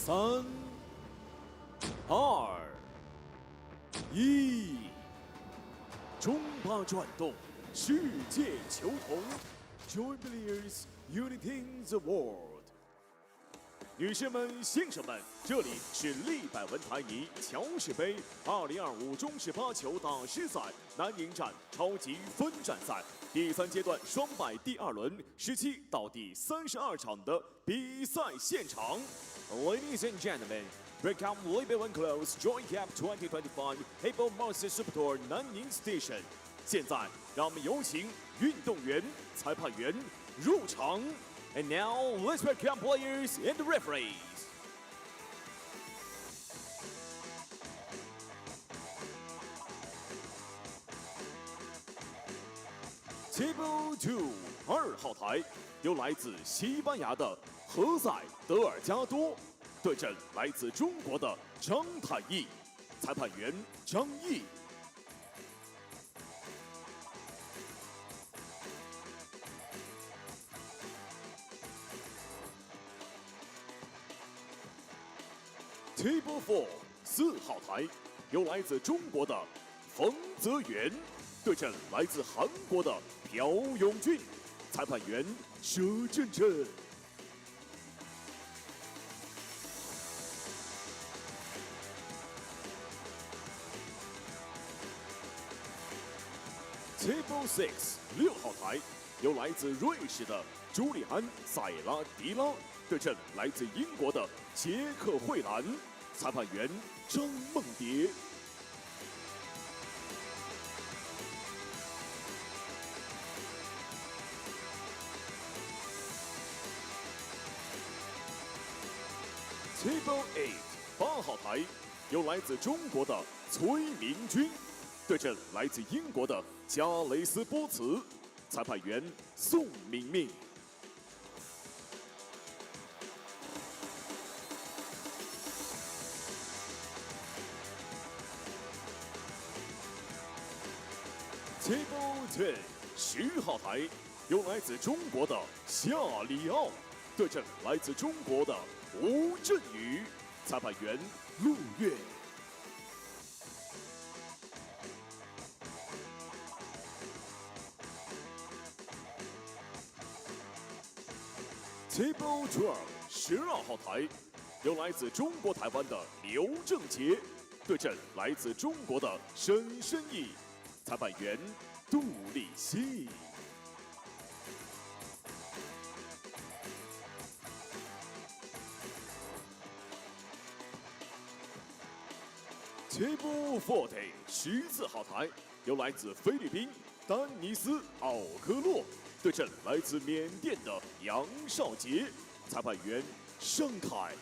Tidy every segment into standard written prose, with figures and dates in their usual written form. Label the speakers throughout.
Speaker 1: 3、2、1，中巴转动，世界球童 ，Join players uniting the world。女士们、先生们，这里是利百文台尼乔氏杯2025中式8球打狮赛南宁站超级分站赛第3阶段双败第2轮17到第32场的比赛现场。Ladies and gentlemen, welcome Heyball Close Joint Cup 2025 Heyball Master Super Tour 南宁 Station。现在，让我们有请运动员、裁判员入场。And now, let's welcome players and referees. Table 2 2号台由来自西班牙的何塞·德尔加多对阵来自中国的张太毅，裁判员张毅。Table 4 4号台由来自中国的冯泽源对阵来自韩国的朴永俊，裁判员佘振振。Table 6 6号台由来自瑞士的朱利安·塞拉迪拉对阵来自英国的杰克·惠兰，裁判员张梦蝶。Table 8 8号台由来自中国的崔明君对阵来自英国的加雷斯波茨，裁判员宋明明。Table 10 10号台由来自中国的夏里奥对阵来自中国的吴镇宇，裁判员陆月。Table 12 12号台由来自中国台湾的刘正杰对阵来自中国的沈申义，裁判员杜立希。Table 40 14号台由来自菲律宾丹尼斯·奥科洛对阵来自缅甸的杨少杰，裁判员盛凯。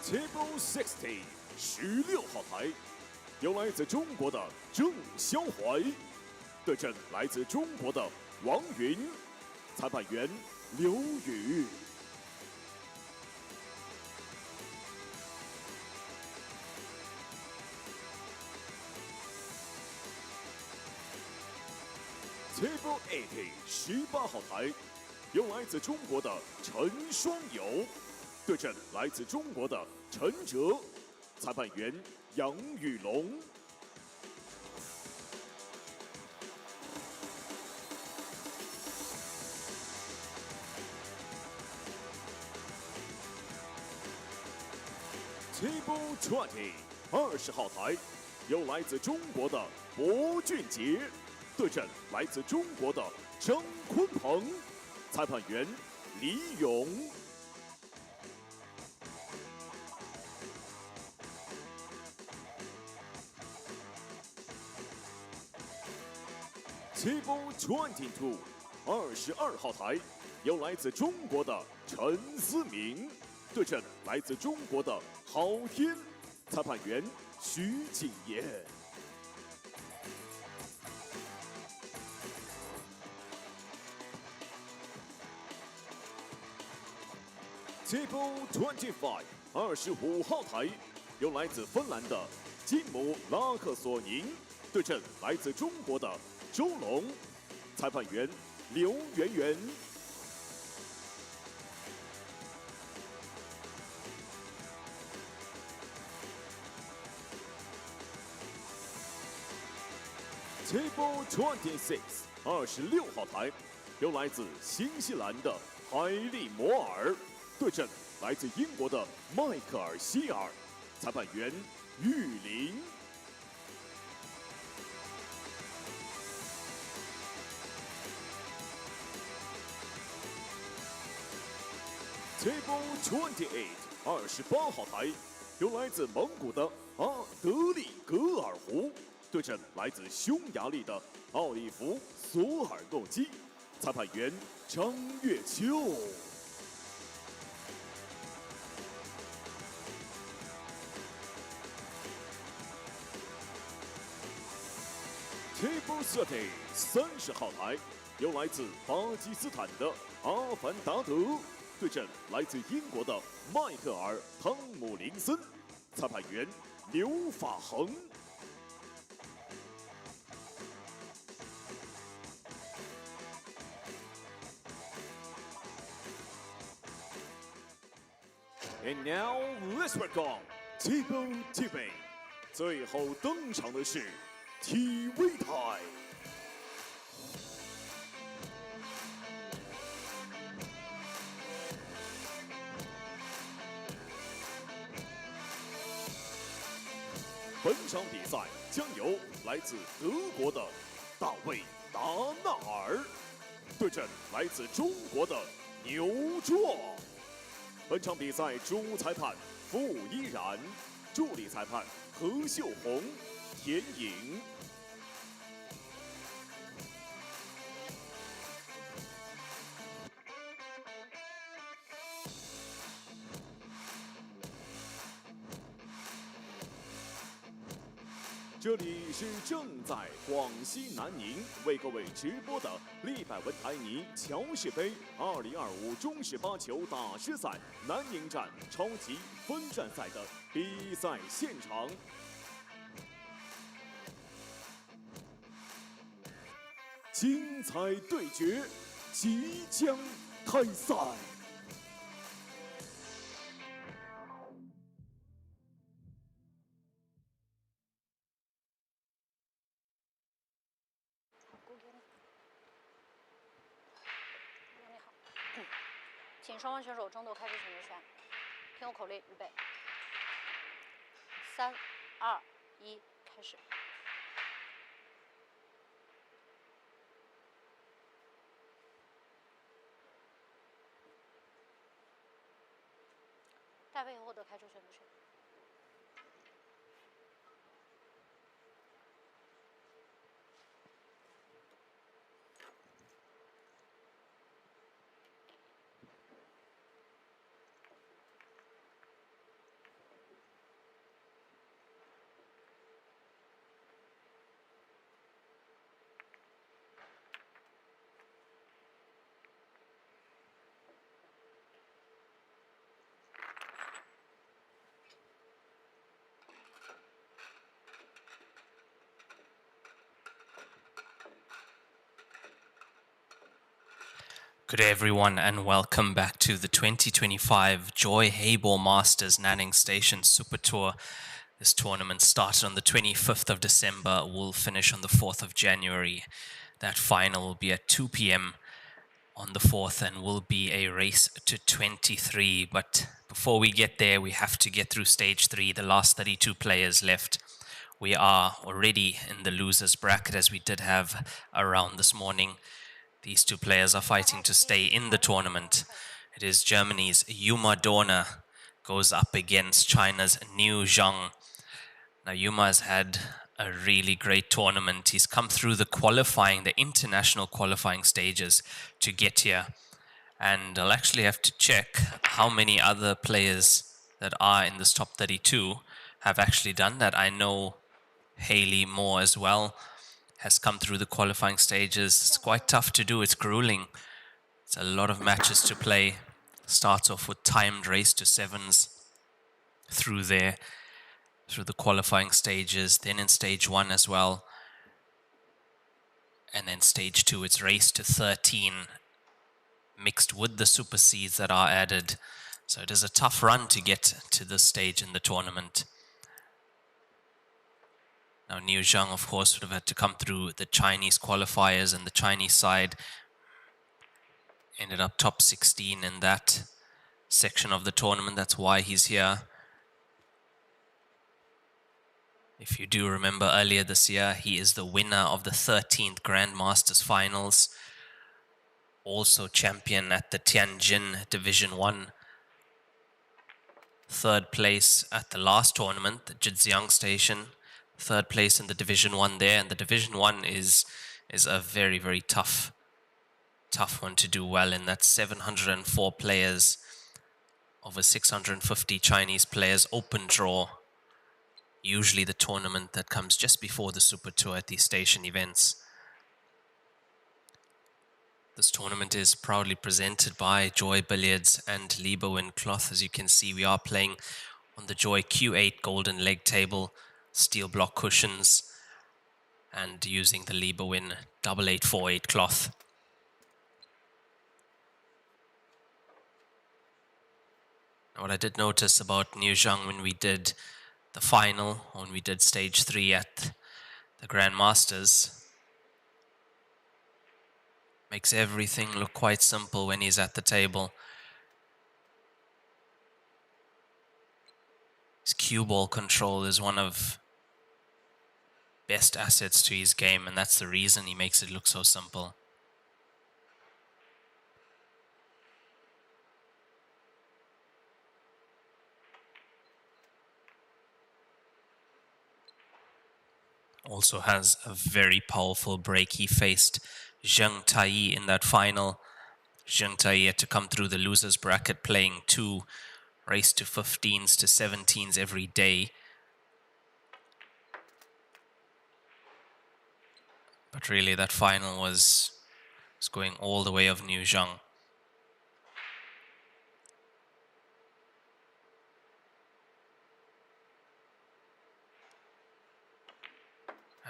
Speaker 1: Table 60 16号台由来自中国的郑肖怀对阵来自中国的王云，裁判员刘宇。Table 80 18号台由来自中国的陈双友对阵来自中国的陈哲，裁判员杨宇龙。Table 20 20号台由来自中国的博俊杰对阵来自中国的张坤鹏，裁判员李勇。Table 22 22号台由来自中国的陈思明对阵来自中国的郝天，裁判员徐景言。Table 25 25号台由来自芬兰的金姆拉克索宁对阵来自中国的周龙，裁判员刘媛媛。Table 26，26号台，由来自新西兰的海利摩尔对阵来自英国的迈克尔希尔，裁判员玉林。Table 28，28号台，由来自蒙古的阿德里格尔湖对阵来自匈牙利的奥利弗索尔诺基，裁判员张月秋。Table 30，30号台，由来自巴基斯坦的阿凡达德对阵来自英国的迈克尔·汤姆林森，裁判员刘法恒。And now let's welcome Table TV， 最后登场的是体位台。本场比赛将由来自德国的大卫·达纳尔对阵来自中国的牛壮。本场比赛主裁判傅依然，助理裁判何秀红、田颖。这里是正在广西南宁为各位直播的利百文台尼乔氏杯2025中式8球打狮赛南宁站超级分站赛的比赛现场。精彩对决即将开赛。
Speaker 2: 请双方选手争夺开始选择权，听我口令，预备，3、2、1，开始。戴维获得开出选择权。
Speaker 3: Good day everyone and welcome back to the 2025 Joy Heyball Masters Nanning Station Super Tour. This tournament started on the 25th of December, will finish on the 4th of January. That final will be at 2 p.m. on the 4th and will be a race to 23. But before we get there, we have to get through stage 3, the last 32 players left. We are already in the losers bracket as we did have a round this morning. These two players are fighting to stay in the tournament. It is Germany's Dorna goes up against China's Niu Zhuang. Now Yuma has had a really great tournament. He's come through the international qualifying stages to get here. And I'll actually have to check how many other players that are in this top 32 have actually done that. I know Haley Moore as well has come through the qualifying stages. It's quite tough to do. It's grueling. It's a lot of matches to play. Starts off with timed race to 7s through the qualifying stages, then in stage 1 as well. And then stage 2, it's race to 13, mixed with the super seeds that are added. So it is a tough run to get to this stage in the tournament. Now Niu Zhuang, of course, would have had to come through the Chinese qualifiers, and the Chinese side ended up top 16 in that section of the tournament. That's why he's here. If you do remember earlier this year, he is the winner of the 13th Grandmasters Finals. Also champion at the Tianjin Division 1. Third place at the last tournament, the Zhejiang Station. Third place in the Division 1 there. And the Division 1 is a very, very tough one to do well in. That's 704 players, over 650 Chinese players, open draw. Usually the tournament that comes just before the Super Tour at these station events. This tournament is proudly presented by Joy Billiards and Liebowin Cloth. As you can see, we are playing on the Joy Q8 golden leg table, steel block cushions, and using the Liebowin 8848 cloth. What I did notice about Niu Zhuang when we did the final, when we did stage 3 at the Grandmasters, makes everything look quite simple when he's at the table. His cue ball control is one of best assets to his game, and that's the reason he makes it look so simple. Also has a very powerful break. He faced Zheng Tai in that final. Zheng Tai had to come through the losers bracket playing 2 race to 15s to 17s every day. But really that final was going all the way of Niu Zhuang.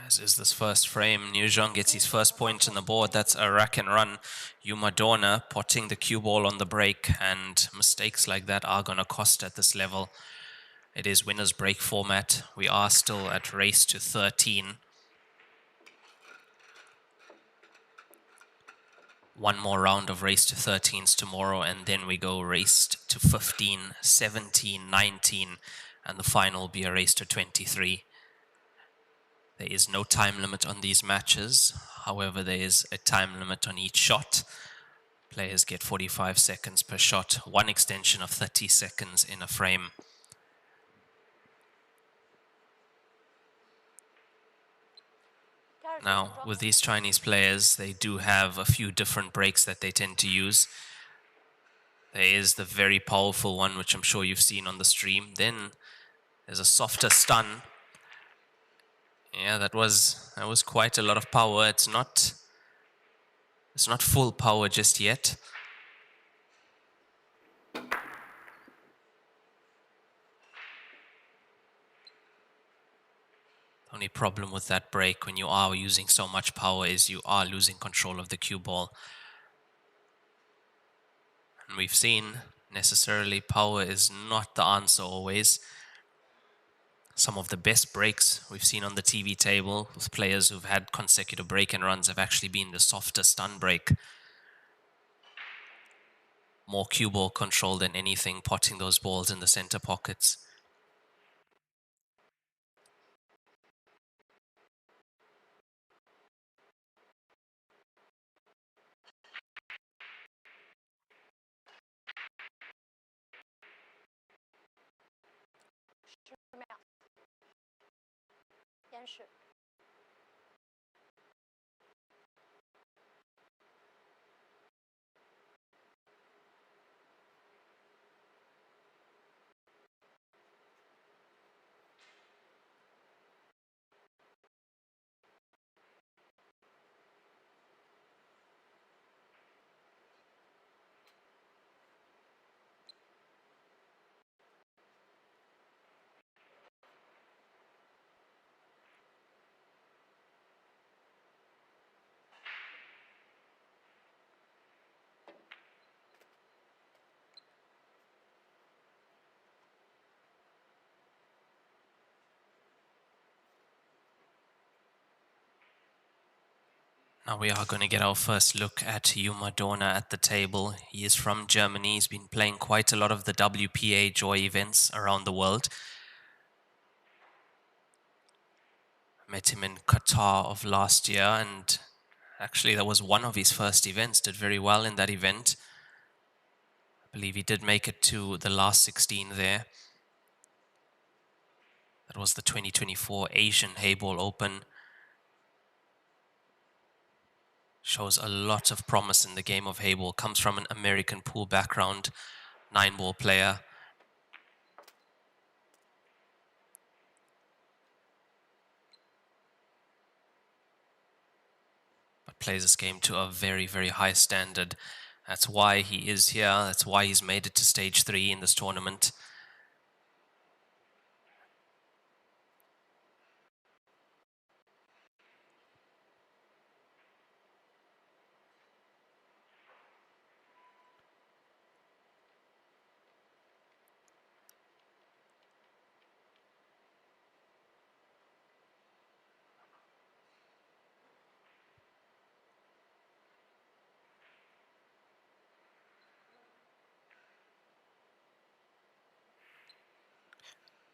Speaker 3: As is this first frame, Niu Zhuang gets his first point on the board. That's a rack and run. Dorna potting the cue ball on the break, and mistakes like that are going to cost at this level. It is winner's break format. We are still at race to 13. One more round of race to 13s tomorrow, and then we go race to 15, 17, 19, and the final will be a race to 23. There is no time limit on these matches. However, there is a time limit on each shot. Players get 45 seconds per shot, one extension of 30 seconds in a frame. Now, with these Chinese players, they do have a few different breaks that they tend to use. There is the very powerful one, which I'm sure you've seen on the stream. Then there's a softer stun. Yeah, that was quite a lot of power. It's not full power just yet. The only problem with that break when you are using so much power is you are losing control of the cue ball. And we've seen necessarily power is not the answer always. Some of the best breaks we've seen on the TV table with players who've had consecutive break and runs have actually been the softer stun break. More cue ball control than anything, potting those balls in the center pockets. Now we are going to get our first look at Dorna at the table. He is from Germany. He's been playing quite a lot of the WPA Joy events around the world. Met him in Qatar of last year, and actually that was one of his first events. Did very well in that event. I believe he did make it to the last 16 there. That was the 2024 Asian Heyball Open. Shows a lot of promise in the game of Heyball. Comes from an American pool background, 9-ball player. But plays this game to a very, very high standard. That's why he is here. That's why he's made it to stage 3 in this tournament.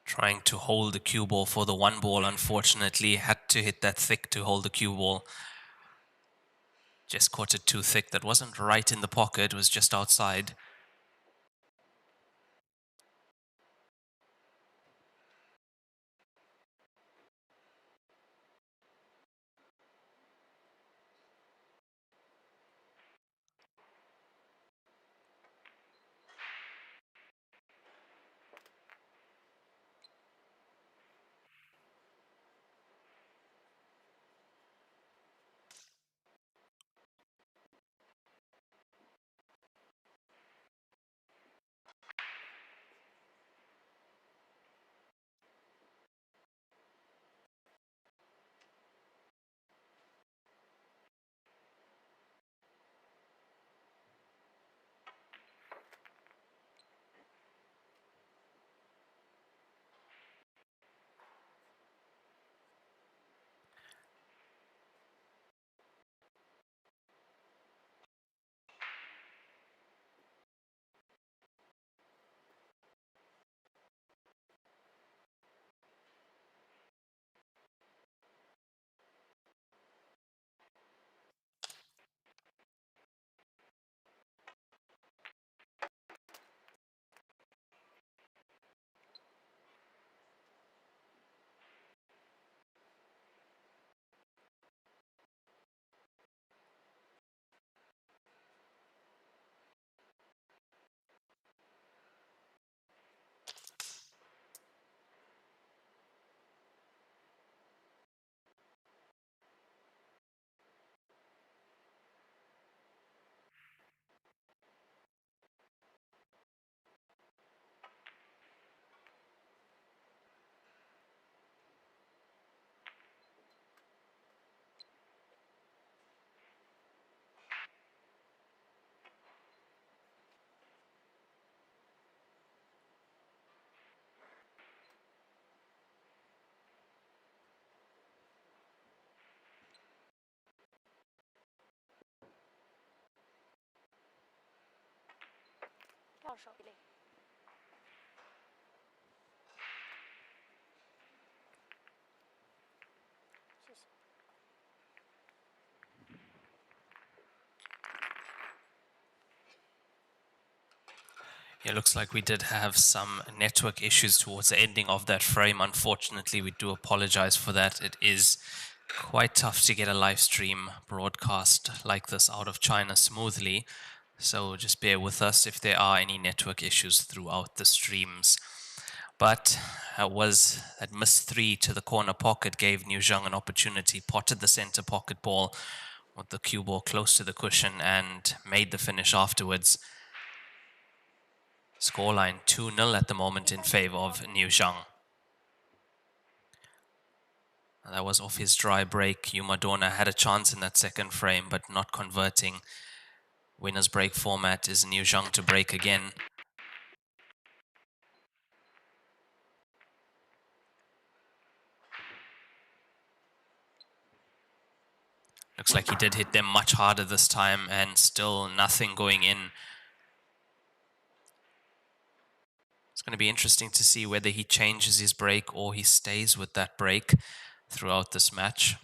Speaker 3: Trying to hold the cue ball for the 1-ball, unfortunately. Had to hit that thick to hold the cue ball. Just caught it too thick. That wasn't right in the pocket, it was just outside. It looks like we did have some network issues towards the ending of that frame. Unfortunately, we do apologize for that. It is quite tough to get a live stream broadcast like this out of China smoothly. So just bear with us if there are any network issues throughout the streams. But that missed 3 to the corner pocket gave Niu Zhuang an opportunity, potted the center pocket ball with the cue ball close to the cushion and made the finish afterwards. Scoreline 2-0 at the moment in favor of Niu Zhuang. That was off his dry break. Dorna had a chance in that second frame, but not converting. Winner's break format is Niu Zhuang to break again. Looks like he did hit them much harder this time, and still nothing going in. It's going to be interesting to see whether he changes his break or he stays with that break throughout this match.10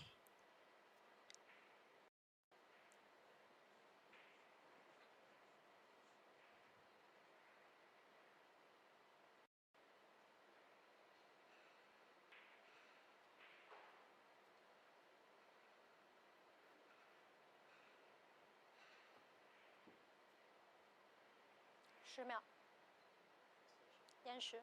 Speaker 2: 秒，延时。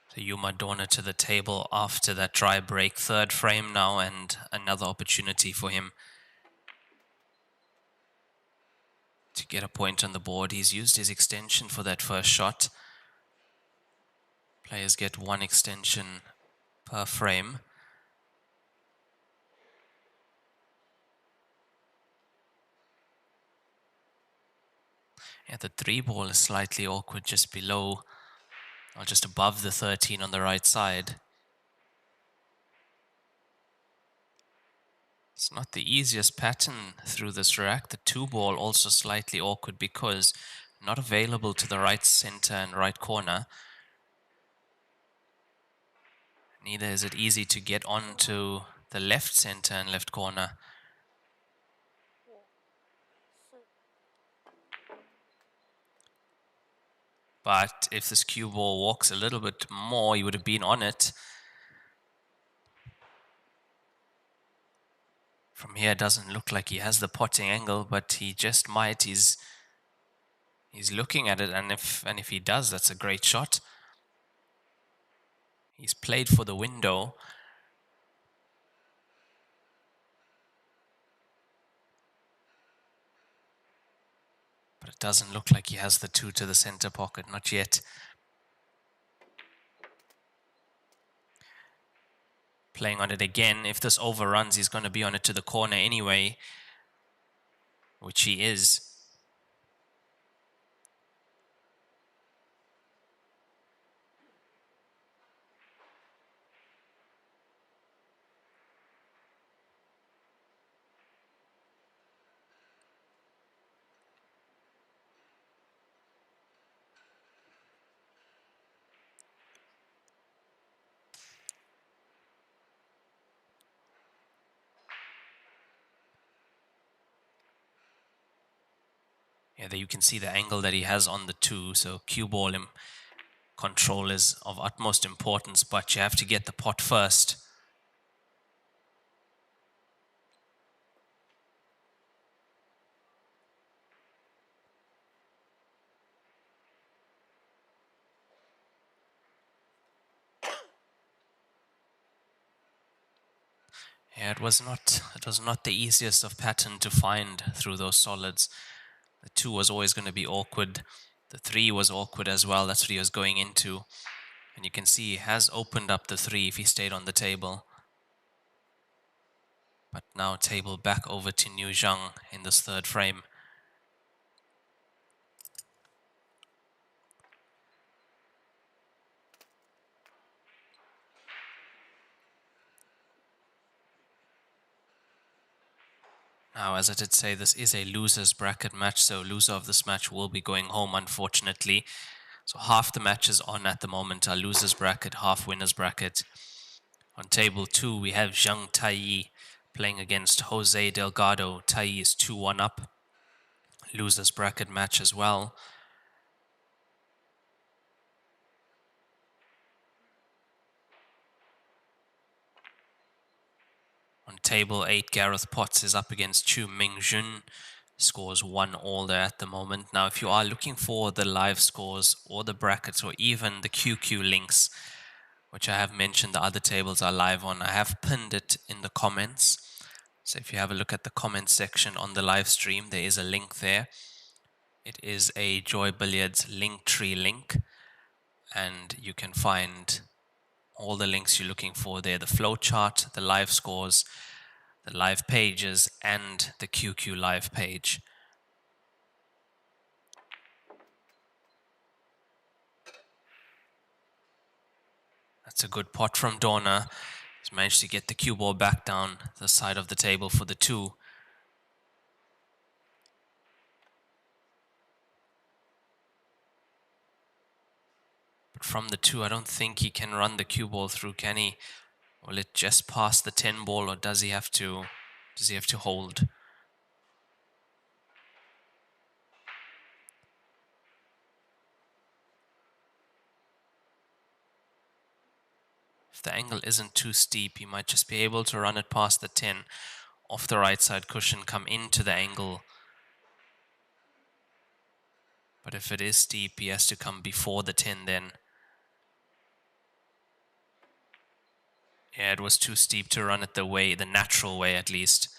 Speaker 3: So Yuma Dorna to the table after that dry break. Third frame now, and another opportunity for him to get a point on the board. He's used his extension for that first shot. Players get one extension per frame. Yeah, the 3 ball is slightly awkward, just below or just above the 13 on the right side. It's not the easiest pattern through this rack. The 2 ball also slightly awkward because not available to the right center and right corner. Neither is it easy to get onto the left center and left corner. But if this cue ball walks a little bit more, he would have been on it. From here, it doesn't look like he has the potting angle, but he just might. He's looking at it, and if he does, that's a great shot. He's played for the window. But it doesn't look like he has the 2 to the center pocket, not yet. Playing on it again. If this overruns, he's going to be on it to the corner anyway, which he is. Yeah, there you can see the angle that he has on the 2. So cue ball control is of utmost importance, but you have to get the pot first. Yeah, it was not the easiest of pattern to find through those solids. The 2 was always going to be awkward. The 3 was awkward as well. That's what he was going into. And you can see he has opened up the 3 if he stayed on the table. But now table back over to Niu Zhuang in this third frame. Now, as I did say, this is a loser's bracket match, so loser of this match will be going home, unfortunately. So half the matches on at the moment are loser's bracket, half winner's bracket. On table 2, we have Zhang Taiyi playing against Jose Delgado. Taiyi is 2-1 up. Loser's bracket match as well. On table 8, Gareth Potts is up against Chu Mingjun. Scores 1-1 there at the moment. Now, if you are looking for the live scores or the brackets or even the QQ links, which I have mentioned the other tables are live on, I have pinned it in the comments. So if you have a look at the comment section on the live stream, there is a link there. It is a Joy Billiards Linktree link, and you can find all the links you're looking for there, the flow chart, the live scores, the live pages and the QQ live page. That's a good pot from Dorna. He's managed to get the cue ball back down the side of the table for the 2. But from the 2, I don't think he can run the cue ball through, can he? Will it just pass the 10 ball, or does he have to hold? If the angle isn't too steep, he might just be able to run it past the 10 off the right side cushion, come into the angle. But if it is steep, he has to come before the 10 then. Yeah, it was too steep to run it the natural way at least.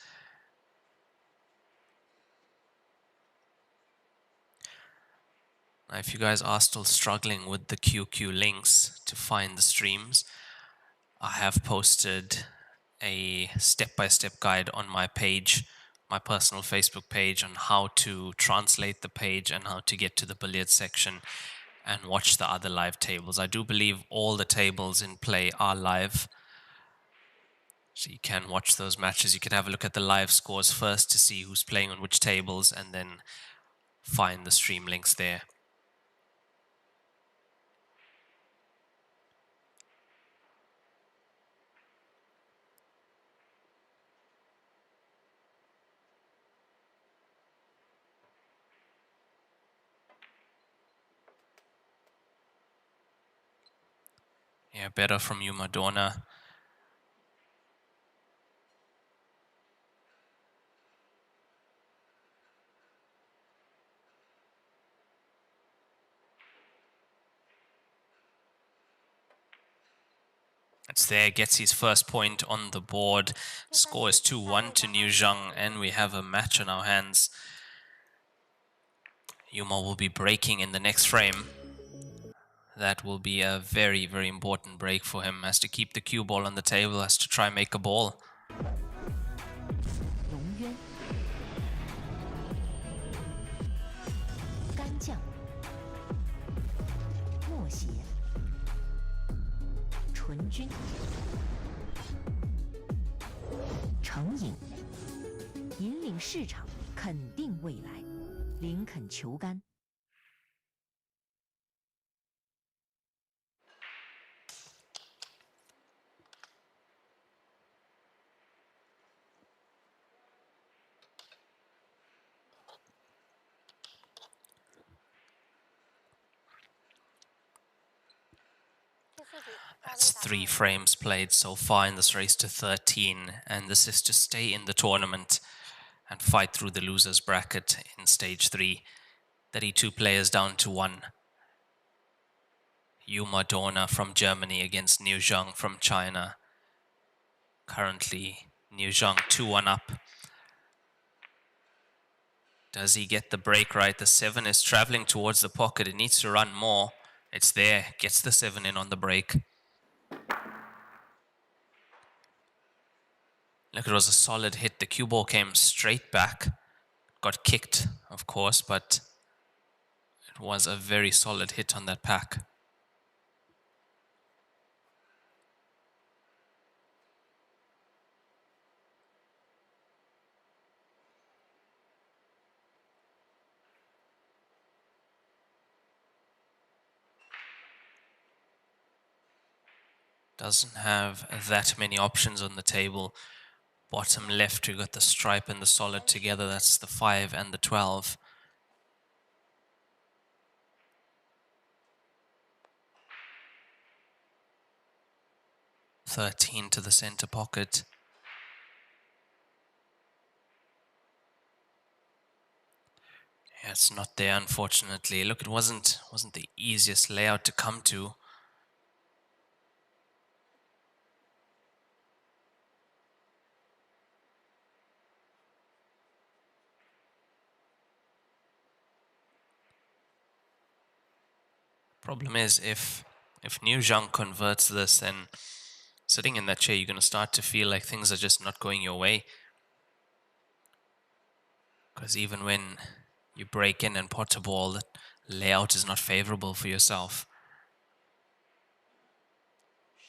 Speaker 3: Now, if you guys are still struggling with the QQ links to find the streams, I have posted a step-by-step guide on my page, my personal Facebook page, on how to translate the page and how to get to the billiards section and watch the other live tables. I do believe all the tables in play are live, so you can watch those matches. You can have a look at the live scores first to see who's playing on which tables and then find the stream links there. Yeah, better from you, Dorna. It's there, gets his first point on the board. Score is 2-1 to Niu Zhuang, and we have a match on our hands. Yuma will be breaking in the next frame. That will be a very, very important break for him. Has to keep the cue ball on the table, has to try and make a ball. That's 3 frames played so far in this race to 13, and this is to stay in the tournament and fight through the losers bracket in stage 3. 32 players down to 1. Yuma Dorna from Germany against Niu Zhuang from China. Currently, Niu Zhuang 2-1 up. Does he get the break right? The 7 is traveling towards the pocket. It needs to run more. It's there. Gets the 7 in on the break. Look, it was a solid hit. The cue ball came straight back. Got kicked, of course, but it was a very solid hit on that pack. Doesn't have that many options on the table. Bottom left, we got the stripe and the solid together. That's the 5 and the 12. $13 to the center pocket. Yeah, it's not there, unfortunately. Look, it wasn't the easiest layout to come to. Problem is, if Niu Zhuang converts this, then Sitting in that chair, you're going to start to feel like things are just not going your way. Because even when you break in and pot a ball, the layout is not favorable for yourself.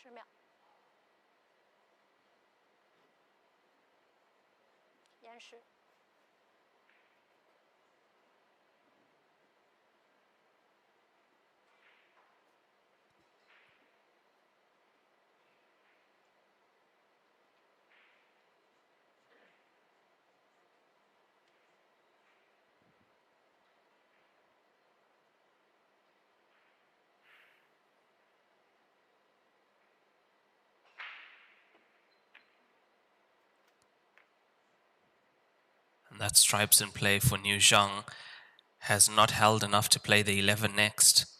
Speaker 2: 10秒。延时。
Speaker 3: And that stripes in play for Niu Zhuang has not held enough to play the 11 next.10
Speaker 2: 秒。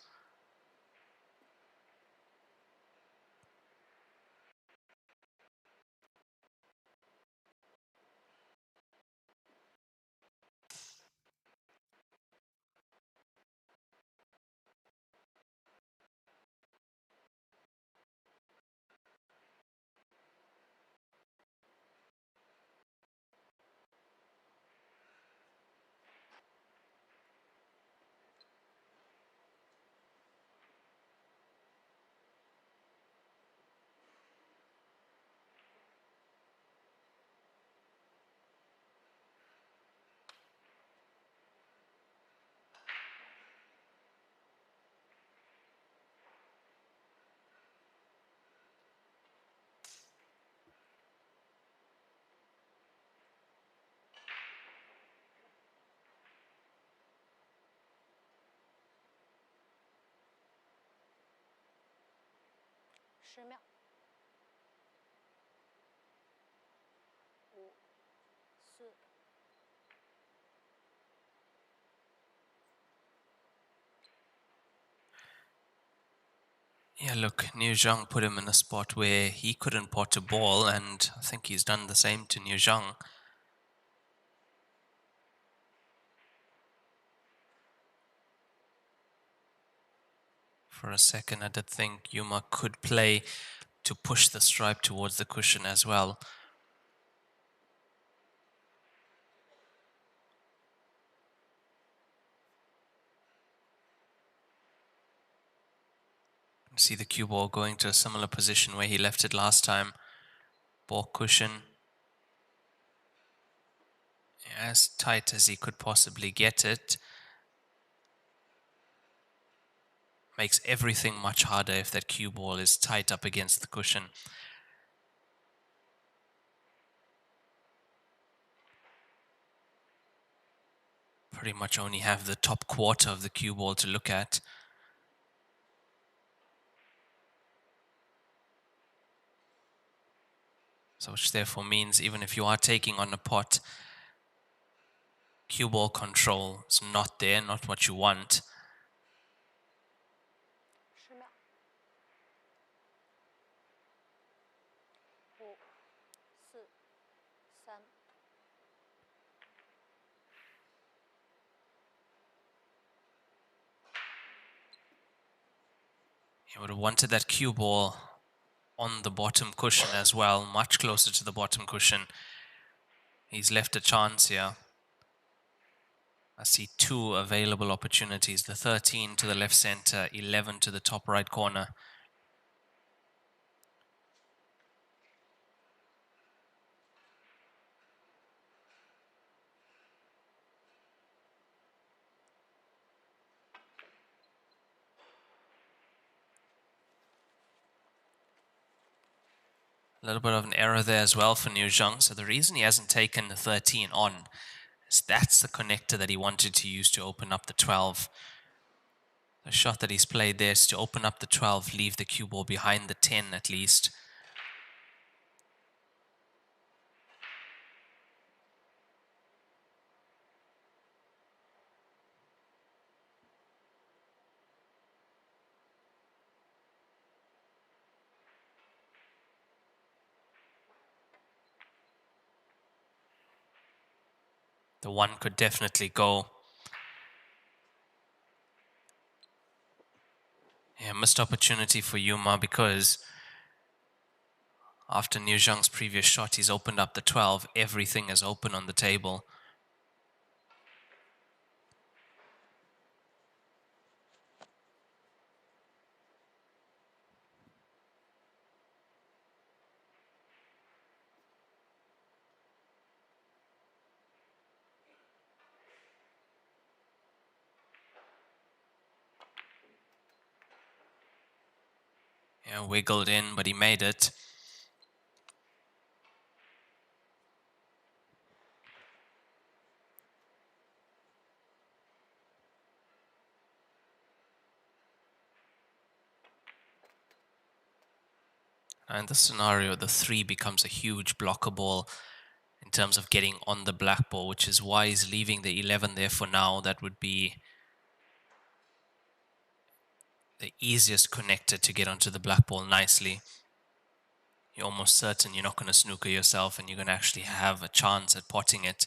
Speaker 2: 5、4。
Speaker 3: Yeah, look, Niu Zhuang put him in a spot where he couldn't pot a ball, and I think he's done the same to Niu Zhuang. For a second, I did think Yuma could play to push the stripe towards the cushion as well. See the cue ball going to a similar position where he left it last time. Ball cushion as tight as he could possibly get it. Makes everything much harder if that cue ball is tight up against the cushion. Pretty much only have the top quarter of the cue ball to look at. So which therefore means even if you are taking on a pot, cue ball control is not there, not what you want.
Speaker 2: 10秒。5、4、3。
Speaker 3: You would have wanted that cue ball on the bottom cushion as well, much closer to the bottom cushion. He's left a chance here. I see two available opportunities, the 13 to the left center, 11 to the top right corner. A little bit of an error there as well for Niu Zhuang. So the reason he hasn't taken the 13 on is that's the connector that he wanted to use to open up the 12. The shot that he's played there is to open up the 12, leave the cue ball behind the 10 at least. The one could definitely go. Yeah, missed opportunity for Yuma because After Niu Zhuang's previous shot, he's opened up the 12. Everything is open on the table. Yeah, wiggled in, but he made it. And the scenario, the 3 becomes a huge blocker ball in terms of getting on the black ball, which is why he's leaving the 11 there for now. That would be the easiest connector to get onto the black ball nicely. You're almost certain you're not going to snooker yourself and you're going to actually have a chance at potting it.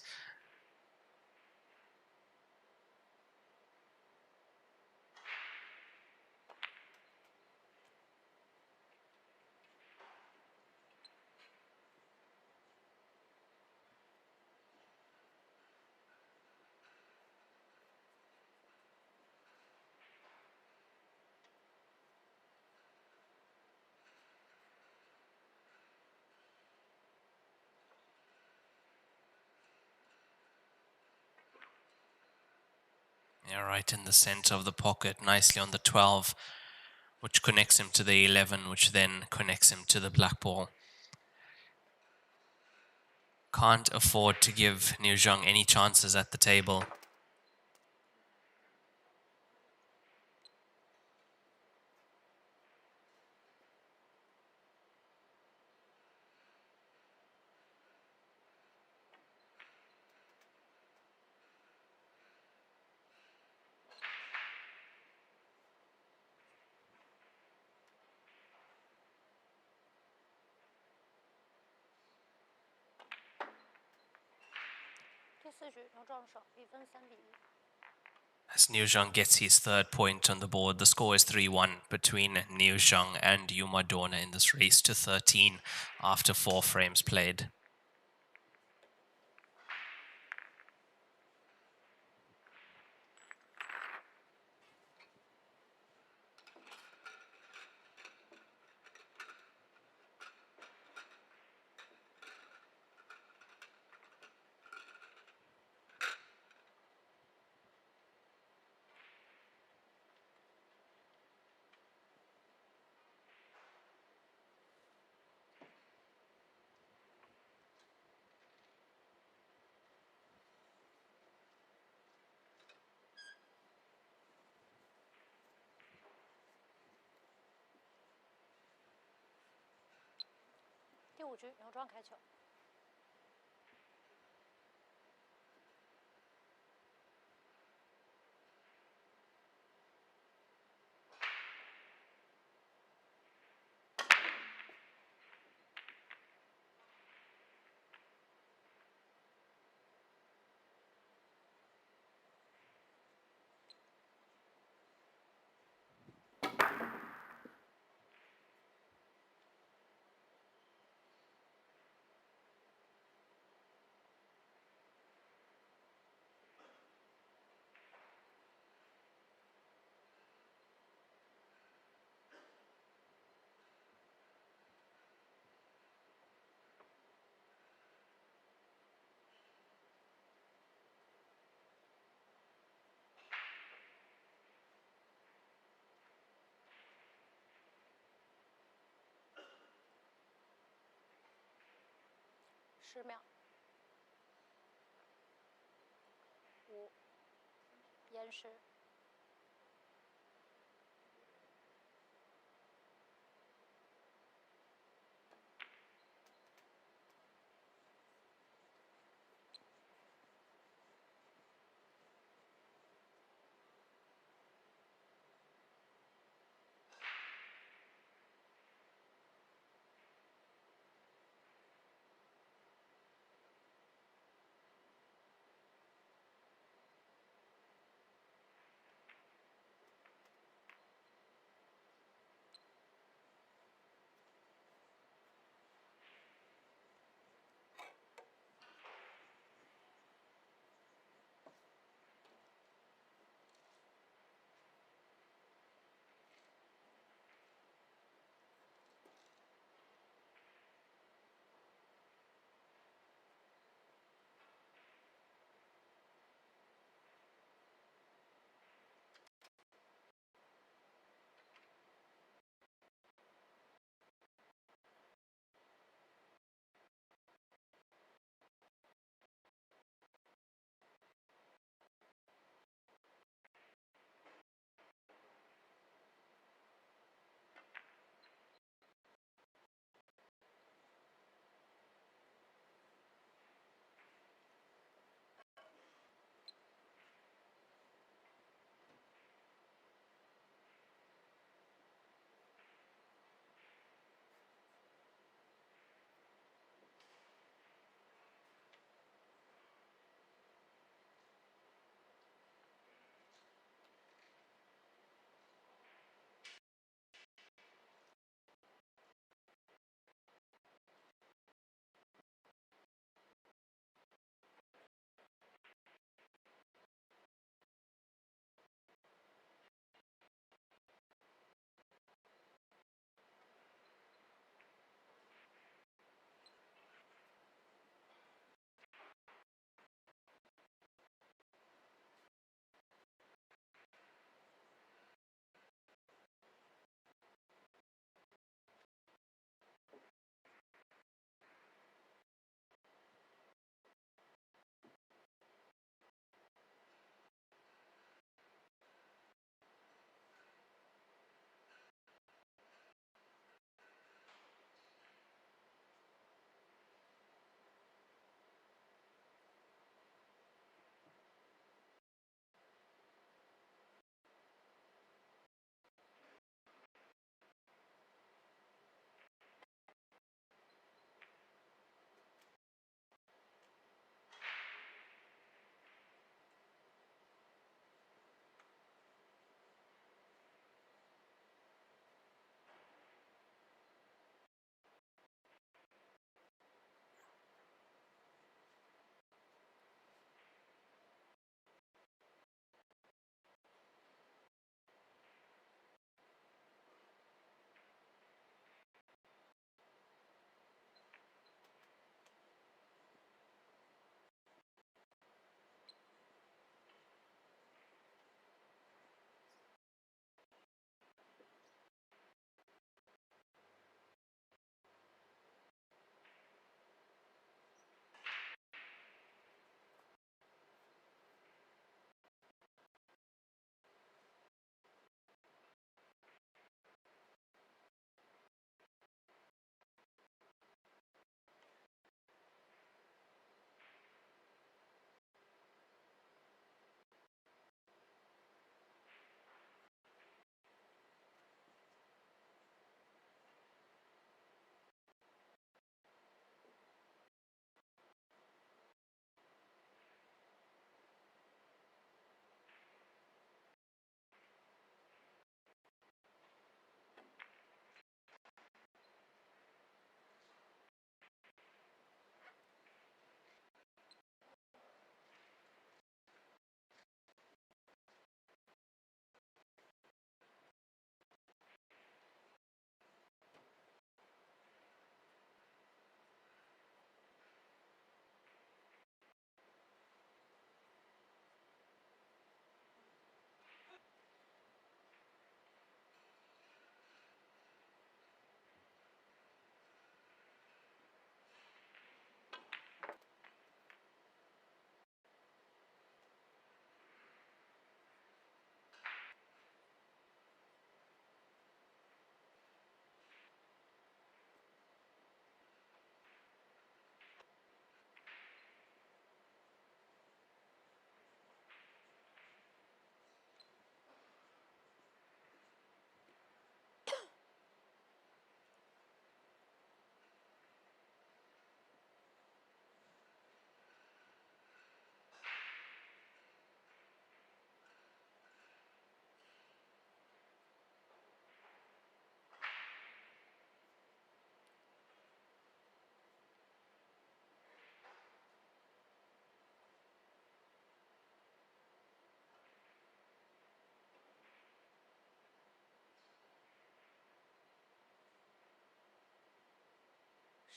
Speaker 3: Yeah, right in the center of the pocket, nicely on the 12, which connects him to the 11, which then connects him to the black ball. Can't afford to give Niu Zhuang any chances at the table. As Niu Zhuang gets his 3rd point on the board, the score is 3-1 between Niu Zhuang and Dorna in this race to 13 after 4 frames played.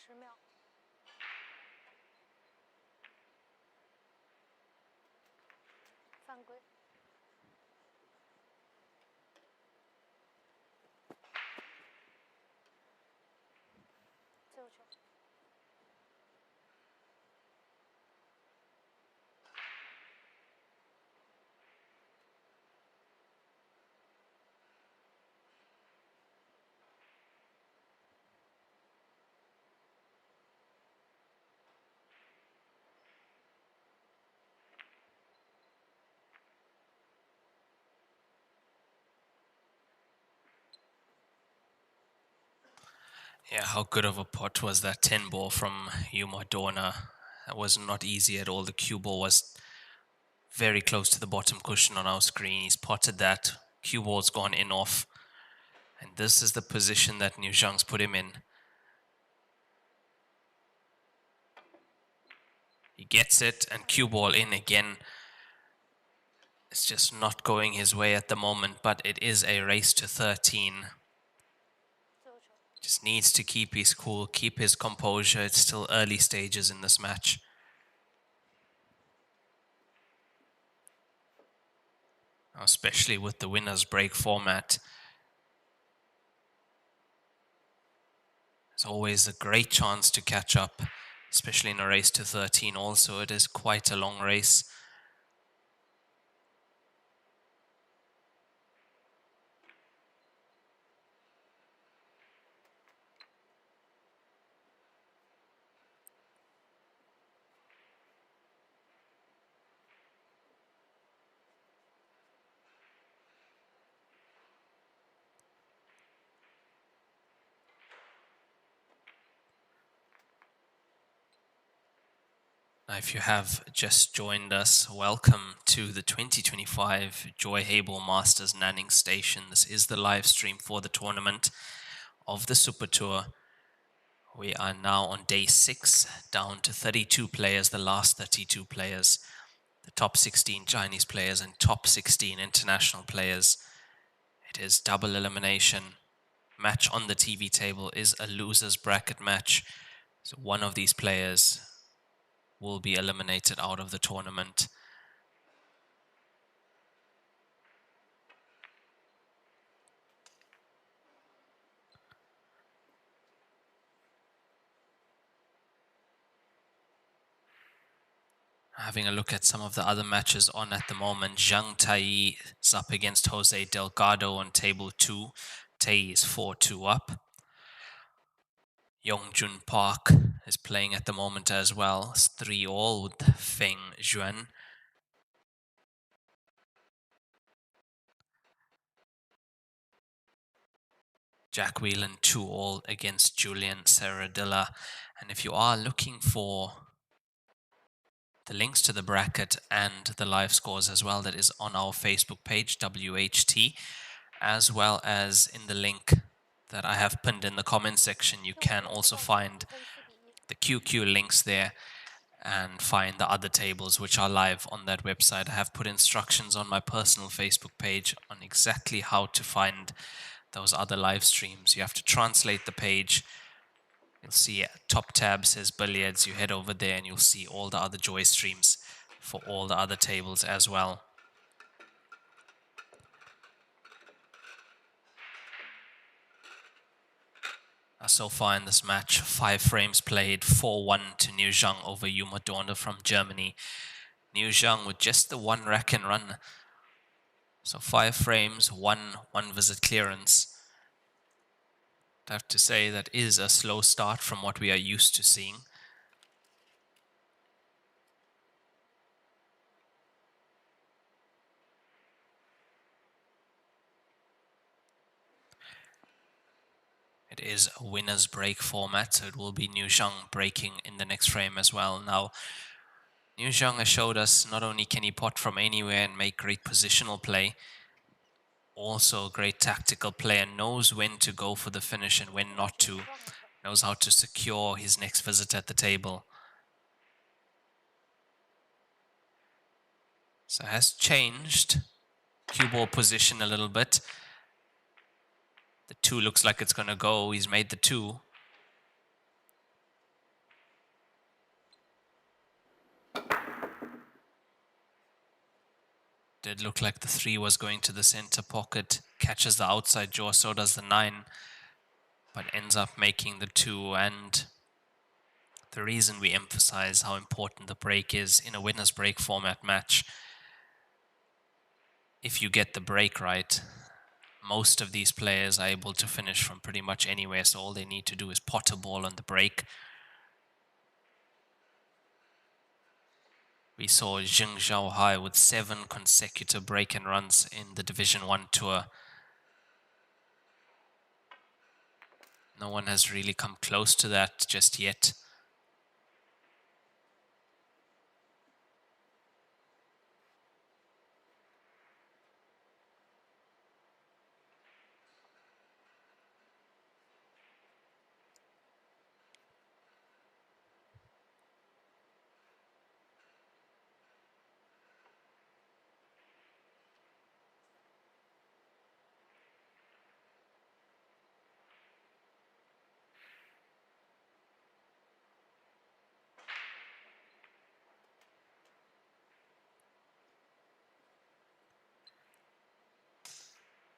Speaker 2: 10秒。犯规。自由球。
Speaker 3: Yeah, how good of a pot was that 10 ball from Dorna? That was not easy at all. The cue ball was very close to the bottom cushion on our screen. He's potted that. Cue ball's gone in off. And this is the position that Niu Zhuang's put him in. He gets it and cue ball in again. It's just not going his way at the moment, but it is a race to 13. Just needs to keep his cool, keep his composure. It's still early stages in this match. Especially with the winner's break format. There's always a great chance to catch up, especially in a race to 13 also. It is quite a long race. Now, if you have just joined us, welcome to the 2025 Joy Heyball Masters Nanning Station. This is the live stream for the tournament of the Super Tour. We are now on day 6, down to 32 players, the last 32 players, the top 16 Chinese players and top 16 international players. It is double elimination. Match on the TV table is a loser's bracket match. So one of these players will be eliminated out of the tournament. Having a look at some of the other matches on at the moment, Zhang Tai is up against Jose Delgado on table 2. Tai is 4-2 up. Yongjun Park is playing at the moment as well. It's 3-all with Feng Juan. Jack Whelan 2-all against Julian Serradilla. And if you are looking for the links to the bracket and the live scores as well, that is on our Facebook page, WHT, as well as in the link that I have pinned in the comment section. You can also find the QQ links there and find the other tables which are live on that website. I have put instructions on my personal Facebook page on exactly how to find those other live streams. You have to translate the page. You'll see top tab says billiards. You head over there and you'll see all the other Joy streams for all the other tables as well. So far in this match, 5 frames played, 4-1 to Niu Zhuang over Dorna from Germany. Niu Zhuang with just the 1 rack and run. So 5 frames, 1 visit clearance. I have to say that is a slow start from what we are used to seeing. It is a winner's break format, so it will be Niu Zhuang breaking in the next frame as well. Now, Niu Zhuang has showed us not only can he pot from anywhere and make great positional play, also a great tactical player, knows when to go for the finish and when not to, knows how to secure his next visit at the table. So has changed cue ball position a little bit. The 2 looks like it's going to go. He's made the 2. Did look like the 3 was going to the center pocket. Catches the outside jaw, so does the 9. But ends up making the 2. And the reason we emphasize how important the break is in a winner's break format match, if you get the break right, most of these players are able to finish from pretty much anywhere, so all they need to do is pot a ball on the break. We saw Jing Zhaohai with 7 consecutive break and runs in the Division 1 tour. No one has really come close to that just yet.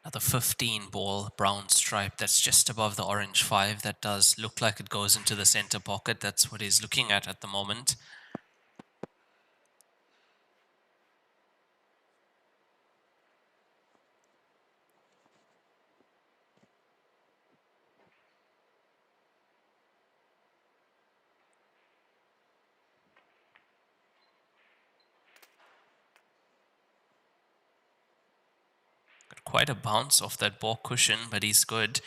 Speaker 3: Another 15 ball, brown stripe, that's just above the orange 5. That does look like it goes into the center pocket. That's what he's looking at the moment. Got quite a bounce off that ball cushion, but he's good.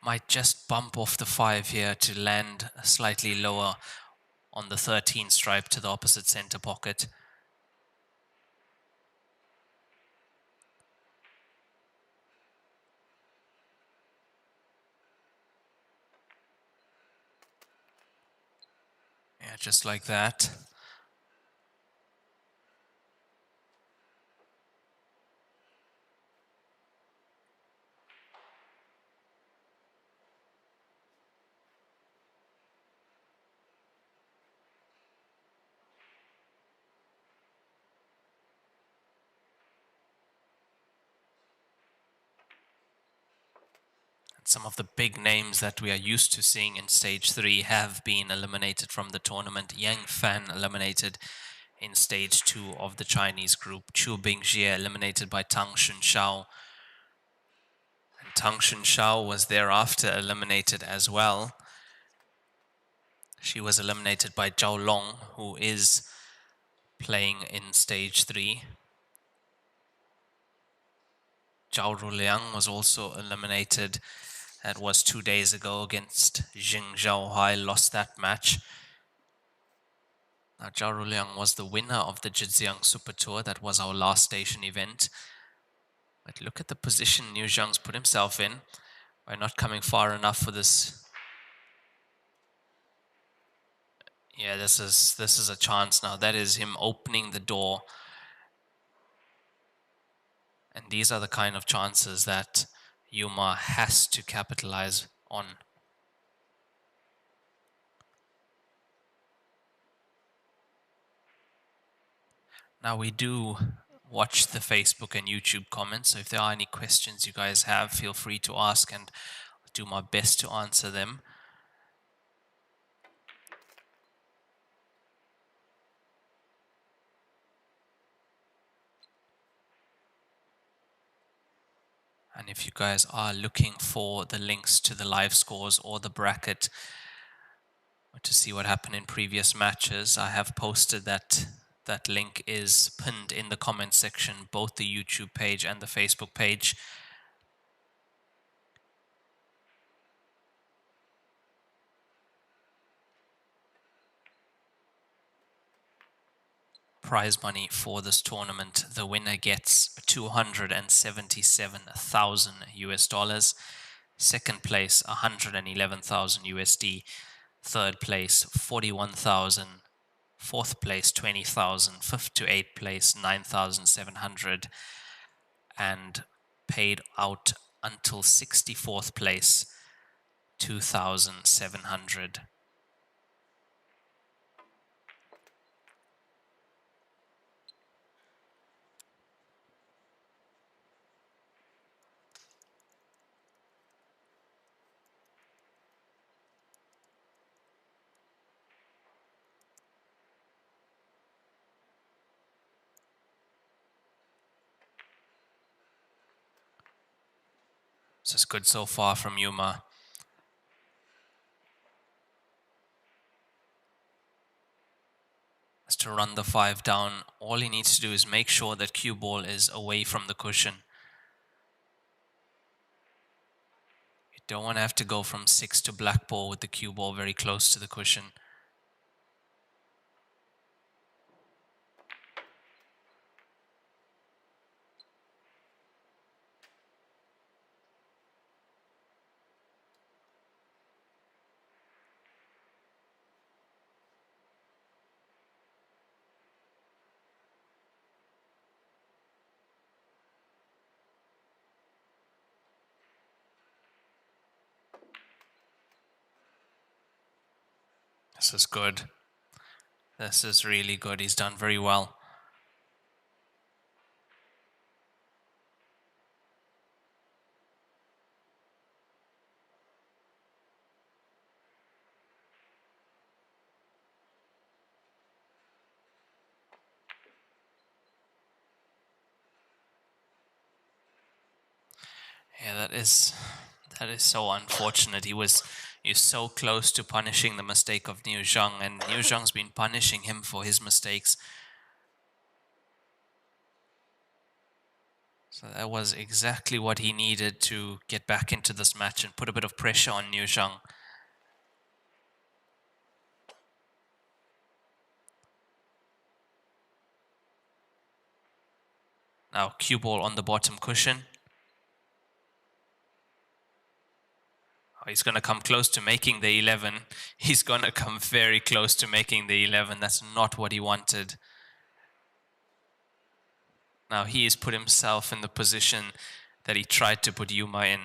Speaker 3: Might just bump off the 5 here to land slightly lower on the 13 stripe to the opposite center pocket. Yeah, just like that. Some of the big names that we are used to seeing in stage 3 have been eliminated from the tournament. Yang Fan eliminated in stage 2 of the Chinese group. Chu Bingjie eliminated by Tang Shunshao. And Tang Shunshao was thereafter eliminated as well. She was eliminated by Zhao Long, who is playing in stage 3. Zhao Ruliang was also eliminated. That was 2 days ago against Jing Zhaohai, lost that match. Now, Zhao Ruliang was the winner of the Zhejiang Super Tour. That was our last station event. But look at the position Niu Zhuang's put himself in. We're not coming far enough for this. Yeah, this is a chance now. That is him opening the door. And these are the kind of chances that Yuma has to capitalize on. Now we do watch the Facebook and YouTube comments, so if there are any questions you guys have, feel free to ask and I'll do my best to answer them. And if you guys are looking for the links to the live scores or the bracket or to see what happened in previous matches, I have posted that. That link is pinned in the comment section, both the YouTube page and the Facebook page. Prize money for this tournament. The winner gets 277,000 US dollars. Second place, 111,000 USD. Third place, 41,000. Fourth place, 20,000. Fifth to eighth place, 9,700. And paid out until 64th place, 2,700. This is good so far from Yuma. Has to run the 5 down. All he needs to do is make sure that cue ball is away from the cushion. You don't want to have to go from 6 to black ball with the cue ball very close to the cushion. This is good. This is really good. He's done very well. Yeah, that is so unfortunate. He's so close to punishing the mistake of Niu Zhuang, and Niu Zhuang's been punishing him for his mistakes. So that was exactly what he needed to get back into this match and put a bit of pressure on Niu Zhuang. Now cue ball on the bottom cushion. Oh, he's going to come close to making the 11. He's going to come very close to making the 11. That's not what he wanted. Now he has put himself in the position that he tried to put Yuma in.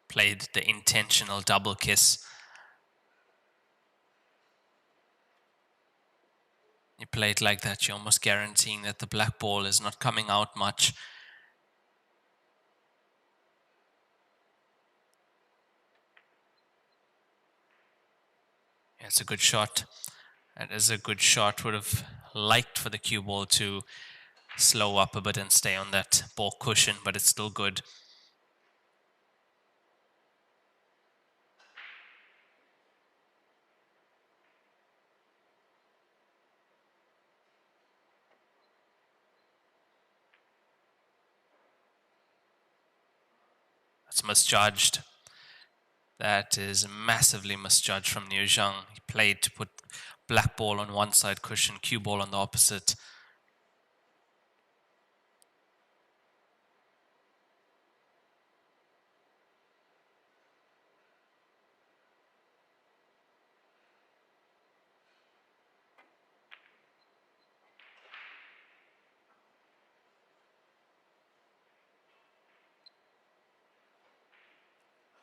Speaker 3: Played the intentional double kiss. You play it like that, you're almost guaranteeing that the black ball is not coming out much. Yeah, it's a good shot. That is a good shot. Would have liked for the cue ball to slow up a bit and stay on that ball cushion, but it's still good. That's misjudged. That is massively misjudged from Niu Zhuang. He played to put black ball on one side cushion, cue ball on the opposite.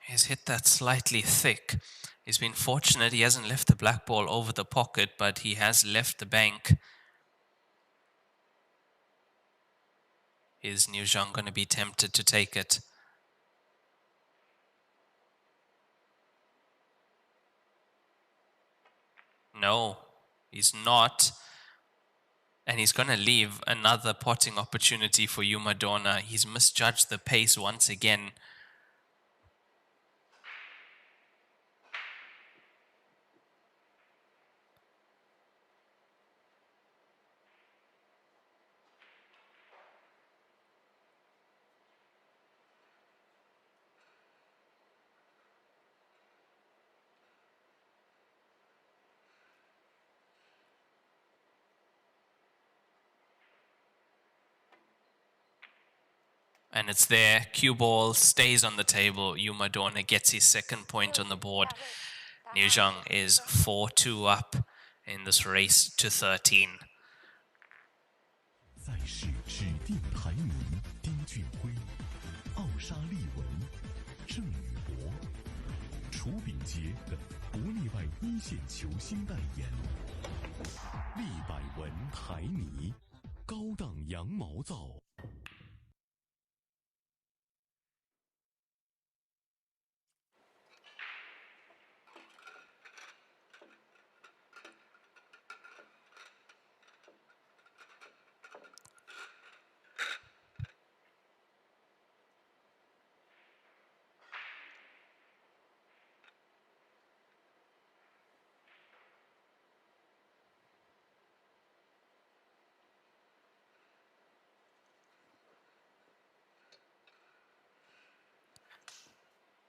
Speaker 3: He's hit that slightly thick. He's been fortunate he hasn't left the black ball over the pocket, but he has left the bank. Is Niu Zhuang going to be tempted to take it? No, he's not. And he's going to leave another potting opportunity for Yuma Dorna. He's misjudged the pace once again. And it's there. Cue ball stays on the table. Yuma Dorna gets his second point on the board. Niu Zhuang is 4-2 up in this race to 13.
Speaker 4: 赛事指定排名：丁俊晖、奥沙利文、郑宇博、楚秉杰等国内外一线球星代言。利百文台泥，高档羊毛皂。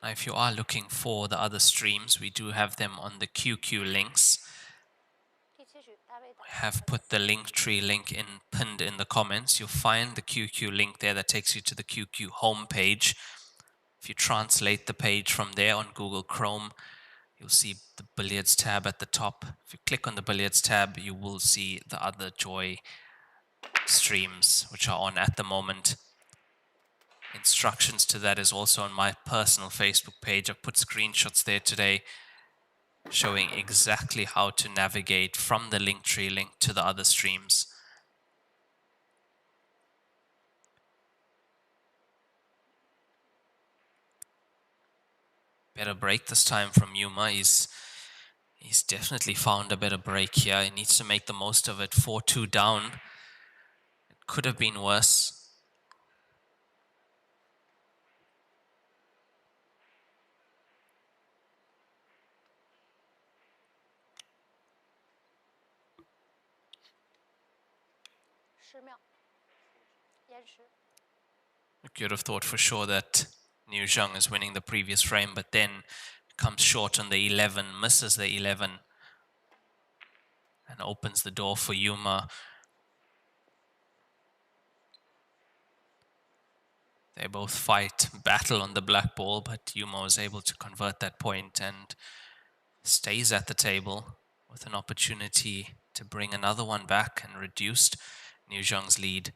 Speaker 3: Now, if you are looking for the other streams, we do have them on the QQ links. I have put the Linktree link pinned in the comments. You'll find the QQ link there that takes you to the QQ homepage. If you translate the page from there on Google Chrome, you'll see the billiards tab at the top. If you click on the billiards tab, you will see the other Joy streams which are on at the moment. Instructions to that is also on my personal Facebook page. I've put screenshots there today showing exactly how to navigate from the Linktree link to the other streams. Better break this time from Yuma. He's definitely found a better break here. He needs to make the most of it. 4-2 down. It could have been worse. You could have thought for sure that Niu Zhuang is winning the previous frame, but then comes short on the 11, misses the 11, and opens the door for Yuma. They both fight, battle on the black ball, but Yuma was able to convert that point and stays at the table with an opportunity to bring another one back and reduced Niu Zhuang's lead.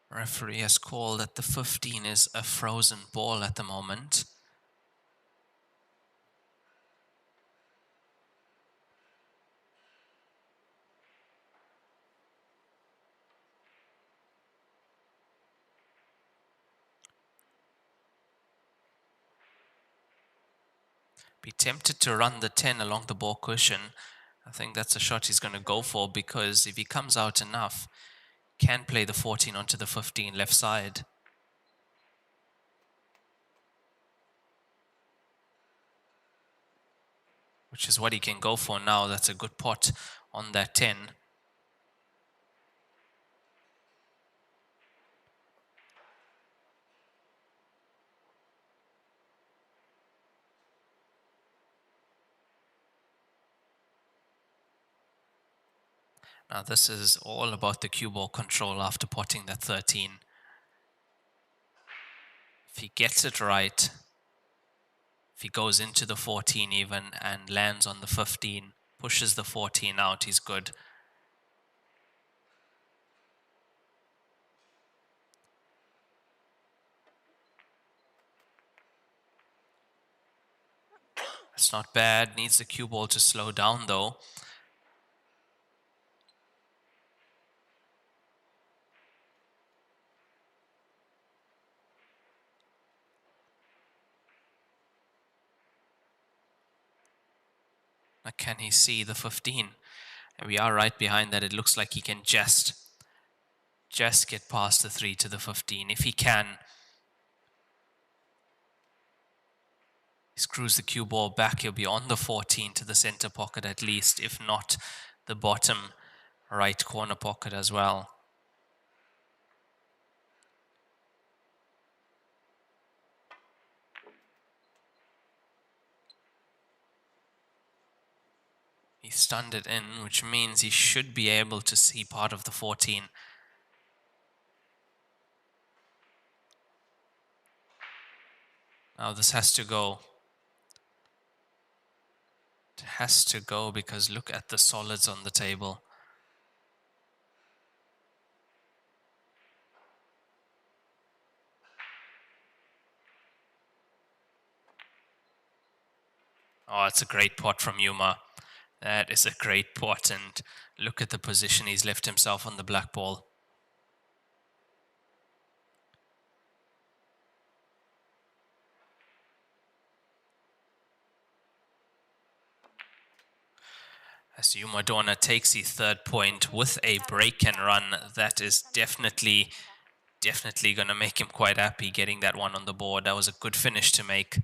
Speaker 3: Referee has called that the 15 is a frozen ball at the moment. Be tempted to run the 10 along the ball cushion. I think that's a shot he's going to go for, because if he comes out enough, can play the 14 onto the 15 left side. Which is what he can go for now. That's a good pot on that 10. Now this is all about the cue ball control after potting that 13. If he gets it right, if he goes into the 14 even and lands on the 15, pushes the 14 out, he's good. It's not bad, needs the cue ball to slow down though. Now can he see the 15? And we are right behind that. It looks like he can just get past the 3 to the 15. If he can, he screws the cue ball back, he'll be on the 14 to the center pocket at least. If not, the bottom right corner pocket as well. He stunned it in, which means he should be able to see part of the 14. Now this has to go. It has to go because look at the solids on the table. Oh, it's a great pot from Yuma. That is a great pot, and look at the position he's left himself on the black ball. As Yuma Dorna takes his third point with a break and run, that is definitely going to make him quite happy getting that one on the board. That was a good finish to make.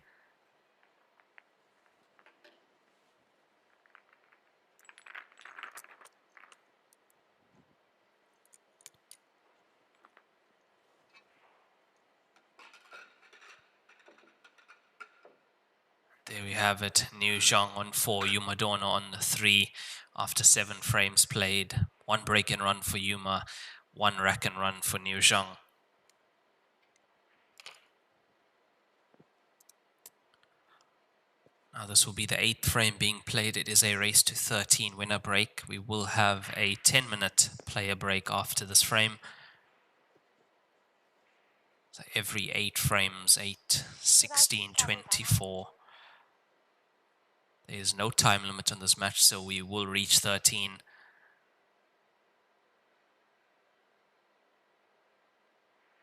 Speaker 3: There we have it. Niu Zhuang on 4, Yuma Dorna on 3 after 7 frames played. 1 break and run for Yuma, 1 rack and run for Niu Zhuang. Now this will be the 8th frame being played. It is a race to 13 winner break. We will have a 10-minute player break after this frame. So every 8 frames, 8, 16, 24. There is no time limit on this match, so we will reach 13.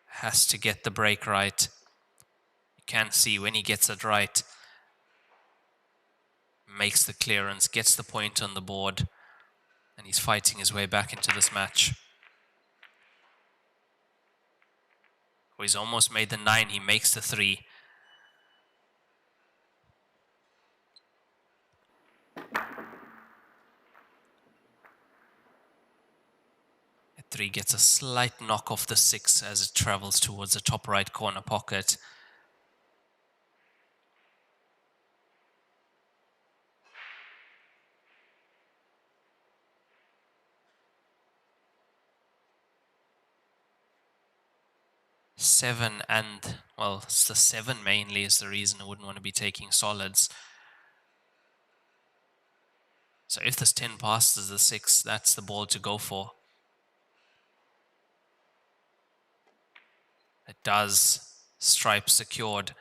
Speaker 3: Has to get the break right. You can see when he gets it right, makes the clearance, gets the point on the board, and he's fighting his way back into this match. Oh, he's almost made the 9, he makes the 3. At 3 gets a slight knock off the 6 as it travels towards the top right corner pocket. Seven and, well, it's the 7 mainly is the reason I wouldn't want to be taking solids. So if this 10 passes the 6, that's the ball to go for. It does. Stripe secured.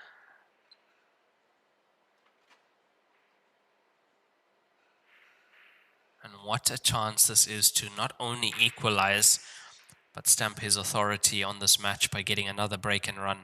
Speaker 3: And what a chance this is to not only equalize, but stamp his authority on this match by getting another break and run.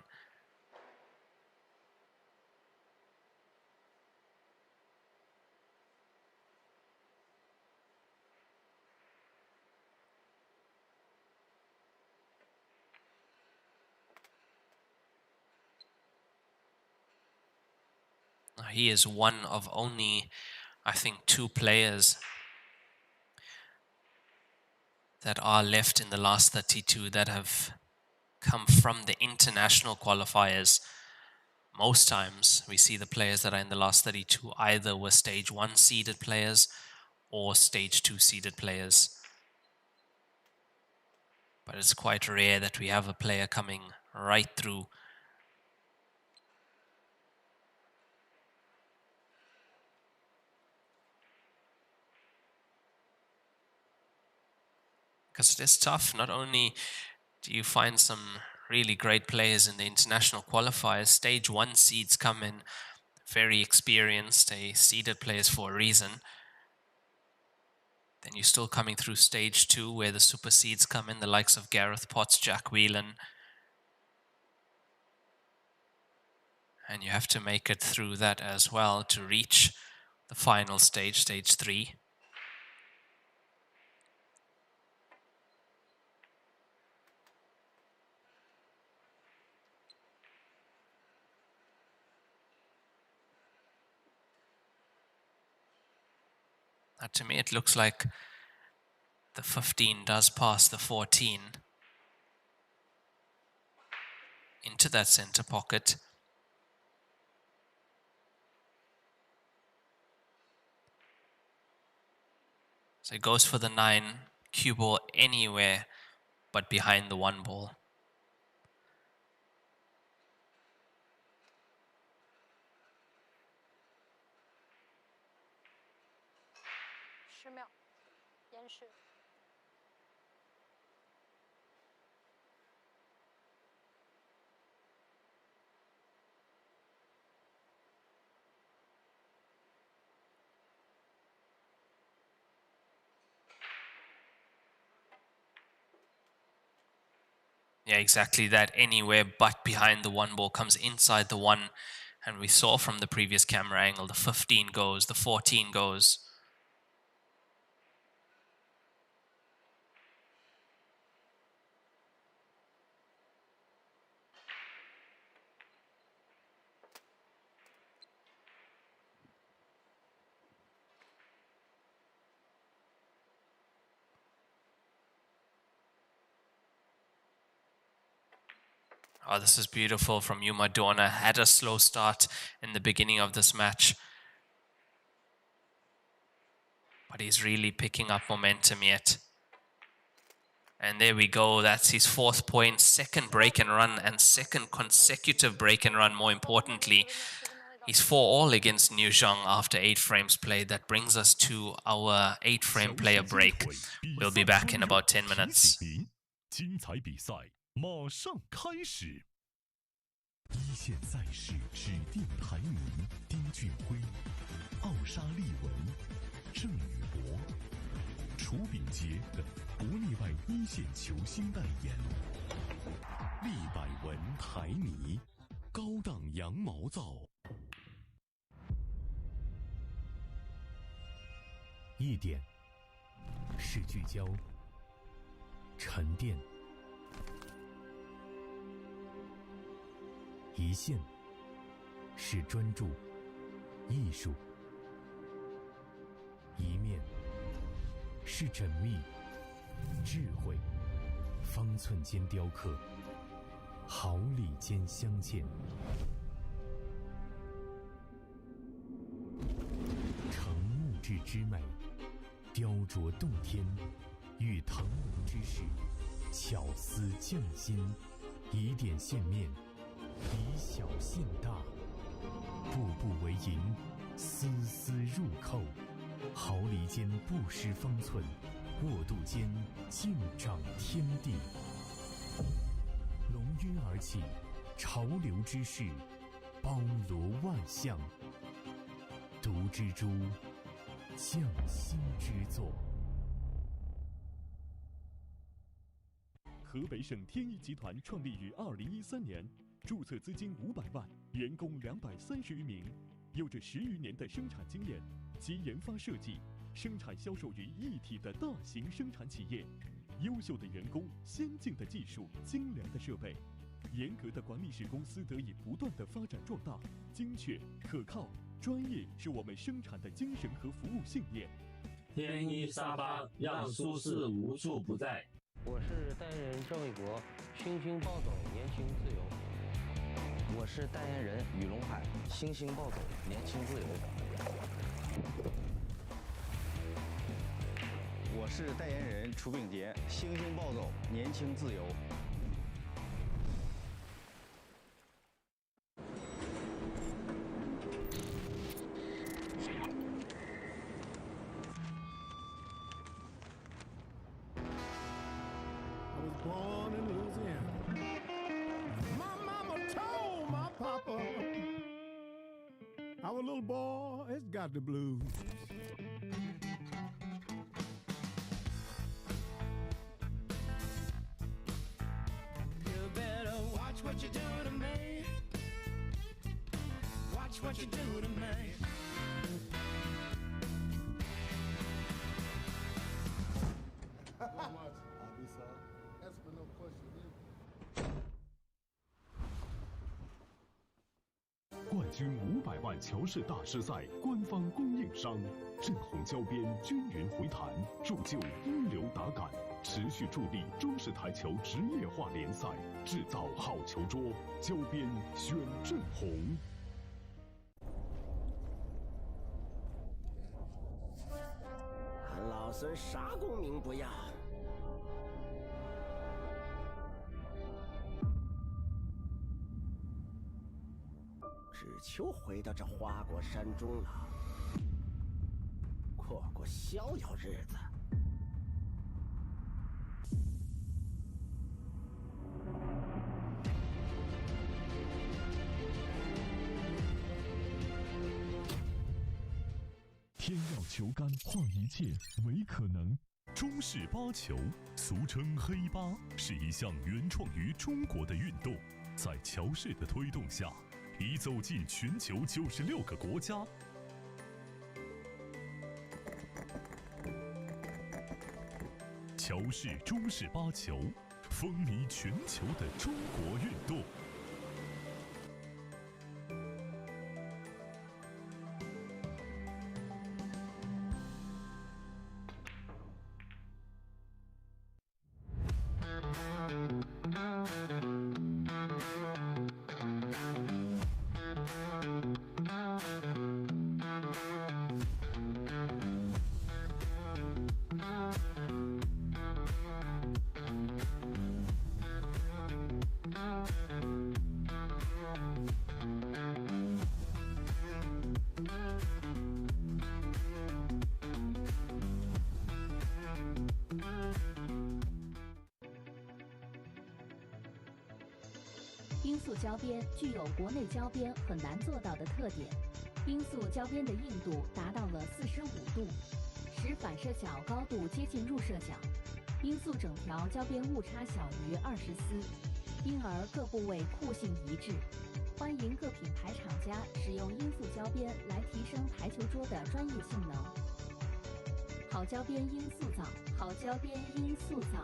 Speaker 3: Now, he is one of only, I think, 2 players that are left in the last 32 that have come from the international qualifiers. Most times we see the players that are in the last 32 either were stage 1 seeded players or stage 2 seeded players. But it's quite rare that we have a player coming right through. Because it is tough. Not only do you find some really great players in the international qualifiers, stage 1 seeds come in very experienced, seeded players for a reason. Then you're still coming through stage 2 where the super seeds come in, the likes of Gareth Potts, Jack Whelan. And you have to make it through that as well to reach the final stage, stage 3. To me, it looks like The 15 does pass the 14 into that center pocket. So he goes for the 9, cue ball anywhere but behind the 1 ball. Yeah, exactly that. Anywhere but behind the 1 ball comes inside the 1. And we saw from the previous camera angle, the 15 goes, the 14 goes. Oh, this is beautiful from Dorna. Had a slow start in the beginning of this match. But he's really picking up momentum yet. And there we go. That's his 4th point, 2nd break and run, and 2nd consecutive break and run, more importantly. He's 4-all against Niu Zhuang after 8 frames played. That brings us to our 8-frame player break. We'll be back in about 10 minutes.
Speaker 4: 精彩比赛马上开始。一线赛事指定台名丁俊晖、奥沙利文、郑宇博，楚秉杰等国内外一线球星代言。利百文台泥，高档羊毛皂。一点是聚焦、沉淀。一线是专注、艺术；一面是缜密、智慧。方寸间雕刻，毫厘间镶嵌。成木质之美，雕琢洞天；与腾龙之势，巧思匠心。以点线面，以小线大，步步为营，丝丝入扣，毫厘间不失方寸，握度间尽长天地。龙跃而起，潮流之势，包罗万象，读蜘蛛，匠心之作。河北省天一集团创立于2013年，注册资金500万，员工230余名，有着10余年的生产经验及研发设计、生产销售于一体的大型生产企业。优秀的员工、先进的技术、精良的设备，严格的管理使公司得以不断的发展壮大。精确、可靠、专业是我们生产的精神和服务信念。
Speaker 5: 天一沙发让舒适无处不在。
Speaker 6: 我是代言人郑伟国，星星暴走，年轻自由。
Speaker 7: 我是代言人宇龙海，星星暴走，年轻自由。
Speaker 8: 我是代言人楚秉杰，星星暴走，年轻自由。
Speaker 9: Our little boy has got the blues.
Speaker 10: You better watch what you do to me. Watch what you do to me.
Speaker 9: How much? That's for no question.
Speaker 4: 冠军500万乔氏大师赛官方供应商，正红胶边均匀回弹，铸就一流打打感，持续助力中式台球职业化联赛，制造好球桌。胶边选正红。
Speaker 11: 俺老孙啥功名不要，只求回到这花果山中了，过逍遥日子。
Speaker 4: 天要球杆，化一切为可能。中式八球，俗称黑八，是一项原创于中国的运动，在乔氏的推动下，已走进全球96个国家。乔氏中式八球，风靡全球的中国运动。
Speaker 12: 罂粟胶边具有国内胶边很难做到的特点，罂粟胶边的硬度达到了45度，使反射角高度接近入射角。罂粟整条胶边误差小于20丝，因而各部位酷性一致。欢迎各品牌厂家使用罂粟胶边来提升台球桌的专业性能。好胶边罂粟皂，好胶边罂粟皂。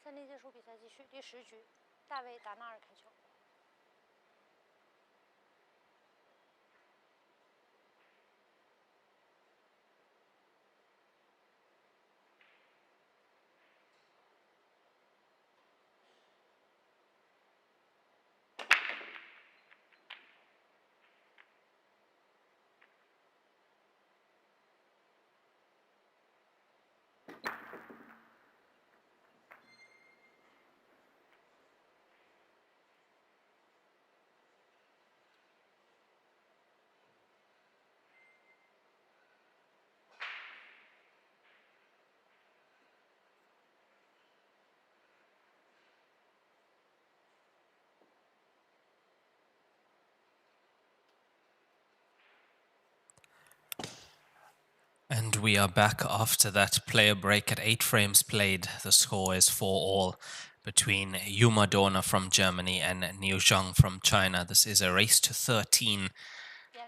Speaker 2: 3局结束，比赛继续。第10局，大卫达纳尔开球。
Speaker 3: And we are back after that player break at 8 frames played. The score is 4-all between Dorna from Germany and Niu Zhuang from China. This is a race to 13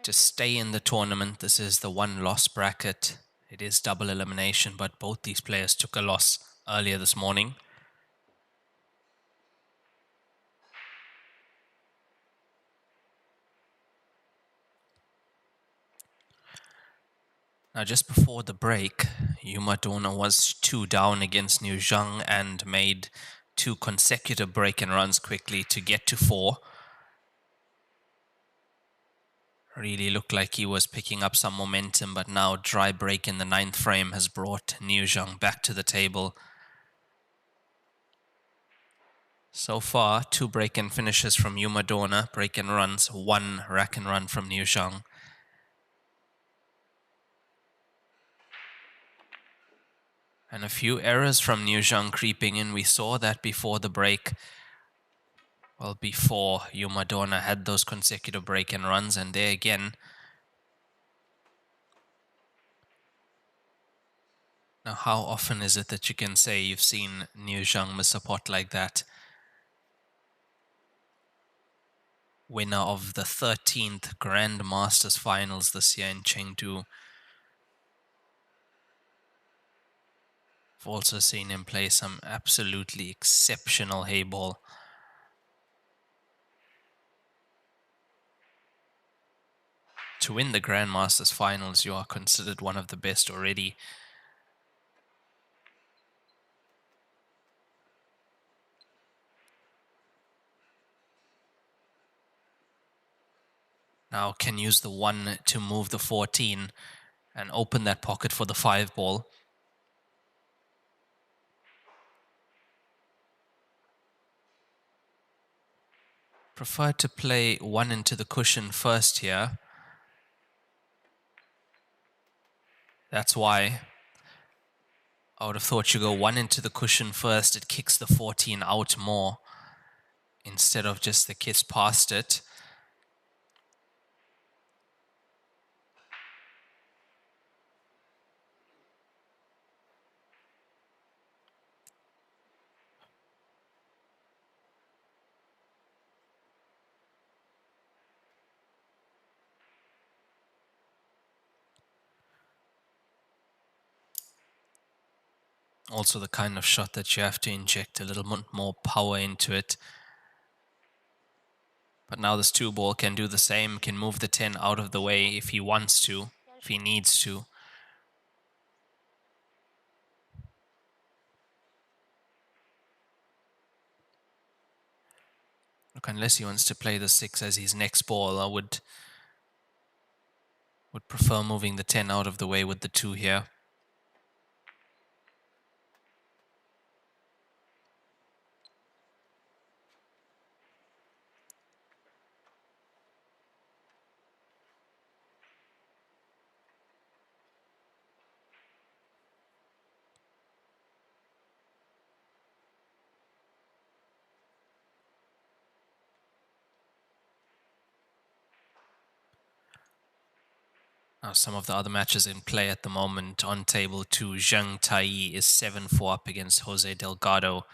Speaker 3: to stay in the tournament. This is the one-loss bracket. It is double elimination, but both these players took a loss earlier this morning. Now, just before the break, Dorna was 2 down against Niu Zhuang and made 2 consecutive break-in runs quickly to get to 4. Really looked like he was picking up some momentum, but now dry break in the 9th frame has brought Niu Zhuang back to the table. So far, 2 break-in finishes from Yuma Dorna, break-in runs, 1 rack and run from Niu Zhuang. And a few errors from Niu Zhuang creeping in. We saw that before the break. Well, before Yuma Dorna had those consecutive break-in runs, and there again. Now, how often is it that you can say you've seen Niu Zhuang miss a pot like that? Winner of the 13th Grand Masters Finals this year in Chengdu. I've also seen him play some absolutely exceptional Heyball. To win the Grand Masters Finals, you are considered one of the best already. Now can use the 1 to move the 14 and open that pocket for the 5 ball. Prefer to play 1 into the cushion first here. That's why I would have thought you go 1 into the cushion first. It kicks the 14 out more instead of just the kiss past it. Also the kind of shot that you have to inject a little bit more power into it. But now this 2 ball can do the same, can move the 10 out of the way if he wants to, if he needs to. Look, unless he wants to play the 6 as his next ball, I would prefer moving the 10 out of the way with the 2 here. Now some of the other matches in play at the moment on table 2. Zheng Tai is 7-4 up against Jose Delgado.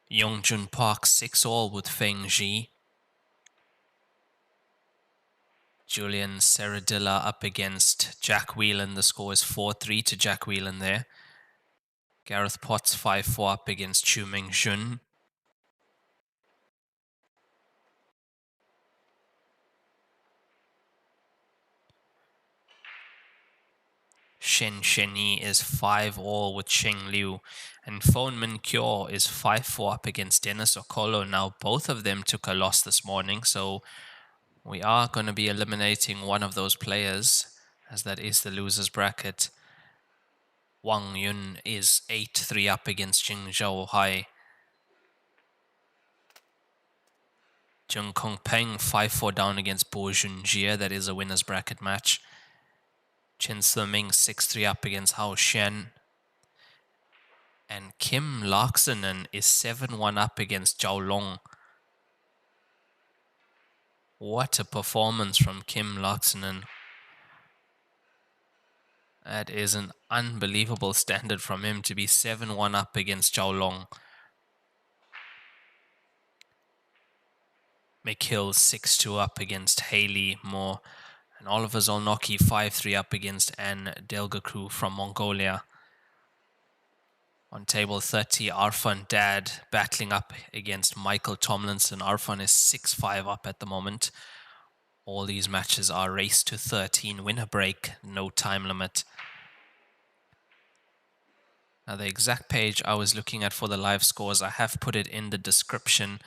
Speaker 3: Yongjun Park 6-all with Feng Ji. Julian Serradilla up against Jack Whelan. The score is 4-3 to Jack Whelan there. Gareth Potts 5-4 up against Chu Ming Jun. Shen Shenyi is 5-all with Cheng Liu. And Phone Min Kyo is 5-4 up against Dennis Okolo. Now both of them took a loss this morning, so we are going to be eliminating one of those players, as that is the loser's bracket. Wang Yun is 8-3 up against Jing Zhou Hai. Jung Kong Peng 5-4 down against Bo Junjie. That is a winner's bracket match. Chen Suming 6-3 up against Hao Shen. And Kim Laksinen is 7-1 up against Zhao Long. What a performance from Kim Laksinen. That is an unbelievable standard from him to be 7-1 up against Zhao Long. McHill 6-2 up against Haley Moore. And Oliver Zolnocki 5-3 up against Anne Delgacru from Mongolia. On table 30, Arfan Dad battling up against Michael Tomlinson. Arfan is 6-5 up at the moment. All these matches are race to 13. Winner break, no time limit. Now the exact page I was looking at for the live scores, I have put it in the description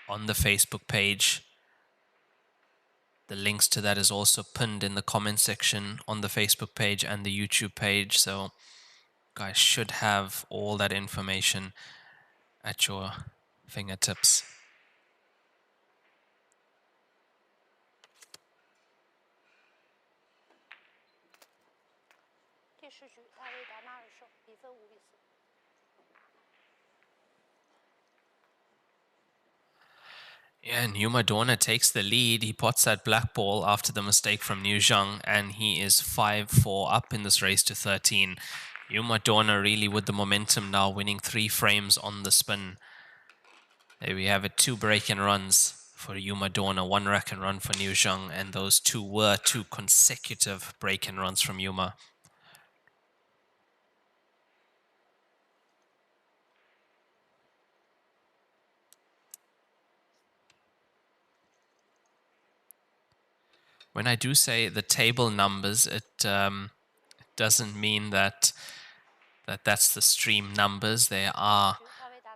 Speaker 3: on the Facebook page. The links to that is also pinned in the comment section on the Facebook page and the YouTube page. So guys should have all that information. at your fingertips. Yeah, Niu Dorna takes the lead. He pots that black ball after the mistake from Niu Zhuang, and he is 5-4 up in this race to 13. Niu Dorna really with the momentum now, winning 3 frames on the spin. There we have it, 2 break-in runs for Niu Dorna, 1 rack and run for Niu Zhuang, and those 2 were 2 consecutive break-in runs from Yuma. When I do say the table numbers, it doesn't mean that that's the stream numbers. They are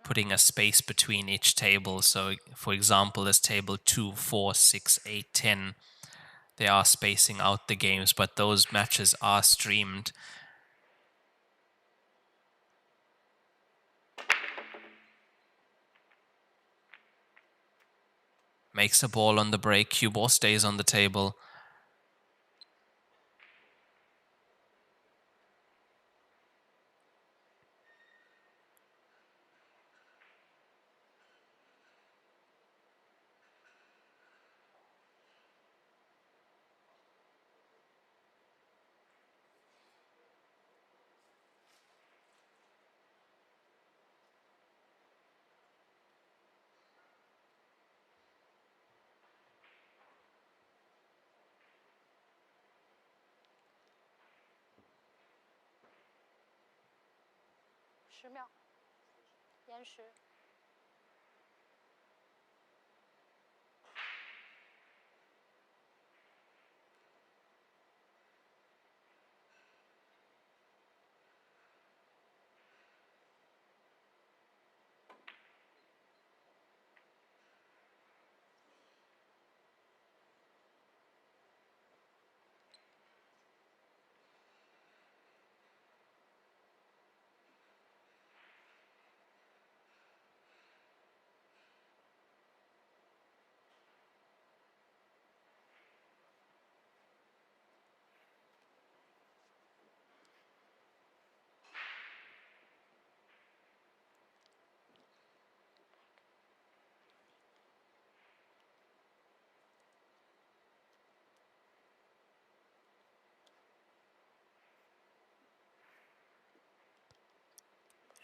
Speaker 3: putting a space between each table. So, for example, this table 2, 4, 6, 8, 10, they are spacing out the games, but those matches are streamed. Makes a ball on the break. Cue ball stays on the table.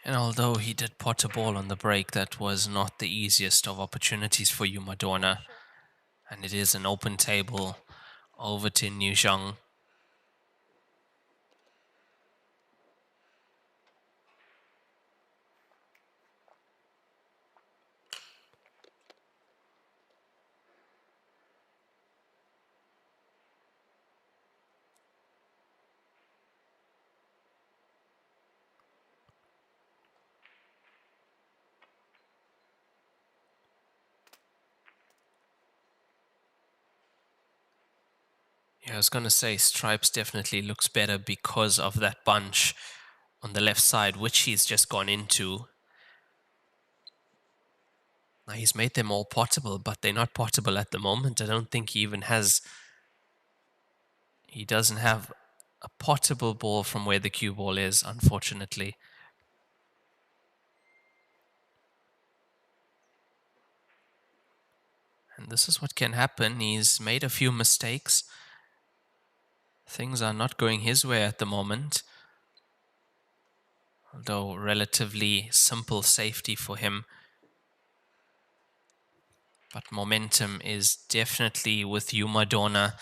Speaker 3: And although he did pot a ball on the break, that was not the easiest of opportunities for Niu Dorna. And it is an open table over to Niu Zhuang. Yeah, I was going to say Stripes definitely looks better because of that bunch on the left side, which he's just gone into. Now he's made them all potable, but they're not potable at the moment. I don't think he even has... He doesn't have a potable ball from where the cue ball is, unfortunately. And this is what can happen. He's made a few mistakes. Things are not going his way at the moment. Although relatively simple safety for him. But momentum is definitely with Niu Dorna.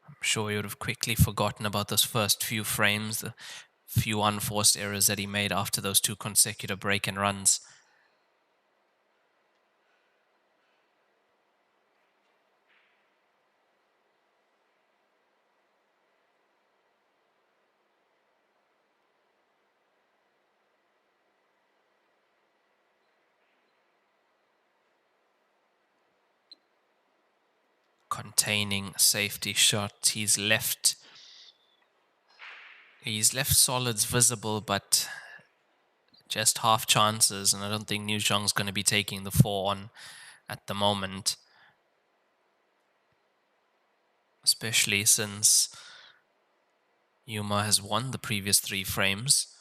Speaker 3: I'm sure he would have quickly forgotten about those first few frames, the few unforced errors that he made after those 2 consecutive break-in runs. Containing safety shot. He's left He's left solids visible, but just half chances, and I don't think Niu Zhuang's going to be taking the 4 on at the moment. Especially since Yuma has won the previous 3 frames.10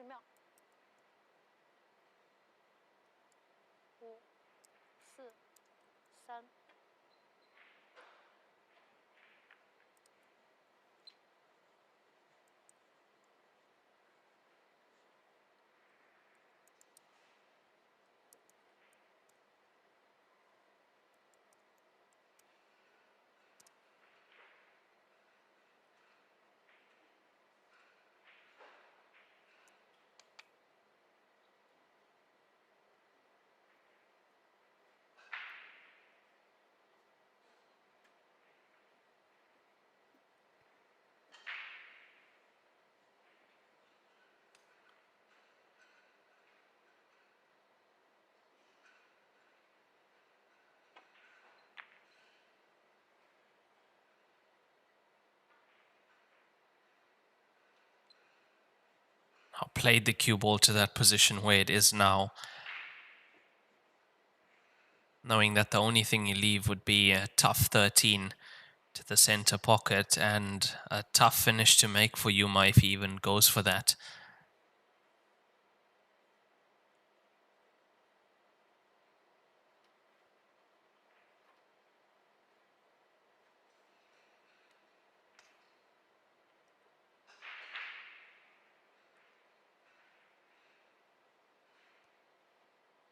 Speaker 2: 秒。5、4、3。
Speaker 3: Now played the cue ball to that position where it is now, knowing that the only thing you leave would be a tough 13 to the center pocket and a tough finish to make for Yuma if he even goes for that.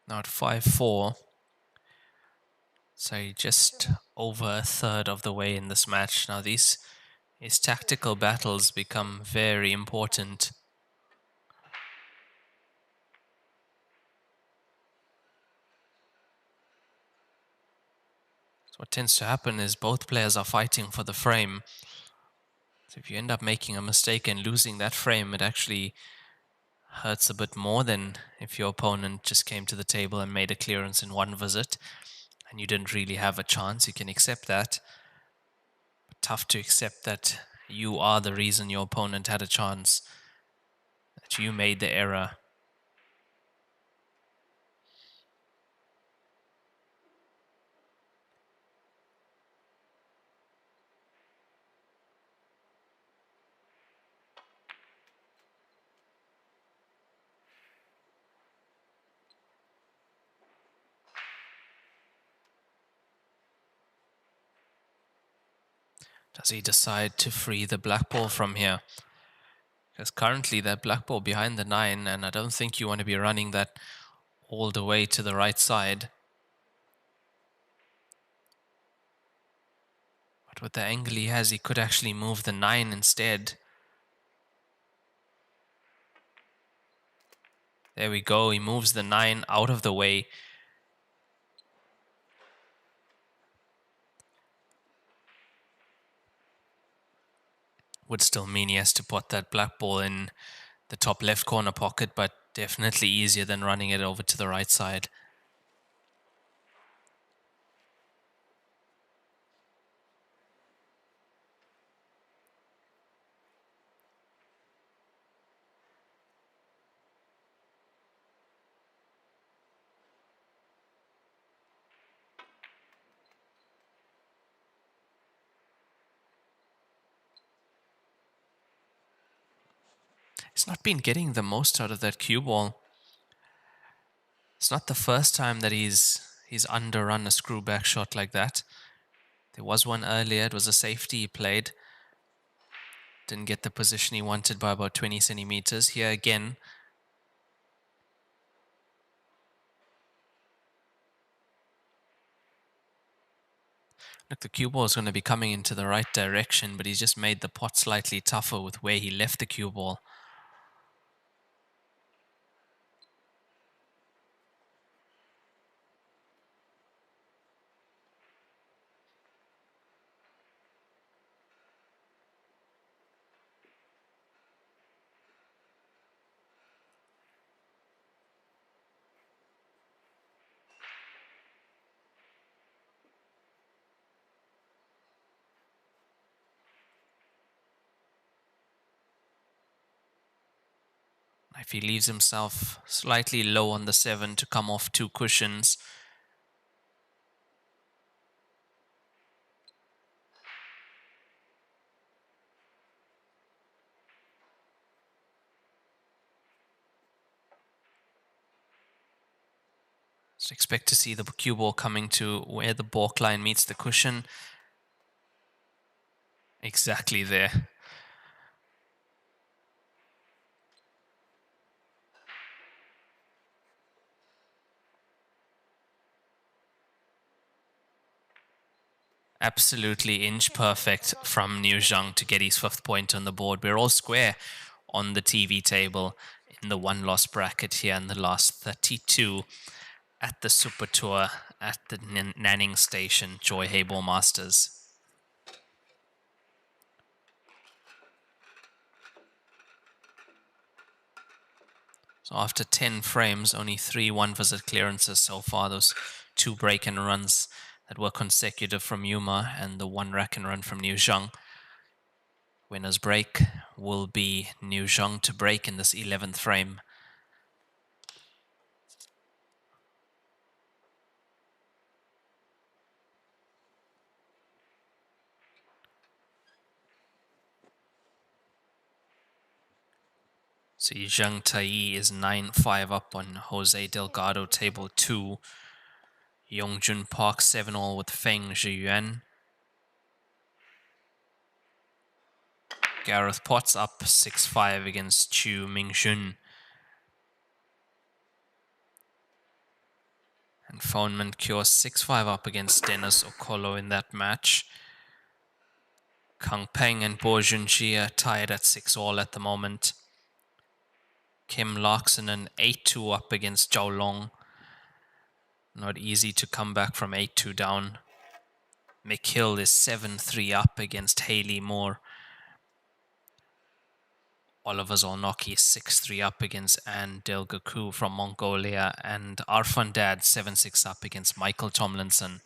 Speaker 3: Now at 5-4. So just over a third of the way in this match. Now these tactical battles become very important. So what tends to happen is both players are fighting for the frame. So if you end up making a mistake and losing that frame, it actually hurts a bit more than if your opponent just came to the table and made a clearance in one visit and you didn't really have a chance. You can accept that. But tough to accept that you are the reason your opponent had a chance, that you made the error. Does he decide to free the black ball from here? Because currently that black ball behind the 9, and I don't think you want to be running that all the way to the right side. But with the angle he has, he could actually move the 9 instead. There we go, he moves the 9 out of the way. Would still mean he has to put that black ball in the top left corner pocket, but definitely easier than running it over to the right side. He's not been getting the most out of that cue ball. It's not the first time that he's underrun a screw back shot like that. There was one earlier, it was a safety he played. Didn't get the position he wanted by about 20 centimeters. Here again, Look, the cue ball is going to be coming into the right direction, but he's just made the pot slightly tougher with where he left the cue ball. If he leaves himself slightly low on the 7 to come off 2 cushions, so expect to see the cue ball coming to where the balk line meets the cushion. Exactly there. Absolutely inch perfect from Niu Zhuang to get his 5th point on the board. We're all square on the TV table in the 1-loss bracket here in the last 32 at the Super Tour at the Nanning Station Joy Heyball Masters. So after 10 frames, only 3 one-visit clearances so far. Those 2 break and runs that were consecutive from Yuma and the 1 rack and run from Niu Zhuang. Winner's break will be Niu Zhuang to break in this 11th frame. So Zhang Tai is 9-5 up on Jose Delgado, table 2. Yongjun Park 7-all with Feng Zhiyuan. Gareth Potts up 6-5 against Chu Mingxun. And Foneman Cure 6-5 up against Dennis Okolo in that match. Kang Peng and Bo Junji are tied at 6-all at the moment. Kim Larkson an 8-2 up against Zhao Long. Not easy to come back from 8-2 down. Mick Hill is 7-3 up against Haley Moore. Oliver Zolnocki is 6-3 up against Anne Delgaku from Mongolia. And Arfan Dad 7-6 up against Michael Tomlinson.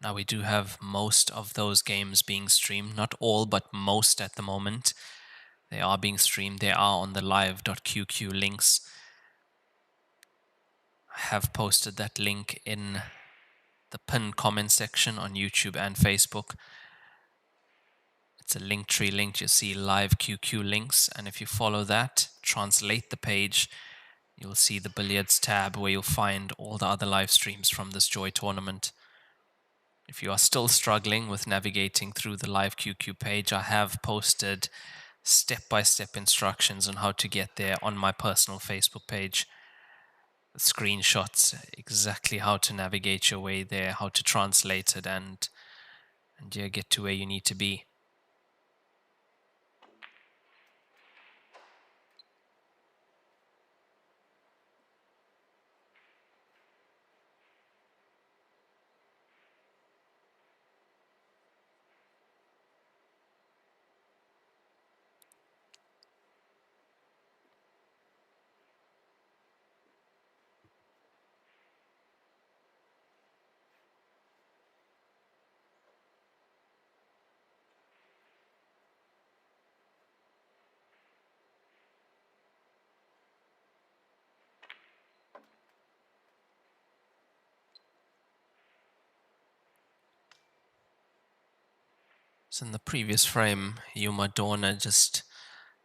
Speaker 3: Now we do have most of those games being streamed. Not all, but most at the moment. They are being streamed. They are on the live.qq links. I have posted that link in the pinned comment section on YouTube and Facebook. It's a Linktree link. You see live QQ links. And if you follow that, translate the page, you'll see the billiards tab where you'll find all the other live streams from this Joy tournament. If you are still struggling with navigating through the live QQ page, I have posted step-by-step instructions on how to get there on my personal Facebook page. Screenshots, exactly how to navigate your way there, how to translate it, and yeah, get to where you need to be. So in the previous frame, Yuma Dorna just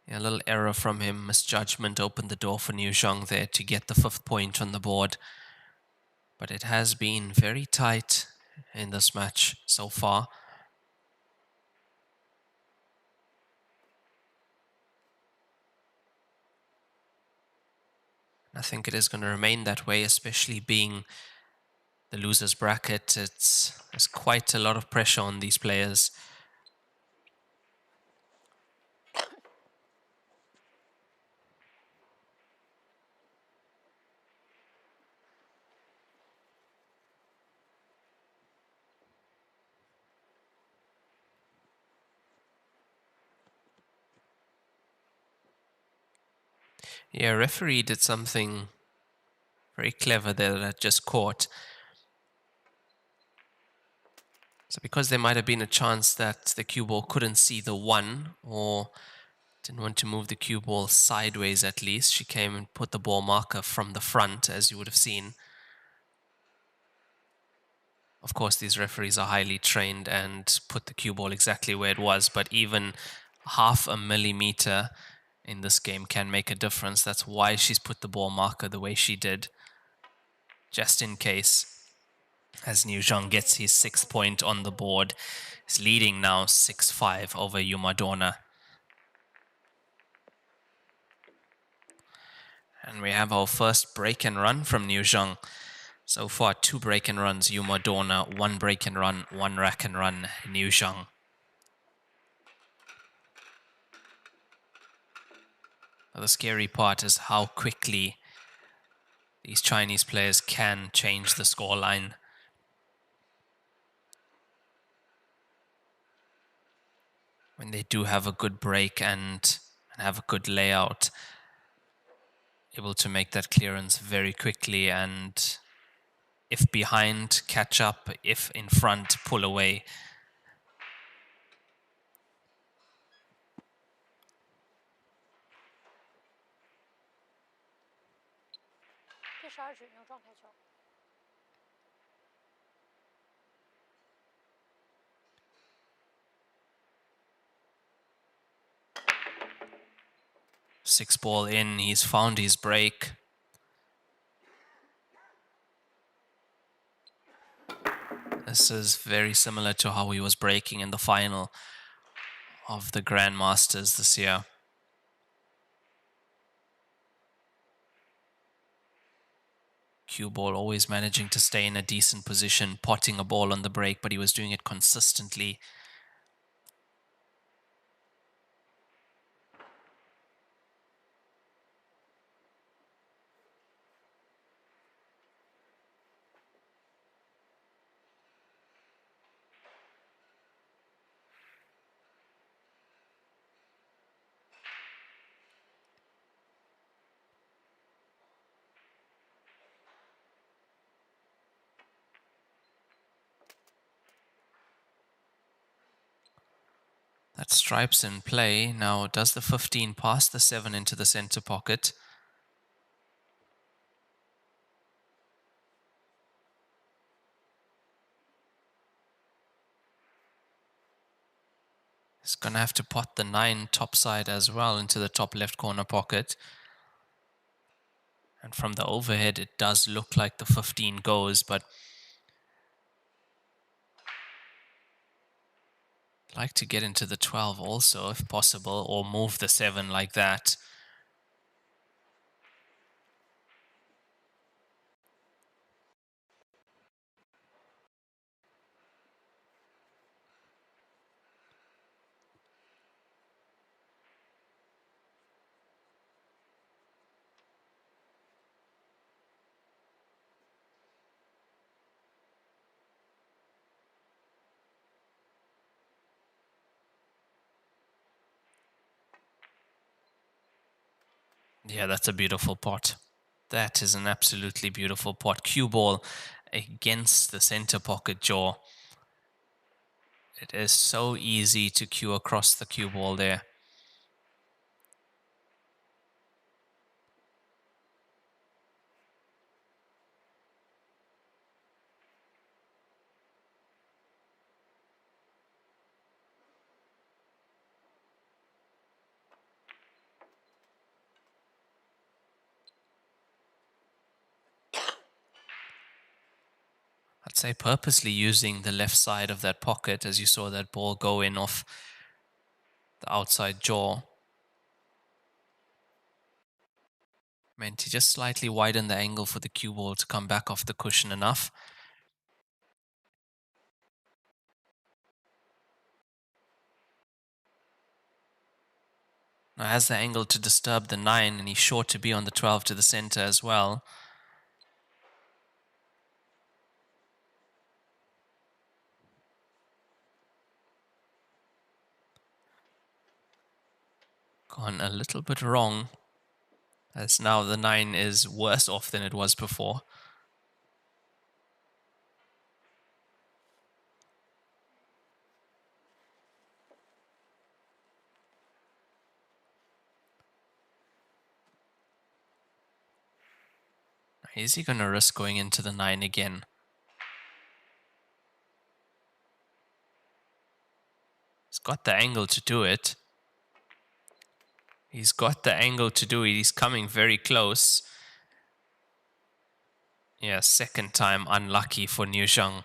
Speaker 3: a little error from him, misjudgment, opened the door for Niu Zhuang there to get the 5th point on the board. But it has been very tight in this match so far. I think it is going to remain that way, especially being the losers bracket. There's quite a lot of pressure on these players. Yeah, referee did something very clever there that I just caught. So because there might have been a chance that the cue ball couldn't see the 1 or didn't want to move the cue ball sideways at least, she came and put the ball marker from the front, as you would have seen. Of course, these referees are highly trained and put the cue ball exactly where it was, but even half a millimeter in this game can make a difference. That's why she's put the ball marker the way she did, just in case. As Niu Zhuang gets his 6th point on the board, he's leading now 6-5 over Dorna. And we have our first break and run from Niu Zhuang. So far, 2 break and runs, Dorna, 1 break and run, 1 rack and run, Niu Zhuang. The scary part is how quickly these Chinese players can change the scoreline. When they do have a good break and have a good layout, able to make that clearance very quickly, and if behind, catch up, if in front, pull away. Six ball in, he's found his break. This is very similar to how he was breaking in the final of the Grandmasters this year. Cue ball always managing to stay in a decent position, potting a ball on the break, but he was doing it consistently. That stripe's in play. Now, does the 15 pass the 7 into the center pocket? He's going to have to pot the 9 top side as well into the top left corner pocket. And from the overhead, it does look like the 15 goes, but I'd like to get into the 12 also, if possible, or move the 7 like that. Yeah, that's a beautiful pot. That is an absolutely beautiful pot. Cue ball against the center pocket jaw. It is so easy to cue across the cue ball there. I'd say purposely using the left side of that pocket, as you saw that ball go in off the outside jaw. Meant to just slightly widen the angle for the cue ball to come back off the cushion enough. Now has the angle to disturb the 9, and he's sure to be on the 12 to the center as well. Gone a little bit wrong, as now the 9 is worse off than it was before. Is he going to risk going into the 9 again? He's got the angle to do it. He's got the angle to do it. He's coming very close. Yeah, second time unlucky for Niu Zhuang.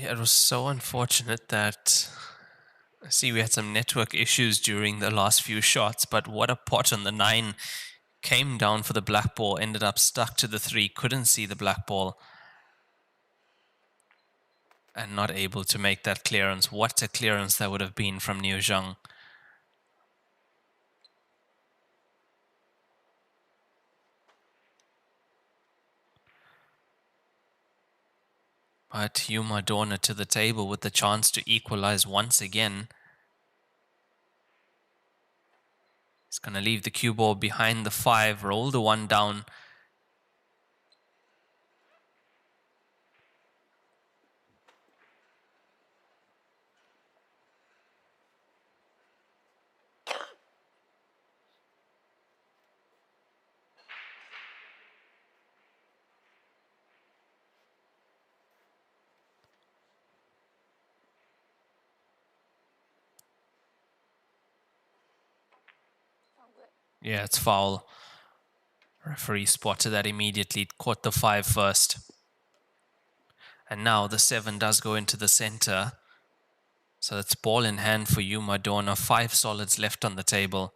Speaker 3: Yeah, it was so unfortunate that, I see we had some network issues during the last few shots, but what a pot on the 9. Came down for the black ball, ended up stuck to the 3, couldn't see the black ball, and not able to make that clearance. What a clearance that would have been from Niu Zhuang. But Dorna to the table with the chance to equalize once again. He's going to leave the cue ball behind the 5, roll the 1 down. Yeah, it's foul. Referee spotted that immediately, caught the 5 first. And now the 7 does go into the center. So it's ball in hand for Dorna. 5 solids left on the table.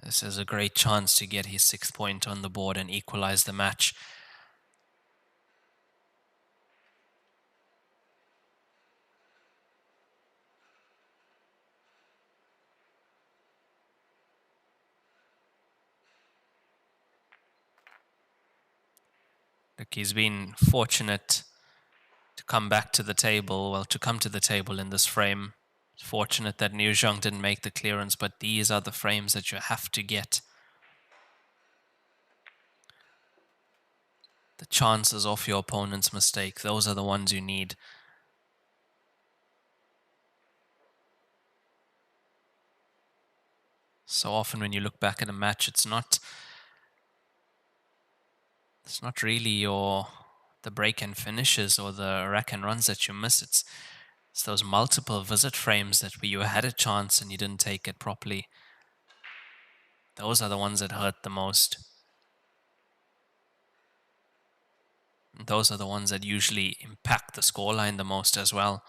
Speaker 3: This is a great chance to get his 6th point on the board and equalize the match. Look, he's been fortunate to come back to the table, well, to come to the table in this frame. Fortunate that Niu Zhuang didn't make the clearance, but these are the frames that you have to get. The chances of your opponent's mistake, those are the ones you need. So often when you look back at a match, it's not really your the break and finishes or the rack and runs that you miss. It's those multiple visit frames that where you had a chance and you didn't take it properly. Those are the ones that hurt the most. Those are the ones that usually impact the scoreline the most as well.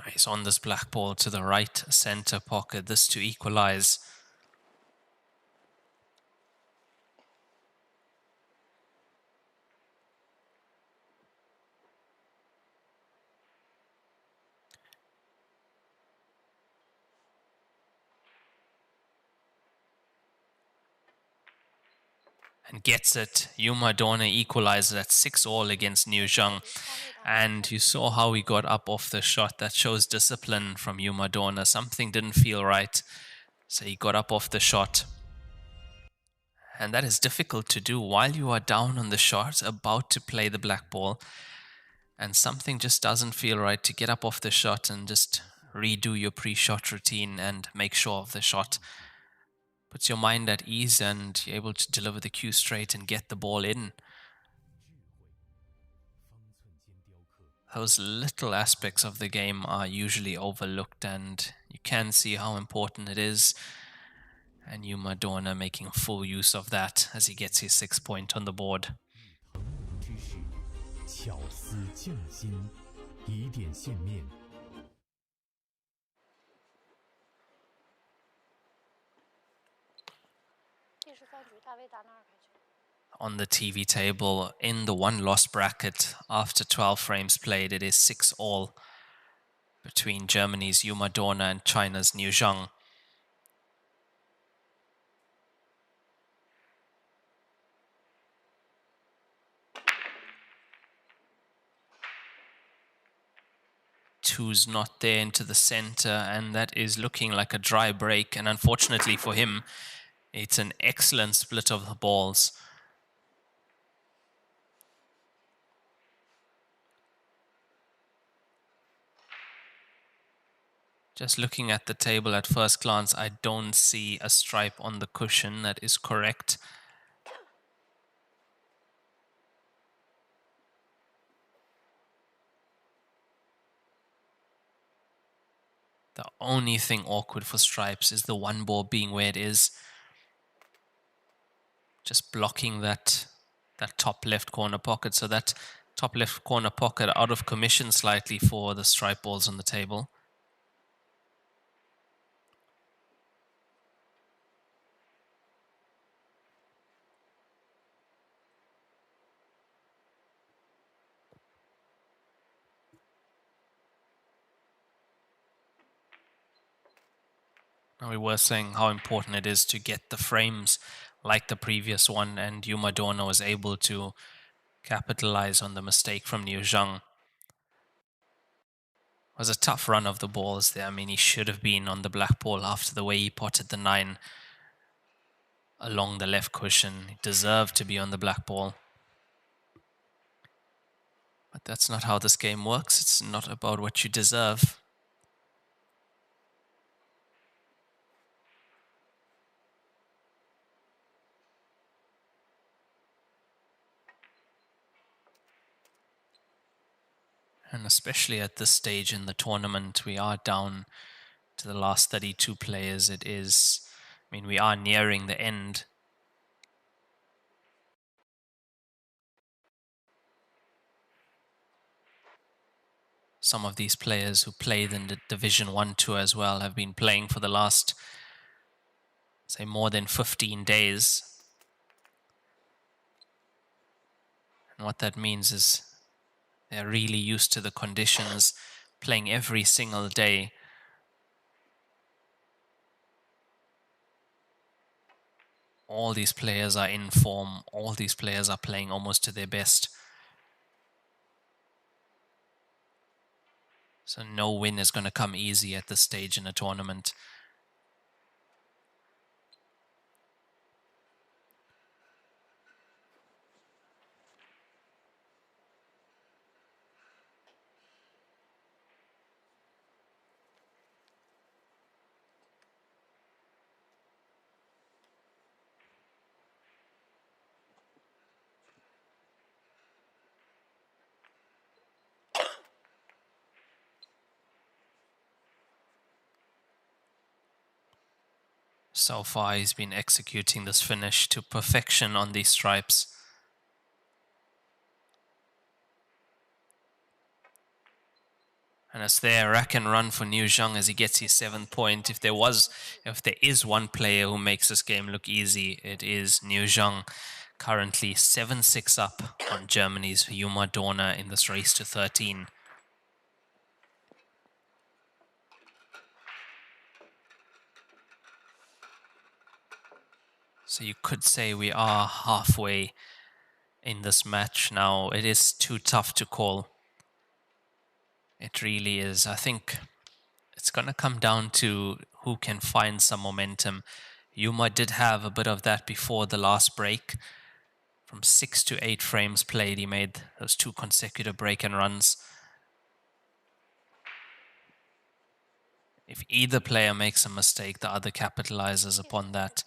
Speaker 3: Nice on this black ball to the right center pocket, this to equalize. And gets it. Dorna equalized at 6-all against Niu Zhuang. And you saw how he got up off the shot. That shows discipline from Dorna. Something didn't feel right, so he got up off the shot. And that is difficult to do while you are down on the shot, about to play the black ball. And something just doesn't feel right, to get up off the shot and just redo your pre-shot routine and make sure of the shot. Puts your mind at ease and you're able to deliver the cue straight and get the ball in. Those little aspects of the game are usually overlooked, and you can see how important it is. And Dorna making full use of that as he gets his 6 point on the board. On the TV table, in the one-loss bracket, after 12 frames played, it is 6-all between Germany's Dorna and China's Niu Zhuang. Two's not there into the center, and that is looking like a dry break. And unfortunately for him, it's an excellent split of the balls. Just looking at the table at first glance, I don't see a stripe on the cushion. That is correct. The only thing awkward for stripes is the one ball being where it is. Just blocking that top left corner pocket. So that top left corner pocket out of commission slightly for the stripe balls on the table. Now we were saying how important it is to get the frames like the previous one, and Dorna was able to capitalize on the mistake from Niu Zhuang. It was a tough run of the balls there. I mean, he should have been on the black ball after the way he potted the 9 along the left cushion. He deserved to be on the black ball. But that's not how this game works. It's not about what you deserve. And especially at this stage in the tournament, we are down to the last 32 players. We are nearing the end. Some of these players who played in the Division 1 tour as well have been playing for the last, say, more than 15 days. And what that means is they're really used to the conditions, playing every single day. All these players are in form. All these players are playing almost to their best. So no win is going to come easy at this stage in a tournament. So far, he's been executing this finish to perfection on these stripes. And it's there, rack and run for Niu Zhuang as he gets his 7th point. If there is one player who makes this game look easy, it is Niu Zhuang. Currently 7-6 up on Germany's Yuma Dorna in this race to 13. So you could say we are halfway in this match now. It is too tough to call. It really is. I think it's going to come down to who can find some momentum. Yuma did have a bit of that before the last break. From 6 to 8 frames played, he made those 2 consecutive break and runs. If either player makes a mistake, the other capitalizes upon that.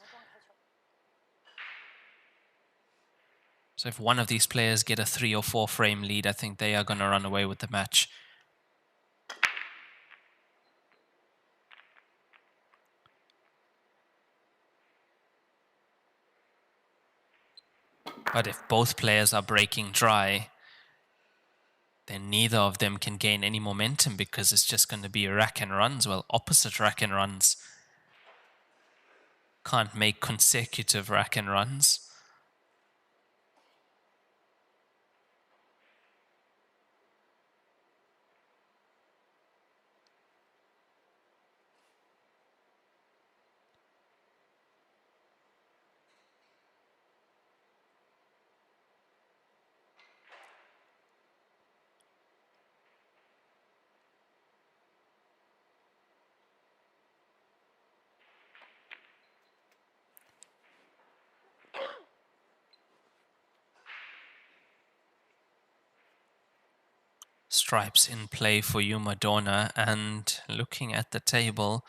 Speaker 3: So if one of these players get a 3 or 4 frame lead, I think they are going to run away with the match. But if both players are breaking dry, then neither of them can gain any momentum because it's just going to be rack and runs. Well, opposite rack and runs. Can't make consecutive rack and runs. Stripes in play for Yuma Dorna, and looking at the table,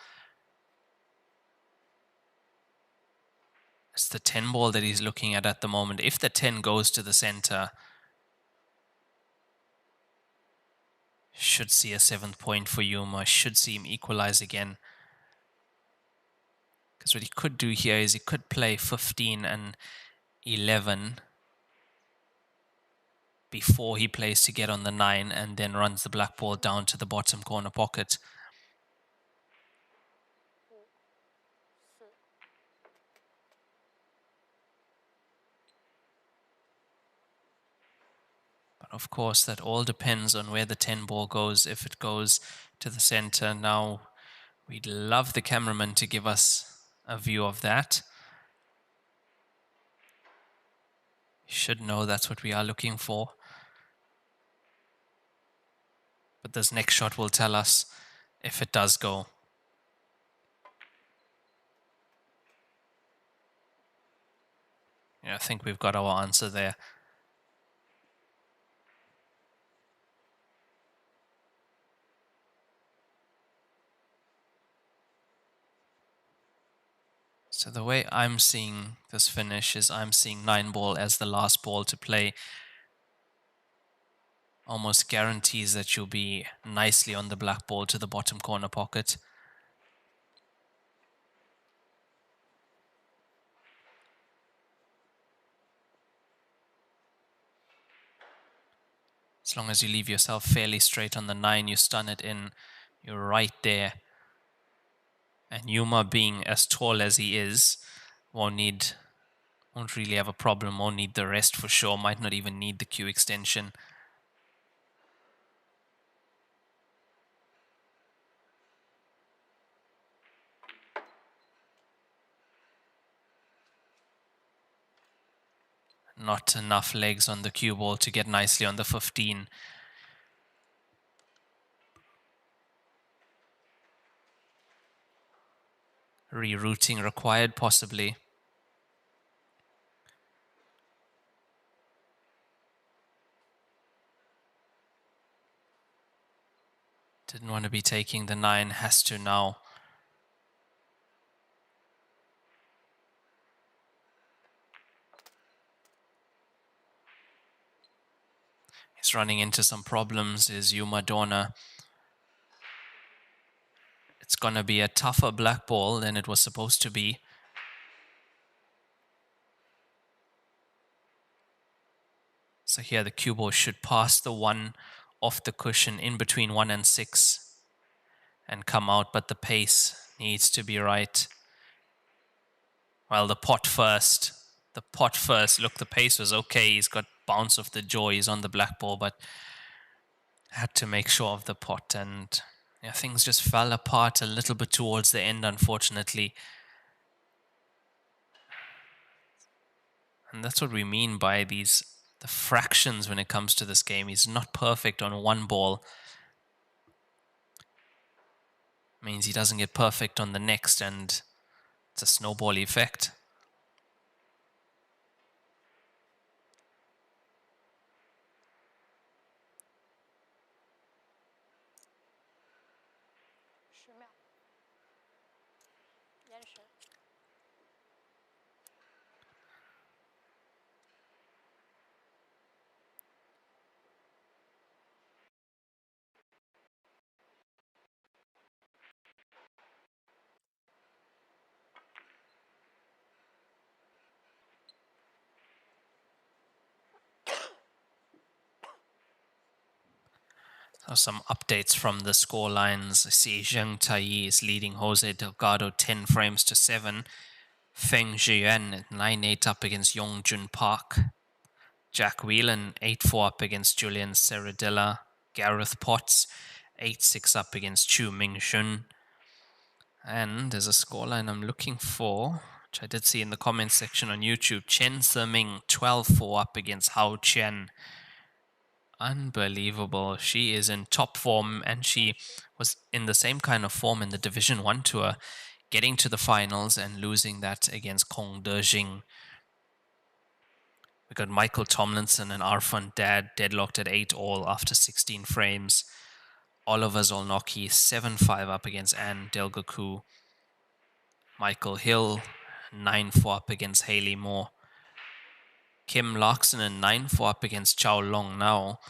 Speaker 3: it's the 10 ball that he's looking at the moment. If the 10 goes to the center, should see a 7th point for Yuma, should see him equalize again. Because what he could do here is he could play 15 and 11 before he plays to get on the 9 and then runs the black ball down to the bottom corner pocket. But of course, that all depends on where the 10 ball goes. If it goes to the center, now we'd love the cameraman to give us a view of that. You should know that's what we are looking for. But this next shot will tell us if it does go. Yeah, I think we've got our answer there. So the way I'm seeing this finish is I'm seeing 9 ball as the last ball to play. Almost guarantees that you'll be nicely on the black ball to the bottom corner pocket. As long as you leave yourself fairly straight on the 9, you stun it in, you're right there. And Yuma, being as tall as he is, won't really have a problem, won't need the rest for sure, might not even need the Q extension. Not enough legs on the cue ball to get nicely on the 15. Rerouting required, possibly. Didn't want to be taking the 9, has to now. He's running into some problems, is Dorna. It's going to be a tougher black ball than it was supposed to be. So here the cue ball should pass the 1 off the cushion in between 1 and 6 and come out, but the pace needs to be right. Well, the pot first. The pot first. Look, the pace was okay. He's got bounce of the jaw. He's on the black ball, but had to make sure of the pot. And yeah, things just fell apart a little bit towards the end, unfortunately. And that's what we mean by the fractions when it comes to this game. He's not perfect on one ball. Means he doesn't get perfect on the next, and it's a snowball effect. So some updates from the score lines. I see Zheng Taiyi is leading Jose Delgado 10 frames to 7. Feng Zhiyuan 9-8 up against Yongjun Park. Jack Whelan 8-4 up against Julian Serradilla. Gareth Potts 8-6 up against Chu Mingshun. And there's a scoreline I'm looking for, which I did see in the comments section on YouTube. Chen Seming 12-4 up against Hao Chen. Unbelievable. She is in top form, and she was in the same kind of form in the Division 1 tour, getting to the finals and losing that against Kong Dejing. We got Michael Tomlinson and Arfan Dad deadlocked at 8-all after 16 frames. Oliver Zolnocki 7-5 up against Anne Delgaku. Michael Hill 9-4 up against Haley Moore. Kim Larkson 9-4 up against Chao Long now.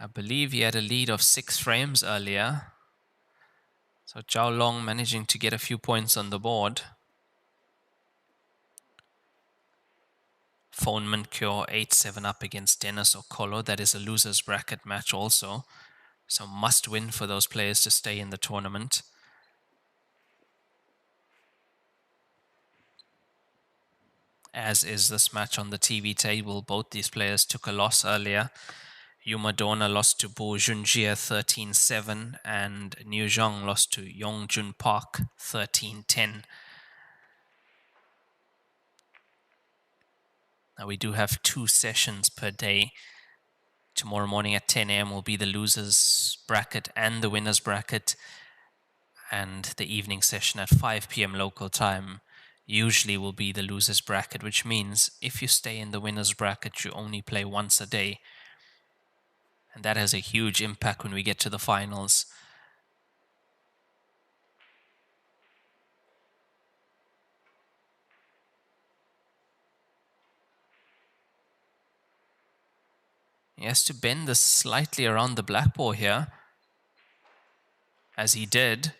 Speaker 3: I believe he had a lead of 6 frames earlier. So Chao Long managing to get a few points on the board. Foneman Kyo 8-7 up against Dennis Okolo. That is a loser's bracket match also. So must win for those players to stay in the tournament. As is this match on the TV table. Both these players took a loss earlier. Dorna lost to Bo Junjie 13-7 and Niu Zhuang lost to Yongjun Park 13-10. Now we do have 2 sessions per day. Tomorrow morning at 10 a.m. will be the losers bracket and the winners bracket. And the evening session at 5 p.m. local time usually will be the losers bracket, which means if you stay in the winners bracket, you only play once a day. And that has a huge impact when we get to the finals. He has to bend this slightly around the black ball here, as he did.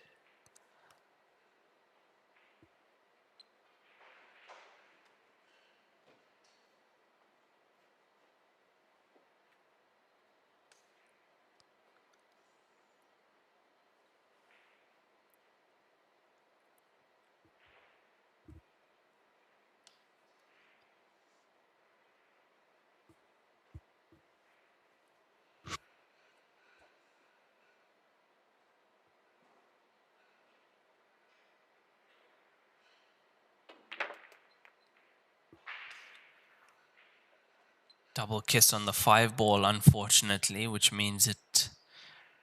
Speaker 3: Double kiss on the 5 ball, unfortunately, which means it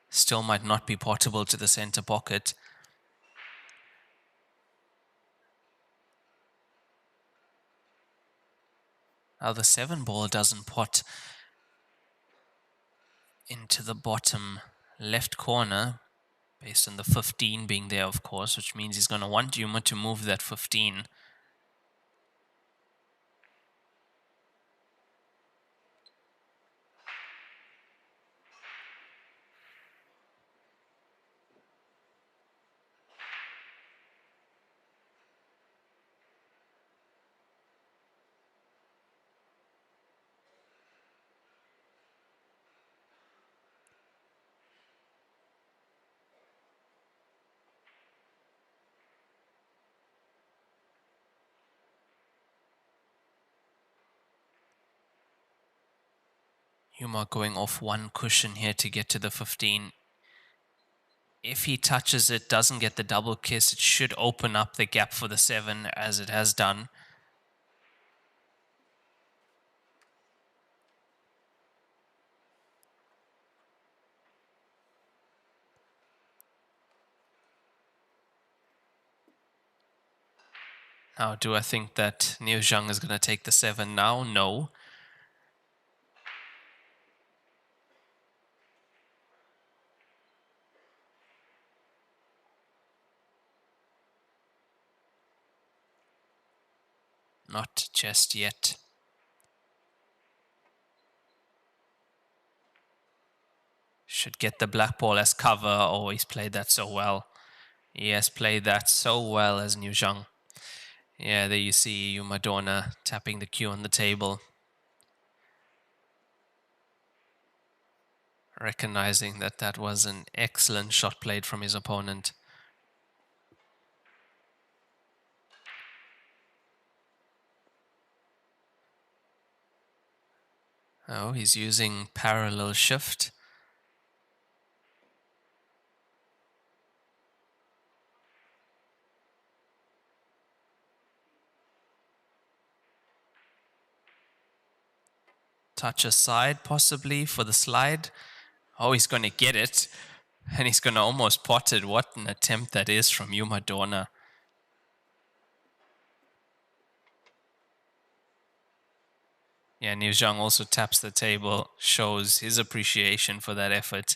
Speaker 3: still might not be portable to the center pocket. Now the 7 ball doesn't pot into the bottom left corner, based on the 15 being there, of course, which means he's going to want Yuma to move that 15. Yuma going off one cushion here to get to the 15. If he touches it, doesn't get the double kiss, it should open up the gap for the 7, as it has done. Now, do I think that Niu Zhuang is going to take the 7 now? No. Not just yet. Should get the black ball as cover. Oh, he's played that so well. He has played that so well as Niu Zhuang. Yeah, there you see Yuma Dorna tapping the cue on the table. Recognizing that that was an excellent shot played from his opponent. Oh, he's using parallel shift. Touch aside possibly for the slide. Oh, he's going to get it. And he's going to almost pot it. What an attempt that is from Yuma Dorna. Yeah, Niu Zhuang also taps the table, shows his appreciation for that effort.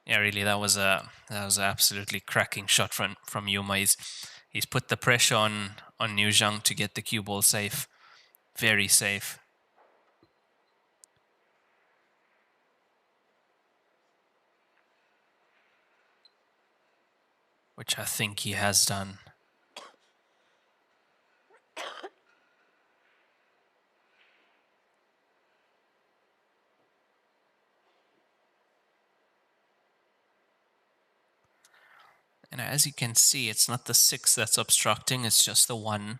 Speaker 3: Yeah, really, that was an absolutely cracking shot from Yuma. He's put the pressure on Niu Zhuang to get the cue ball safe. Very safe. Which I think he has done. And as you can see, it's not the 6 that's obstructing, it's just the 1.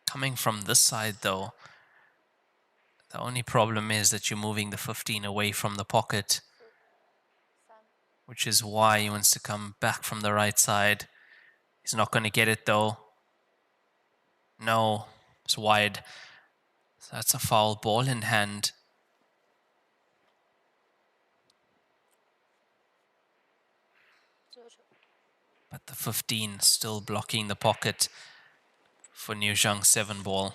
Speaker 3: Coming from this side though, the only problem is that you're moving the 15 away from the pocket, which is why he wants to come back from the right side. He's not going to get it though. No, it's wide. So that's a foul, ball in hand. But the 15 still blocking the pocket for Niu Zhuang's 7 ball.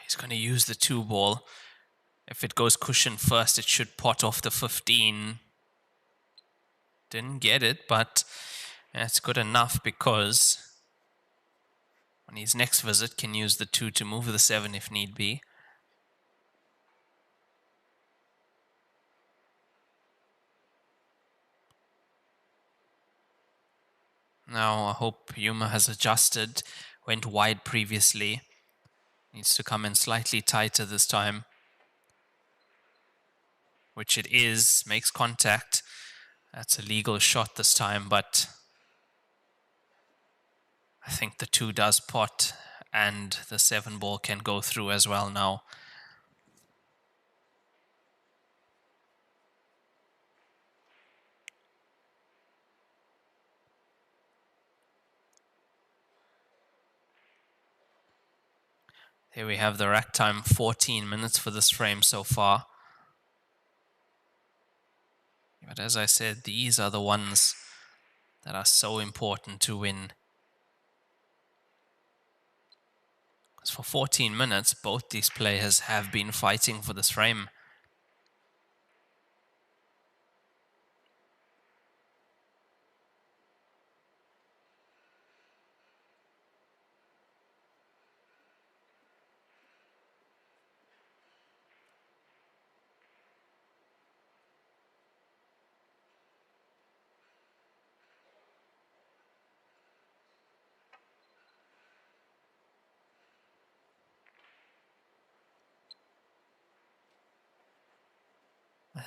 Speaker 3: He's going to use the 2 ball. If it goes cushion first, it should pot off the 15. Didn't get it, but that's good enough because On his next visit, can use the 2 to move the 7 if need be. Now I hope Yuma has adjusted, went wide previously. Needs to come in slightly tighter this time. Which it is, makes contact. That's a legal shot this time, but I think the 2 does pot and the 7 ball can go through as well now. Here we have the rack time, 14 minutes for this frame so far. But as I said, these are the ones that are so important to win. Because for 14 minutes, both these players have been fighting for this frame.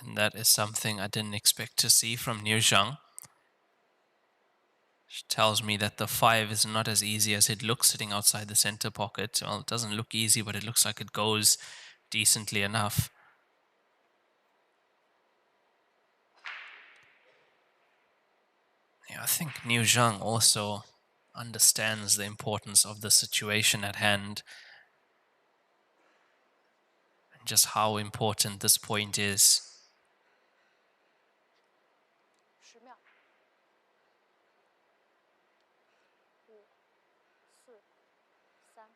Speaker 3: And that is something I didn't expect to see from Niu Zhuang. Which tells me that the 5 is not as easy as it looks sitting outside the center pocket. Well, it doesn't look easy, but it looks like it goes decently enough. Yeah, I think Niu Zhuang also understands the importance of the situation at hand. And just how important this point is.
Speaker 2: 10秒。5、4、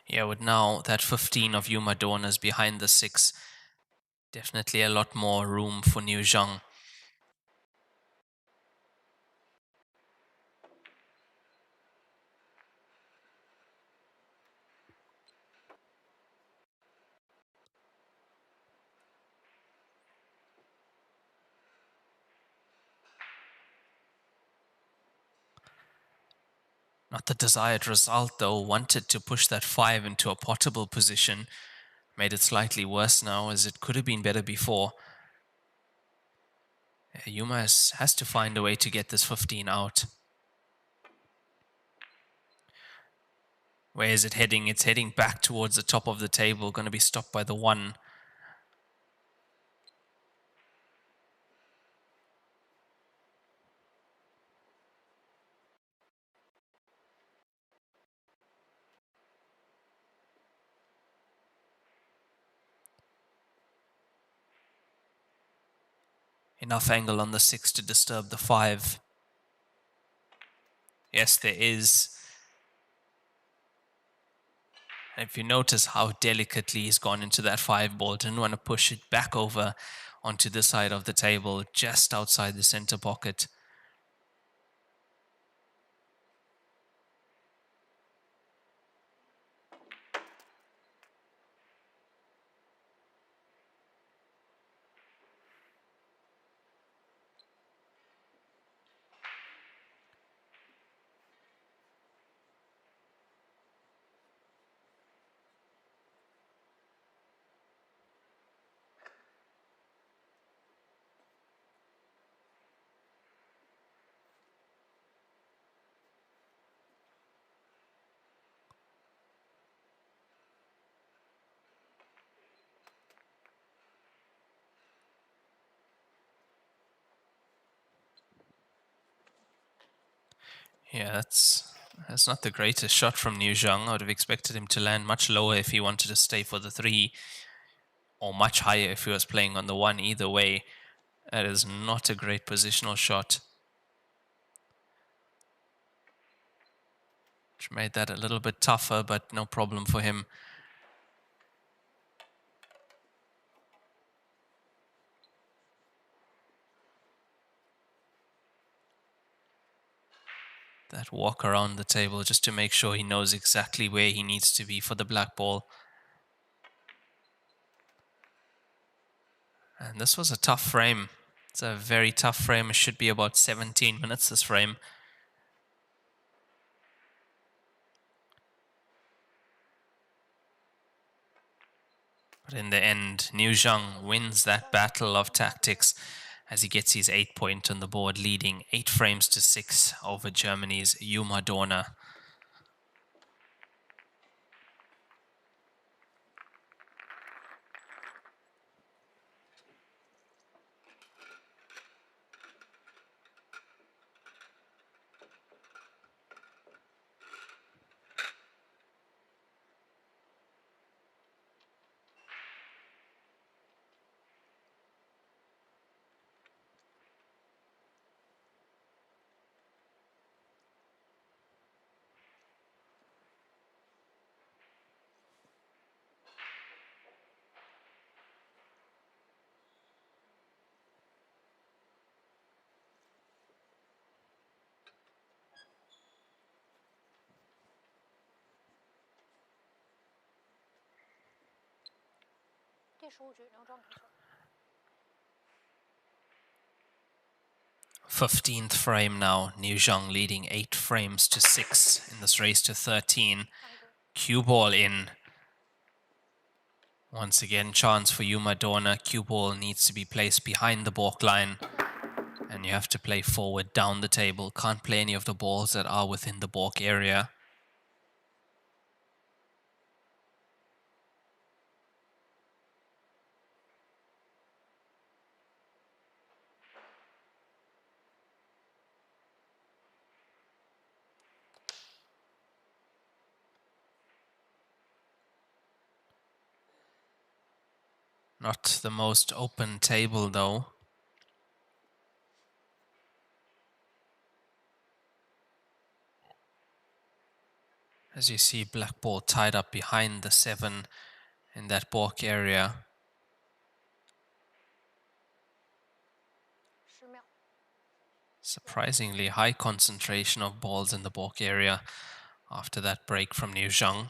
Speaker 2: 3。
Speaker 3: Yeah, with now that 15 of Yuma Dorna's behind the 6, definitely a lot more room for Niu Zhuang. Not the desired result though, wanted to push that 5 into a potable position. Made it slightly worse now as it could have been better before. Yuma has to find a way to get this 15 out. Where is it heading? It's heading back towards the top of the table, going to be stopped by the 1. Enough angle on the 6 to disturb the 5. Yes, there is. And if you notice how delicately he's gone into that 5 ball, didn't want to push it back over onto this side of the table, just outside the center pocket. Yeah, that's not the greatest shot from Niu Zhuang. I would have expected him to land much lower if he wanted to stay for the 3. or much higher if he was playing on the 1. Either way, that is not a great positional shot. Which made that a little bit tougher, but no problem for him. That walk around the table just to make sure he knows exactly where he needs to be for the black ball. And this was a tough frame. It's a very tough frame. It should be about 17 minutes, this frame. But in the end, Niu Zhuang wins that battle of tactics as he gets his 8 point on the board, leading 8 frames to 6 over Germany's Dorna. Fifteenth frame now. Niu Zhuang leading 8 frames to 6 in this race to 13. Cue ball in. Once again, chance for Dorna. Cue ball needs to be placed behind the balk line. And you have to play forward down the table. Can't play any of the balls that are within the balk area. Not the most open table though. As you see, black ball tied up behind the 7 in that balk area. Surprisingly high concentration of balls in the balk area after that break from Niu Zhuang.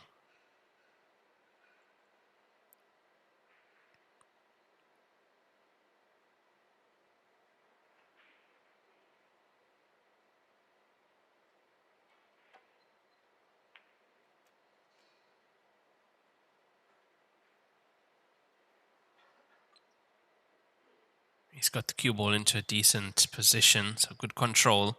Speaker 3: He's got the cue ball into a decent position, so good control.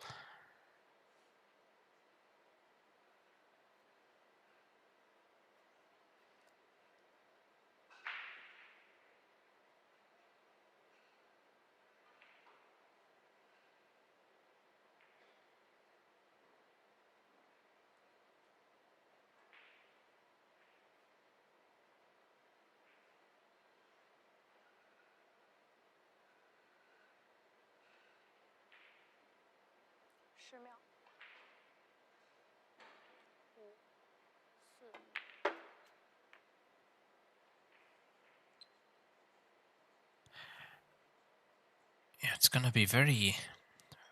Speaker 3: Yeah, it's going to be very,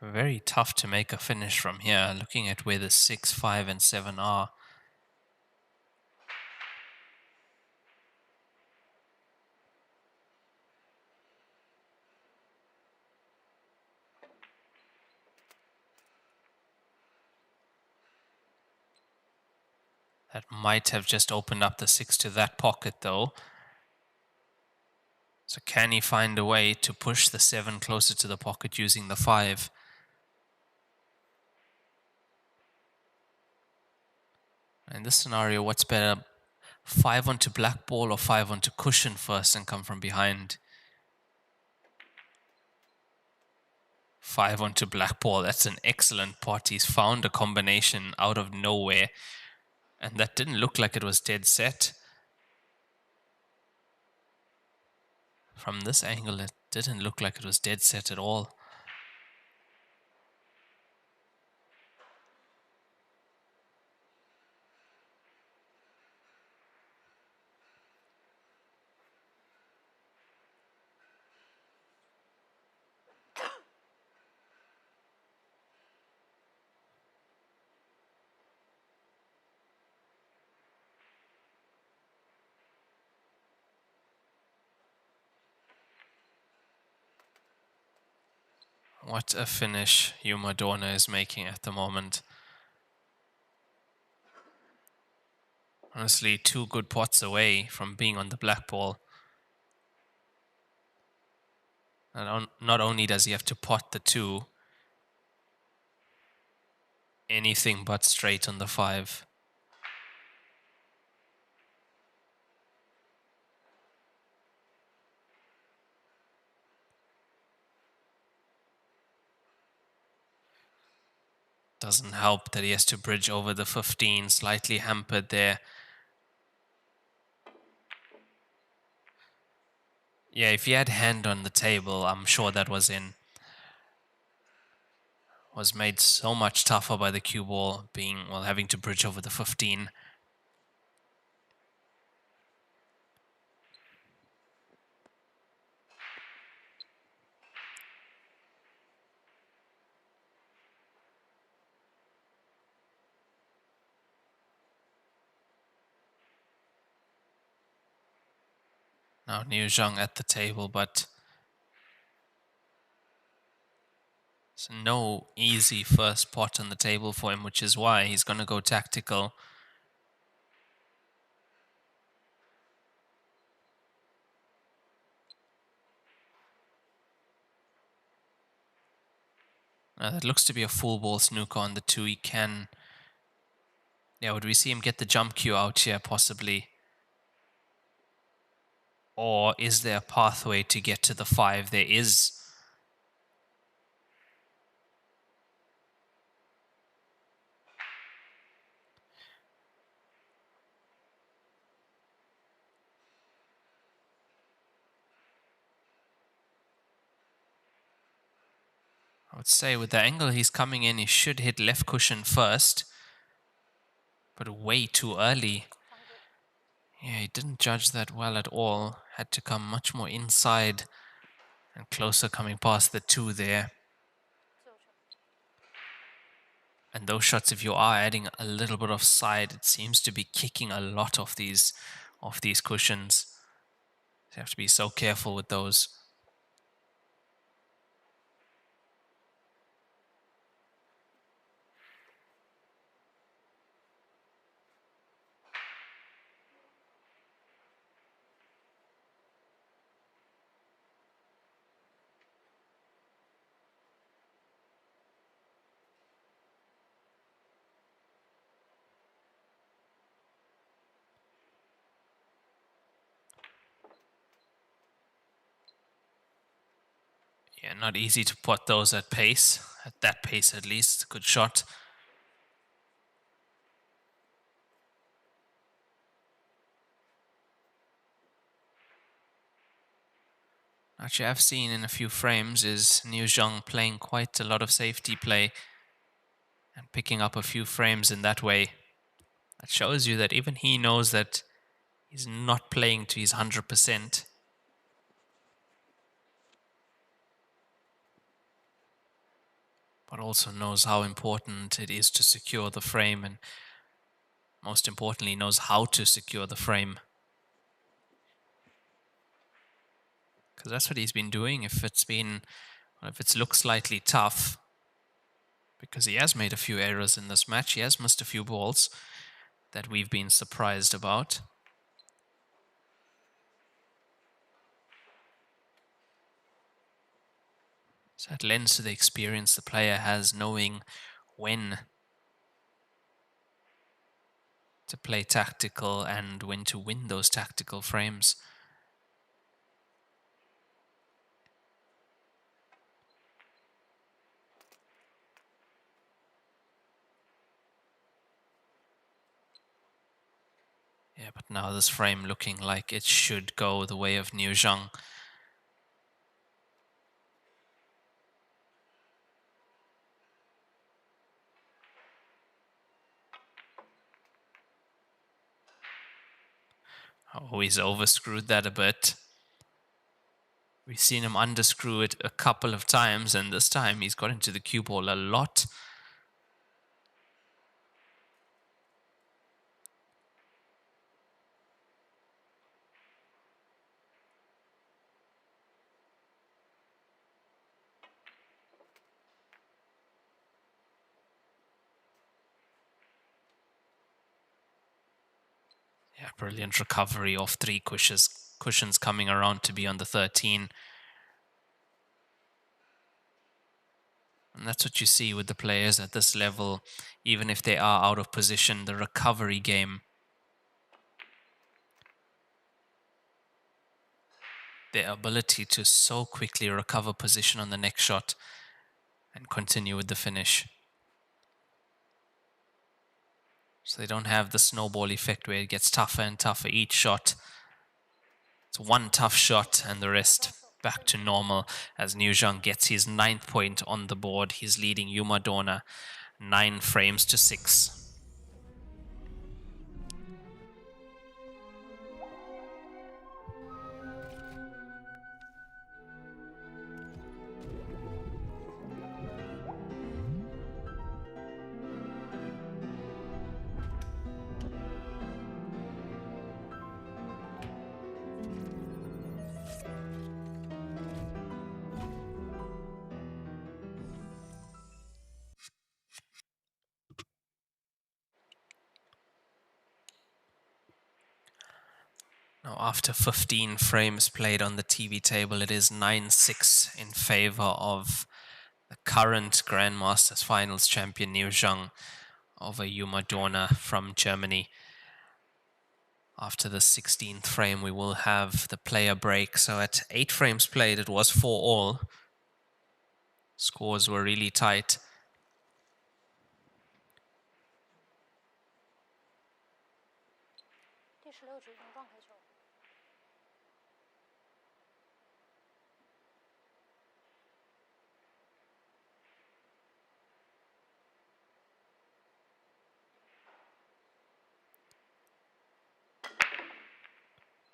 Speaker 3: very tough to make a finish from here, looking at where the 6, 5, and 7 are. That might have just opened up the 6 to that pocket though. So can he find a way to push the 7 closer to the pocket using the 5? In this scenario, what's better? 5 onto black ball or 5 onto cushion first and come from behind? 5 onto black ball. That's an excellent pot. He's found a combination out of nowhere. And that didn't look like it was dead set. From this angle, it didn't look like it was dead set at all. What a finish Dorna is making at the moment. Honestly, 2 good pots away from being on the black ball. And not only does he have to pot the 2, anything but straight on the 5. Doesn't help that he has to bridge over the 15, slightly hampered there. Yeah, if he had hand on the table, I'm sure that was in. Was made so much tougher by the cue ball being, well, having to bridge over the 15. Now Niu Zhuang at the table, but it's no easy first pot on the table for him, which is why he's going to go tactical. Now that looks to be a full ball snooker on the 2. He can... Yeah, would we see him get the jump cue out here, possibly? Or is there a pathway to get to the 5? There is. I would say with the angle he's coming in, he should hit left cushion first. But way too early. Yeah, he didn't judge that well at all. Had to come much more inside and closer, coming past the 2 there. And those shots, if you are adding a little bit of side, it seems to be kicking a lot of these cushions. You have to be so careful with those. Yeah, not easy to put those at pace. At that pace, at least. Good shot. Actually, I've seen in a few frames is Niu Zhuang playing quite a lot of safety play and picking up a few frames in that way. That shows you that even he knows that he's not playing to his 100%. But also knows how important it is to secure the frame, and most importantly knows how to secure the frame. Because that's what he's been doing. If it's looked slightly tough, because he has made a few errors in this match, he has missed a few balls that we've been surprised about. So that lends to the experience the player has, knowing when to play tactical and when to win those tactical frames. Yeah, but now this frame looking like it should go the way of Niu Zhuang. Oh, he's overscrewed that a bit. We've seen him underscrew it a couple of times, and this time he's got into the cue ball a lot. Yeah, brilliant recovery off 3 cushions coming around to be on the 13. And that's what you see with the players at this level. Even if they are out of position, the recovery game, their ability to so quickly recover position on the next shot and continue with the finish. So they don't have the snowball effect where it gets tougher and tougher each shot. It's one tough shot and the rest back to normal as Niu Zhuang gets his 9th point on the board. He's leading Dorna 9 frames to 6. Now, after 15 frames played on the TV table, it is 9-6 in favor of the current Grandmasters Finals champion Niu Zhuang over Dorna from Germany. After the 16th frame, we will have the player break. So at 8 frames played, it was 4-all. Scores were really tight.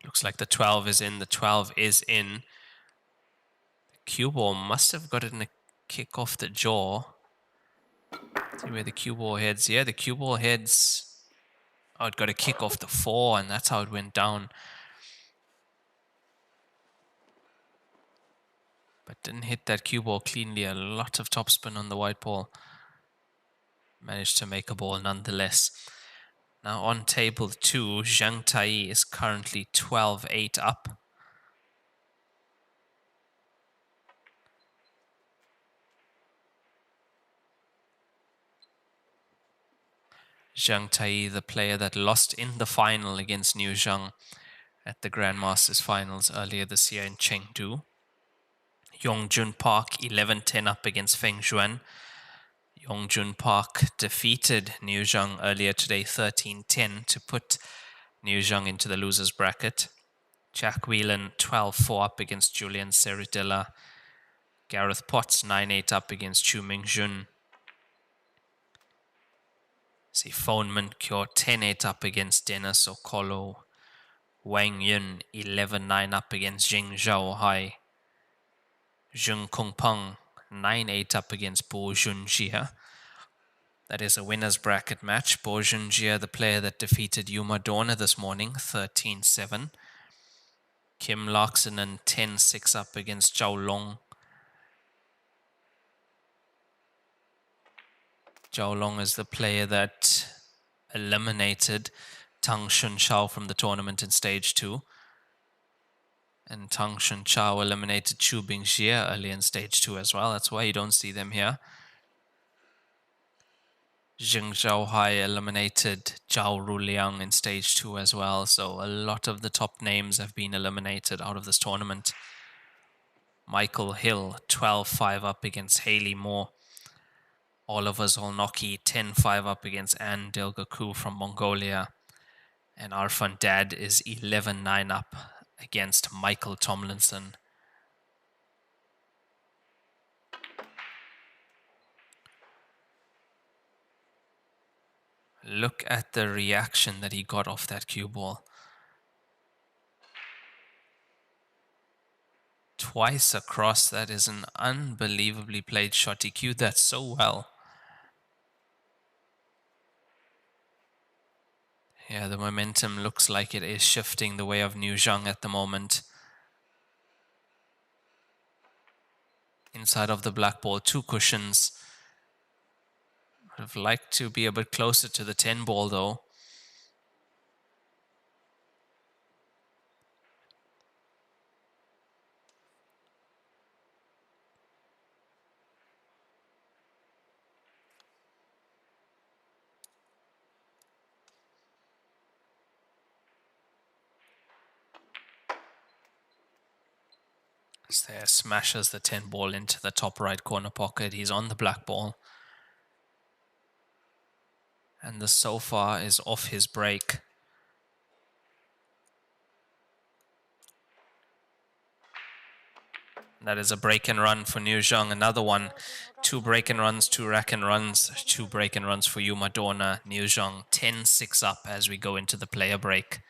Speaker 3: Looks like the 12 is in. The 12 is in. The cue ball must have gotten a kick off the jaw. See where the cue ball heads. Yeah, the cue ball heads. Oh, it got a kick off the 4, and that's how it went down. But didn't hit that cue ball cleanly. A lot of topspin on the white ball. Managed to make a ball nonetheless. Now on table 2, Zhang Tai is currently 12-8 up. Zhang Tai, the player that lost in the final against Niu Zhuang at the Grandmasters Finals earlier this year in Chengdu. Yongjun Park 11-10 up against Feng Zhuan. Yongjun Park defeated Niu Zhuang earlier today 13-10 to put Niu Zhuang into the losers bracket. Jack Whelan 12-4 up against Julian Cerutella. Gareth Potts 9-8 up against Chu Mingjun. See Foneman Kyo 10-8 up against Dennis Okolo. Wang Yun 11-9 up against Jing Zhao Hai. Zheng Kongpeng 9-8 up against Bo Junjia. That is a winner's bracket match. Bo Junjia, the player that defeated Dorna this morning, 13-7. Kim Larksonen 10-6 up against Zhao Long. Zhao Long is the player that eliminated Tang Shunchao from the tournament in stage 2. And Tang Shunchao eliminated Chu Bingjie early in stage 2 as well. That's why you don't see them here. Jing Zhaohai eliminated Zhao Ruliang in stage 2 as well. So a lot of the top names have been eliminated out of this tournament. Michael Hill 12-5 up against Haley Moore. Oliver Zolnocki 10-5 up against Anne Delgaku from Mongolia. And Arfan Dad is 11-9 up against Michael Tomlinson. Look at the reaction that he got off that cue ball. Twice across. That is an unbelievably played shot. He cued that so well. Yeah, the momentum looks like it is shifting the way of Niu Zhuang at the moment. Inside of the black ball, 2 cushions. Would have liked to be a bit closer to the 10 ball though. There smashes the 10 ball into the top right corner pocket. He's on the black ball. And the so far is off his break. That is a break and run for Niu Zhuang. Another one. 2 break and runs, 2 rack and runs, 2 break and runs for Dorna. Niu Zhuang 10-6 up as we go into the player break.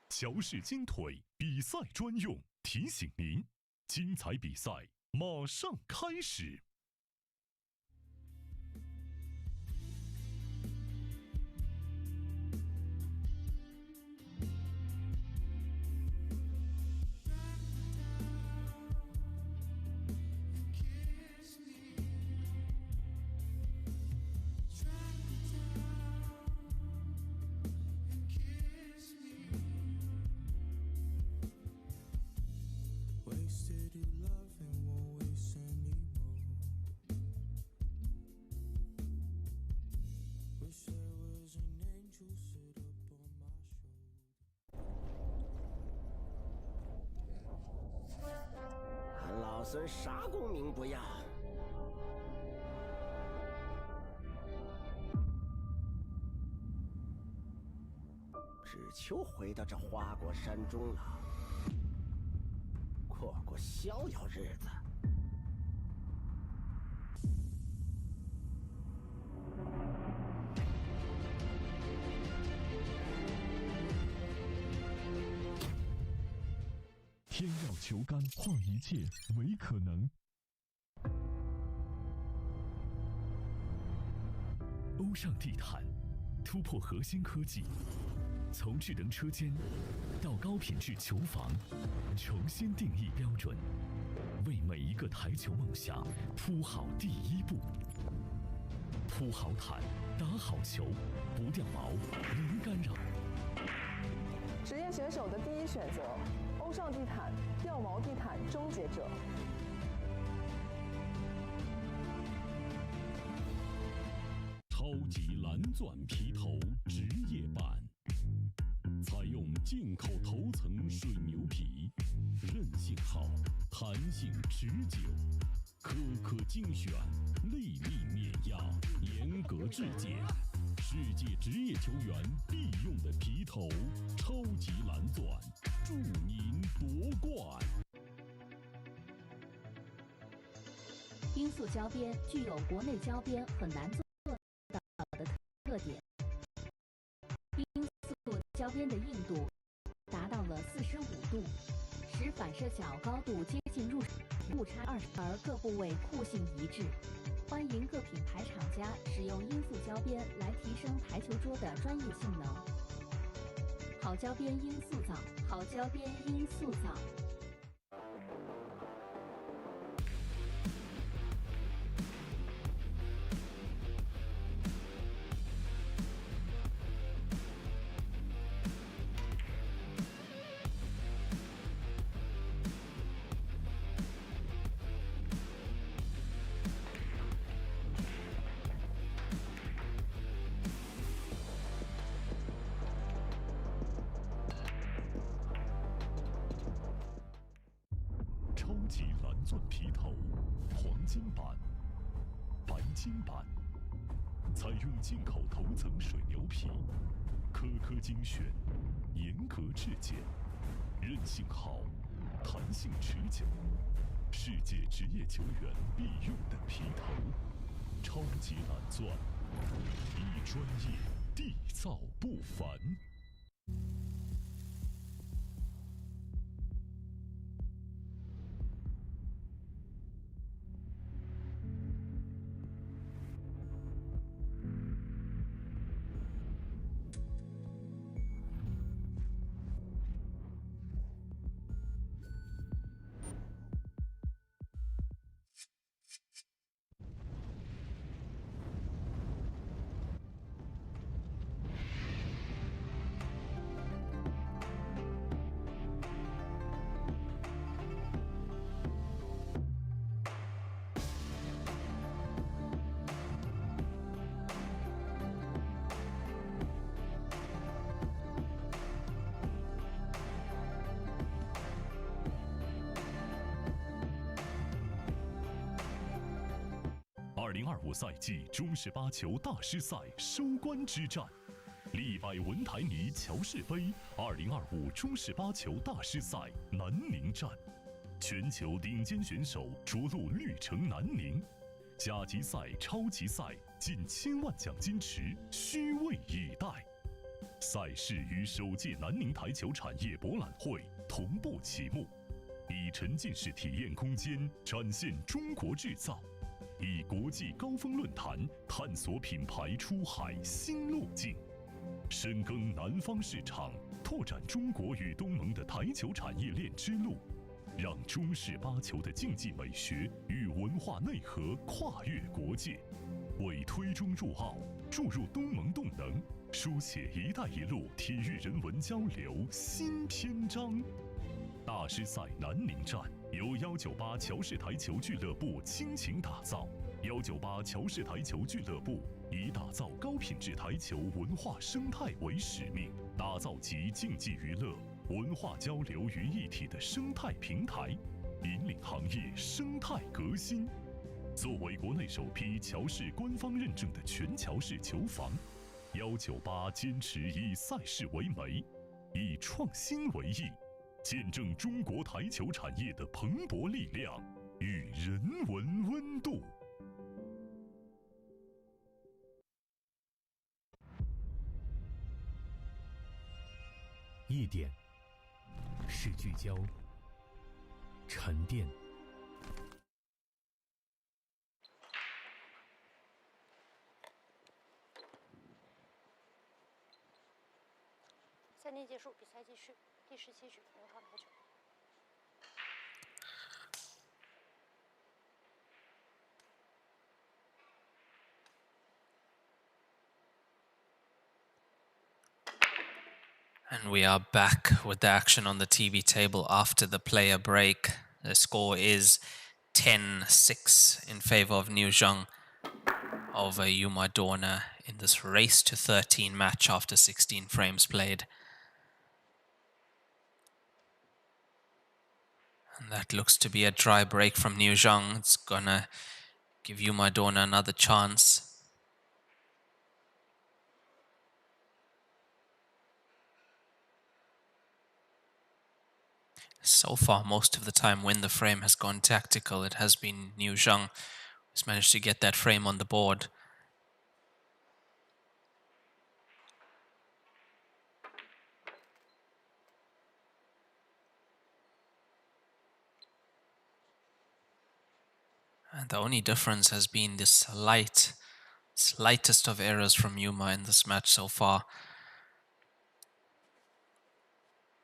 Speaker 4: 乔氏金腿比赛专用，提醒您，精彩比赛马上开始。
Speaker 11: 老孙啥功名不要，只求回到这花果山中了，过过逍遥日子。
Speaker 4: 天要球杆，换一切为可能。欧尚地毯突破核心科技，从智能车间到高品质球房，重新定义标准，为每一个台球梦想铺好第一步。铺好毯，打好球，不掉毛，零干扰。
Speaker 13: 职业选手的第一选择，欧尚地毯，掉毛地毯终结者。
Speaker 4: 超级蓝钻皮头职业版，采用进口头层水牛皮，韧性好，弹性持久，颗颗精选，粒粒碾压，严格质检。世界职业球员必用的皮头，超级蓝钻，祝您夺冠！
Speaker 12: 罂粟胶边具有国内胶边很难做到的特点。罂粟胶边的硬度达到了45度，使反射角高度接近入误差20，而各部位酷性一致。欢迎各品牌厂家使用罂粟胶边来提升台球桌的专业性能。好胶边罂粟皂，好胶边罂粟皂。
Speaker 4: 超级蓝钻皮头，黄金版、白金版，采用进口头层水牛皮，颗颗精选，严格质检，韧性好，弹性持久，世界职业球员必用的皮头，超级蓝钻，一专业，缔造不凡。2025赛季中式八球大师赛收官之战，力败文台尼乔士杯2025中式八球大师赛南宁站，全球顶尖选手着陆绿城南宁，甲级赛、超级赛近1000万奖金池，虚位以待。赛事与首届南宁台球产业博览会同步启幕，以沉浸式体验空间展现中国制造，以国际高峰论坛探索品牌出海新路径，深耕南方市场，拓展中国与东盟的台球产业链之路，让中式八球的竞技美学与文化内核跨越国界，为推中入奥、注入东盟动能，书写“一带一路”体育人文交流新篇章。大师赛南宁站由198乔氏台球俱乐部倾情打造。198乔氏台球俱乐部以打造高品质台球文化生态为使命，打造集竞技娱乐、文化交流于一体的生态平台，引领行业生态革新。作为国内首批乔氏官方认证的全乔氏球房，198坚持以赛事为媒，以创新为意，见证中国台球产业的蓬勃力量与人文温度。
Speaker 14: 一点是聚焦、沉淀、
Speaker 2: 3点结束，比赛继续，第17局5号台球。
Speaker 3: And we are back with the action on the TV table after the player break. The score is 10-6 in favor of Niu Zhuang over Dorna in this race to 13 match after 16 frames played. And that looks to be a dry break from Niu Zhuang. It's gonna give Dorna another chance. So far, most of the time when the frame has gone tactical, it has been Niu Zhuang who's managed to get that frame on the board. And the only difference has been the slightest of errors from Yuma in this match so far.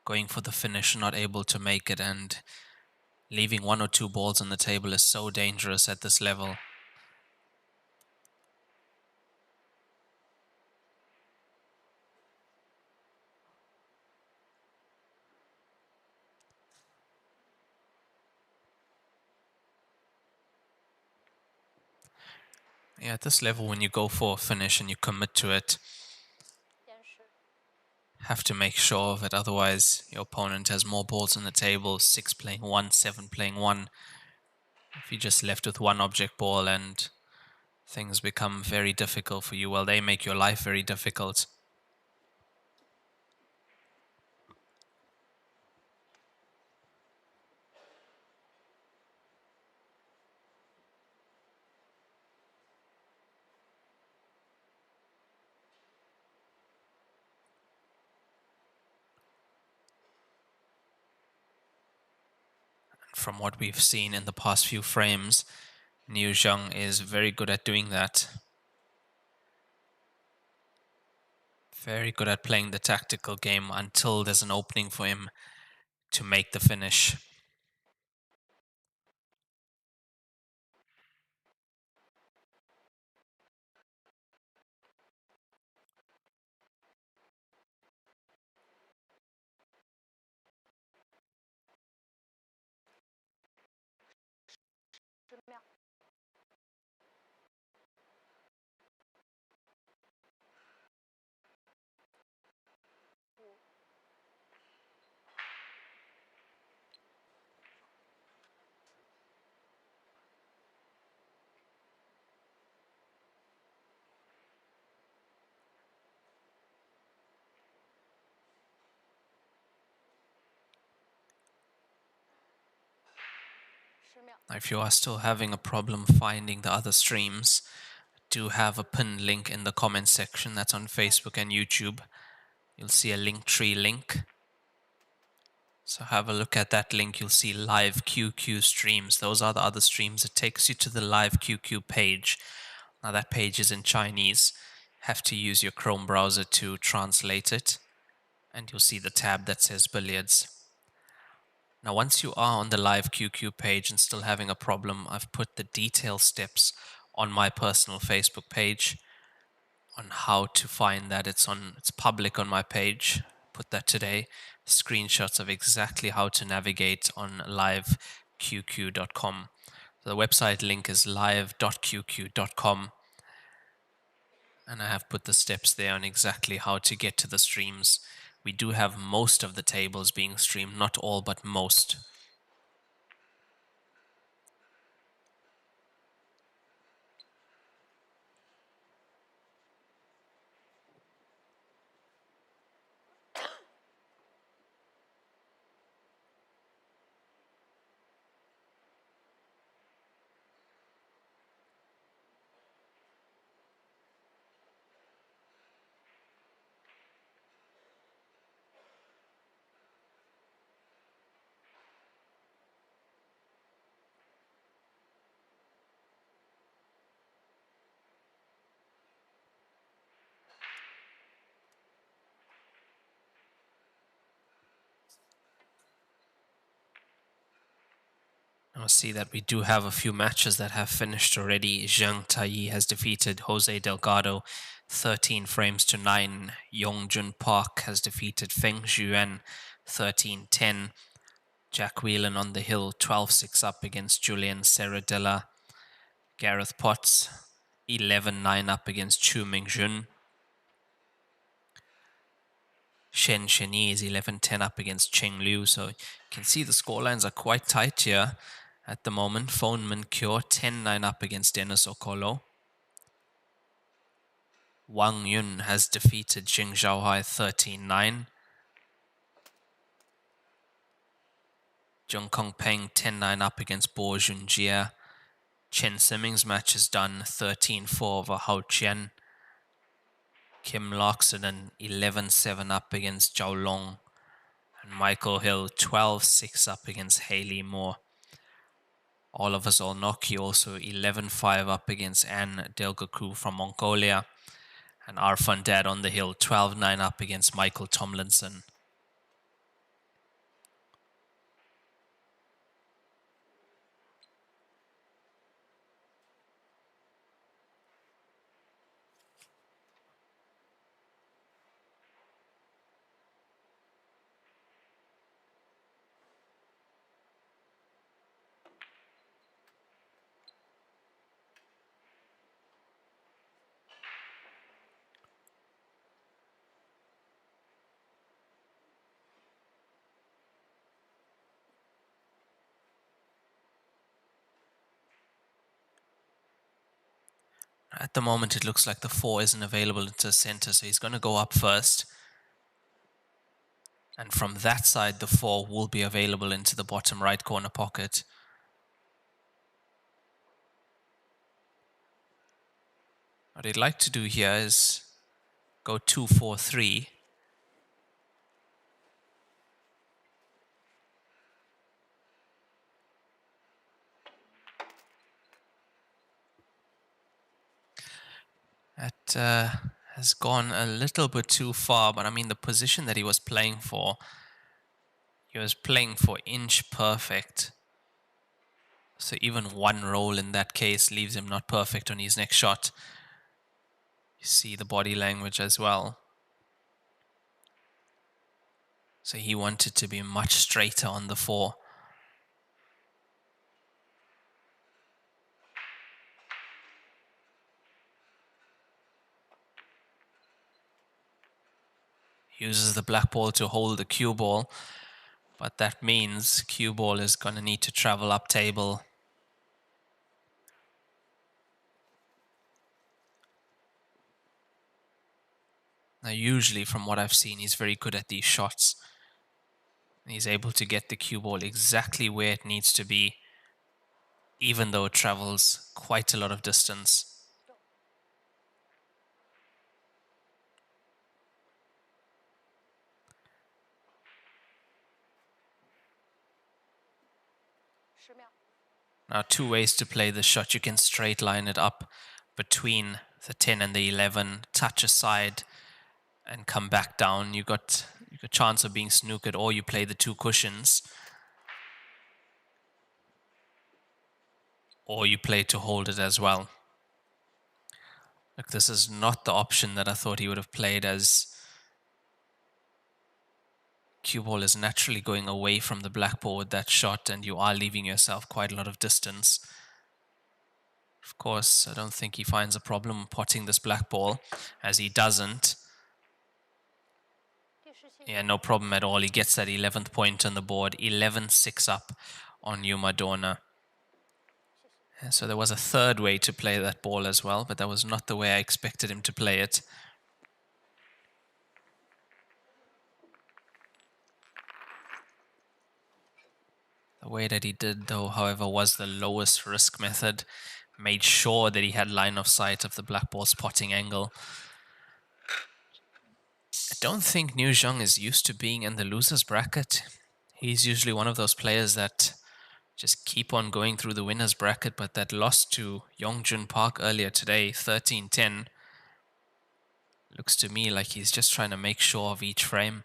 Speaker 3: Going for the finish, not able to make it, and leaving 1 or 2 balls on the table is so dangerous at this level. Yeah, at this level, when you go for a finish and you commit to it, have to make sure of it, otherwise your opponent has more balls on the table, 6 playing 1, 7 playing 1. If you're just left with one object ball and things become very difficult for you, well, they make your life very difficult. From what we've seen in the past few frames, Niu Zhuang is very good at doing that. Very good at playing the tactical game until there's an opening for him to make the finish. If you are still having a problem finding the other streams, do have a pinned link in the comment section. That's on Facebook and YouTube. You'll see a Linktree link. So have a look at that link. You'll see live QQ streams. Those are the other streams. It takes you to the live QQ page. Now that page is in Chinese. Have to use your Chrome browser to translate it. And you'll see the tab that says billiards. Now once you are on the live QQ page and still having a problem, I've put the detailed steps on my personal Facebook page on how to find that. It's public on my page. Put that today. Screenshots of exactly how to navigate on liveqq.com. So the website link is live.qq.com. And I have put the steps there on exactly how to get to the streams. We do have most of the tables being streamed, not all, but most. I'll see that we do have a few matches that have finished already. Zheng Taiyi has defeated Jose Delgado 13 frames to 9. Yongjun Park has defeated Feng Zhuan 13-10. Jack Whelan on the hill 12-6 up against Julian Serradilla. Gareth Potts 11-9 up against Chu Mingjun. Shen Sheni is 11-10 up against Cheng Liu. So you can see the scorelines are quite tight here at the moment. Phoneman Kyo 10-9 up against Dennis Okolo. Wang Yun has defeated Jing Zhaohai 13-9. Jung Kong Peng 10-9 up against Bo Junjia. Chen Simmings match is done 13-4 over Hao Qian. Kim Loxonen 11-7 up against Zhao Long. And Michael Hill 12-6 up against Haley Moore. Oliver Zolnocki also 11-5 up against Anne Delgaku from Mongolia. And Arfan Dad on the hill 12-9 up against Michael Tomlinson. At the moment, it looks like the 4 isn't available into the center, so he's going to go up first. And from that side, the 4 will be available into the bottom right corner pocket. What he'd like to do here is go 2-4-3. That has gone a little bit too far, but I mean the position that he was playing for inch perfect. So even one roll in that case leaves him not perfect on his next shot. You see the body language as well. So he wanted to be much straighter on the 4. Uses the black ball to hold the cue ball, but that means cue ball is going to need to travel up table. Now usually from what I've seen, he's very good at these shots. He's able to get the cue ball exactly where it needs to be even though it travels quite a lot of distance. Now, two ways to play this shot. You can straight line it up between the 10 and the 11, touch aside, and come back down. You got a chance of being snookered, or you play the two cushions, or you play to hold it as well. Look, this is not the option that I thought he would have played, as cue ball is naturally going away from the black ball with that shot, and you are leaving yourself quite a lot of distance. Of course, I don't think he finds a problem potting this black ball, as he doesn't. Yeah, no problem at all. He gets that 11th point on the board. 11-6 up on Dorna. And so there was a third way to play that ball as well, but that was not the way I expected him to play it. The way that he did, though, however, was the lowest risk method. Made sure that he had line of sight of the black ball's potting angle. I don't think Niu Zhuang is used to being in the loser's bracket. He's usually one of those players that just keep on going through the winner's bracket, but that loss to Yongjun Park earlier today, 13-10, looks to me like he's just trying to make sure of each frame.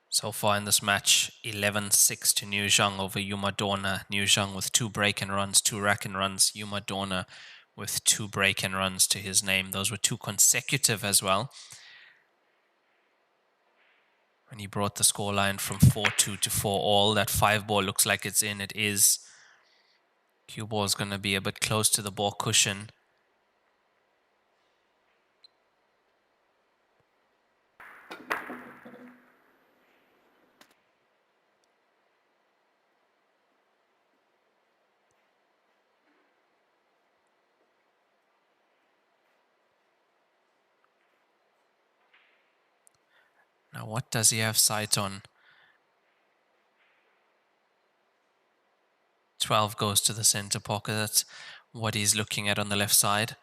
Speaker 3: So far in this match, 11-6 to Niu Zhuang over Dorna. Niu Zhuang with 2 break and runs, 2 rack and runs. Dorna with 2 break and runs to his name. Those were 2 consecutive as well. When he brought the scoreline from 4-2 to 4-all, that 5 ball looks like it's in. It is. Cue ball is going to be a bit close to the ball cushion. Now, what does he have sight on? 12 goes to the center pocket. That's what he's looking at on the left side.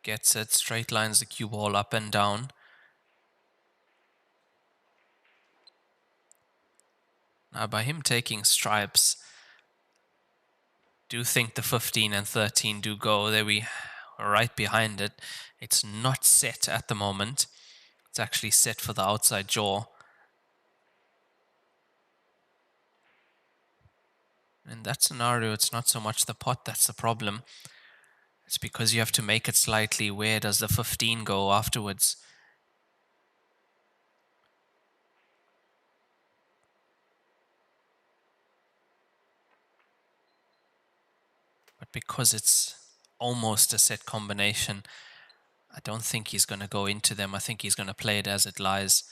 Speaker 3: Gets it, straight lines the cue ball up and down. Now, by him taking stripes, do think the 15 and 13 do go. There we are, right behind it. It's not set at the moment. It's actually set for the outside jaw. In that scenario, it's not so much the pot that's the problem. It's because you have to make it slightly. Where does the 15 go afterwards? But because it's almost a set combination, I don't think he's going to go into them. I think he's going to play it as it lies.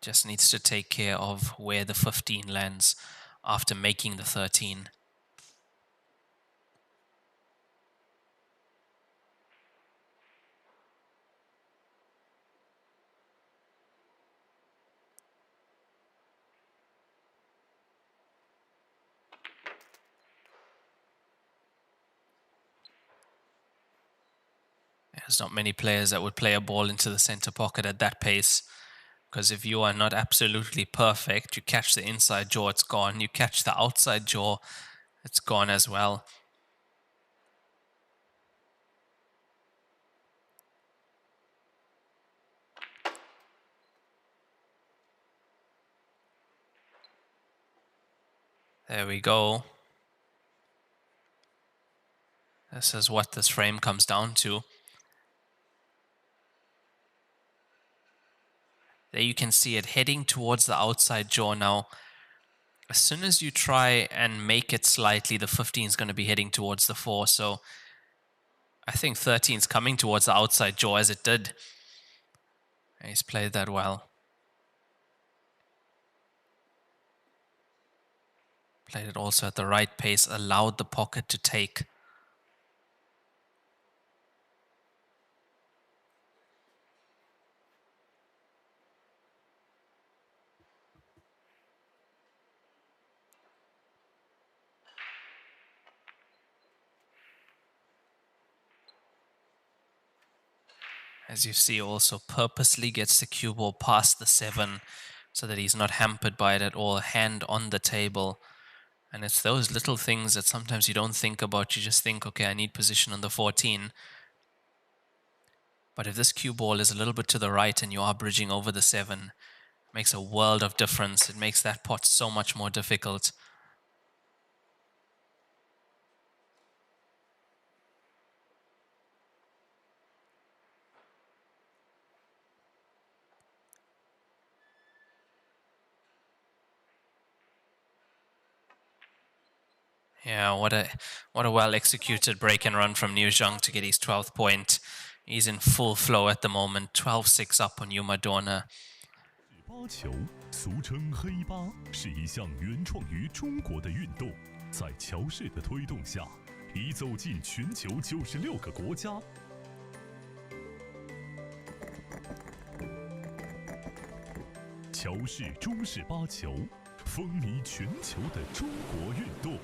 Speaker 3: Just needs to take care of where the 15 lands after making the 13. There's not many players that would play a ball into the center pocket at that pace. Because if you are not absolutely perfect, you catch the inside jaw, it's gone. You catch the outside jaw, it's gone as well. There we go. This is what this frame comes down to. There you can see it heading towards the outside jaw now. As soon as you try and make it slightly, the 15 is going to be heading towards the 4. So I think 13 is coming towards the outside jaw as it did. And he's played that well. Played it also at the right pace, allowed the pocket to take. As you see, also purposely gets the cue ball past the 7 so that he's not hampered by it at all. Hand on the table. And it's those little things that sometimes you don't think about. You just think, okay, I need position on the 14. But if this cue ball is a little bit to the right and you are bridging over the 7, it makes a world of difference. It makes that pot so much more difficult. Yeah, what a well-executed break and run from Niu Zhuang to get his 12th point. He's in full flow at the moment, 12-6 up on Dorna.
Speaker 4: 八球，俗称黑八，是一项原创于中国的运动，在乔氏的推动下，已走进全球96个国家。乔氏中式八球，风靡全球的中国运动。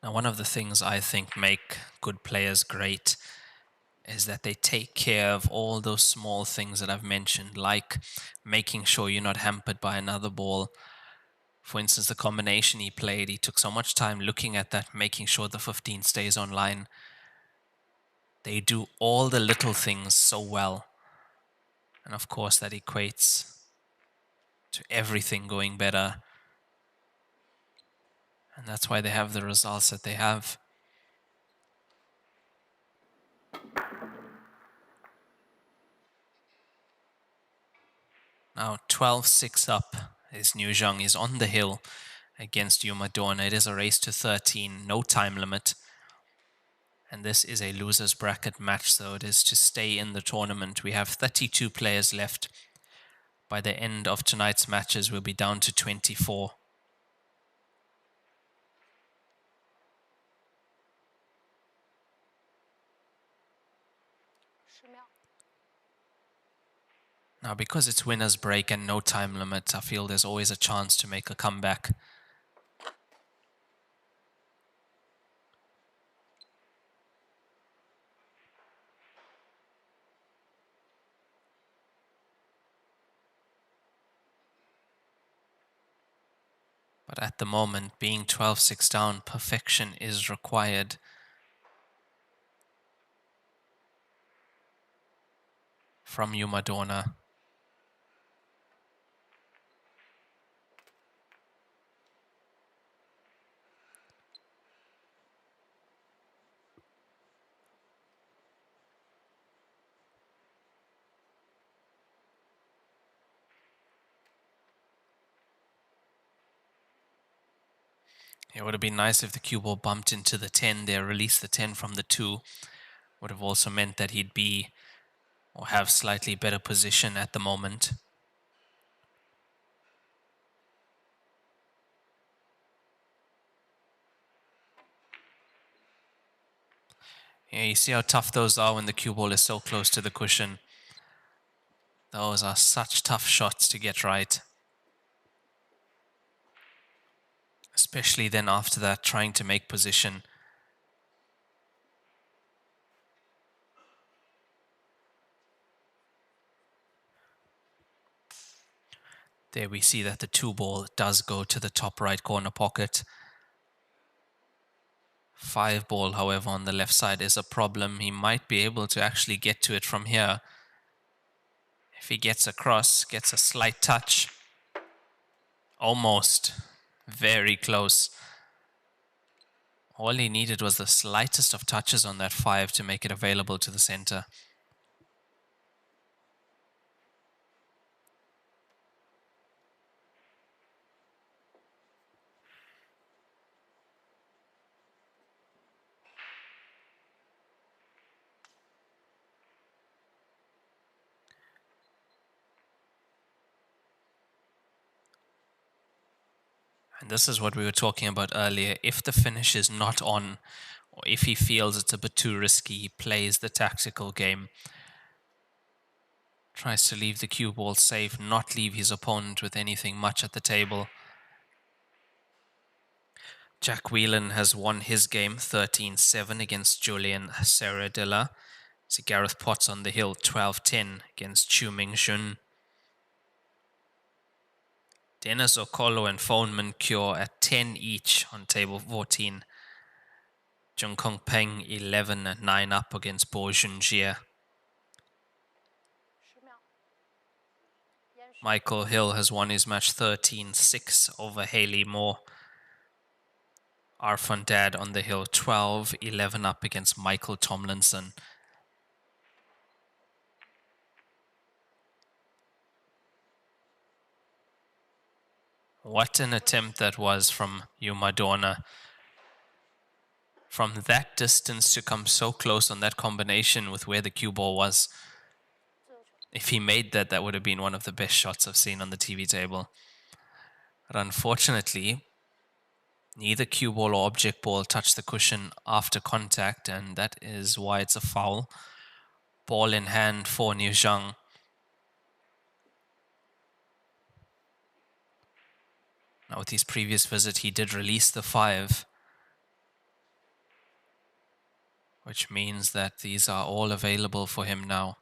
Speaker 3: Now, one of the things I think make good players great is that they take care of all those small things that I've mentioned, like making sure you're not hampered by another ball. For instance, the combination he played, he took so much time looking at that, making sure the 15 stays online. They do all the little things so well. And of course, that equates to everything going better. And that's why they have the results that they have. Now 12-6 up is Niu Zhuang. He's on the hill against Dorna. It is a race to 13, no time limit. And this is a loser's bracket match, so it is to stay in the tournament. We have 32 players left. By the end of tonight's matches, we'll be down to 24. Now, because it's winner's break and no time limit, I feel there's always a chance to make a comeback. But at the moment, being 12-6 down, perfection is required. From Dorna. It would have been nice if the cue ball bumped into the 10 there, released the 10 from the 2. Would have also meant that he'd be or have slightly better position at the moment. Yeah, you see how tough those are when the cue ball is so close to the cushion. Those are such tough shots to get right. Especially then after that, trying to make position. There we see that the 2 ball does go to the top right corner pocket. 5 ball, however, on the left side is a problem. He might be able to actually get to it from here. If he gets across, gets a slight touch. Almost. Very close. All he needed was the slightest of touches on that 5 to make it available to the center. And this is what we were talking about earlier. If the finish is not on, or if he feels it's a bit too risky, he plays the tactical game. Tries to leave the cue ball safe, not leave his opponent with anything much at the table. Jack Whelan has won his game 13-7 against Julian Serradilla. See Gareth Potts on the hill 12-10 against Chu Ming-jun. Dennis Okolo and Foneman Kyo at 10 each on table 14. Jung Kong Peng 11-9 up against Bo Junjie. Michael Hill has won his match 13-6 over Haley Moore. Arfan Dad on the hill 12-11 up against Michael Tomlinson. What an attempt that was from Yuma Dorna. From that distance to come so close on that combination with where the cue ball was. If he made that, that would have been one of the best shots I've seen on the TV table. But unfortunately, neither cue ball or object ball touched the cushion after contact, and that is why it's a foul. Ball in hand for Niu Zhuang. Now with his previous visit, he did release the 5. Which means that these are all available for him now.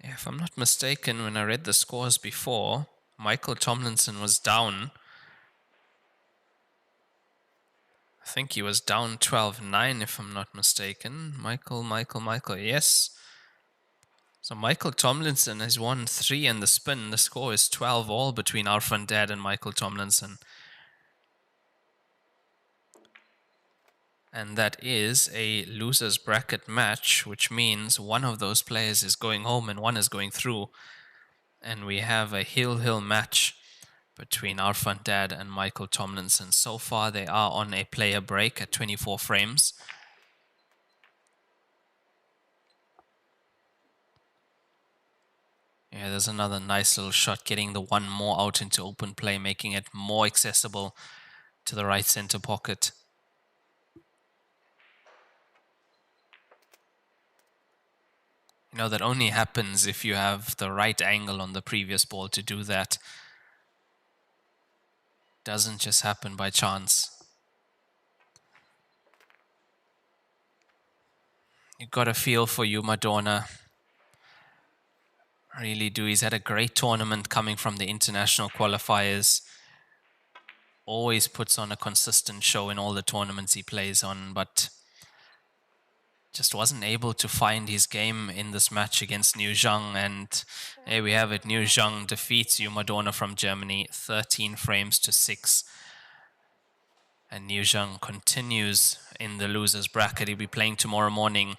Speaker 3: If I'm not mistaken, when I read the scores before, Michael Tomlinson was down. I think he was down 12-9 if I'm not mistaken. Michael, yes. So Michael Tomlinson has won 3 in the spin. The score is 12-all between Arfan Dad and Michael Tomlinson. And that is a loser's bracket match, which means one of those players is going home and one is going through. And we have a hill match between Arfan Dad and Michael Tomlinson. So far, they are on a player break at 24 frames. Yeah, there's another nice little shot, getting the one more out into open play, making it more accessible to the right center pocket. You know, that only happens if you have the right angle on the previous ball to do that. Doesn't just happen by chance. You got a feel for Yuma Dorna. Really do. He's had a great tournament coming from the international qualifiers. Always puts on a consistent show in all the tournaments he plays on, but just wasn't able to find his game in this match against Niu Zhuang. And here we have it. Niu Zhuang defeats Yuma Dorna from Germany 13 frames to 6. And Niu Zhuang continues in the losers bracket. He'll be playing tomorrow morning.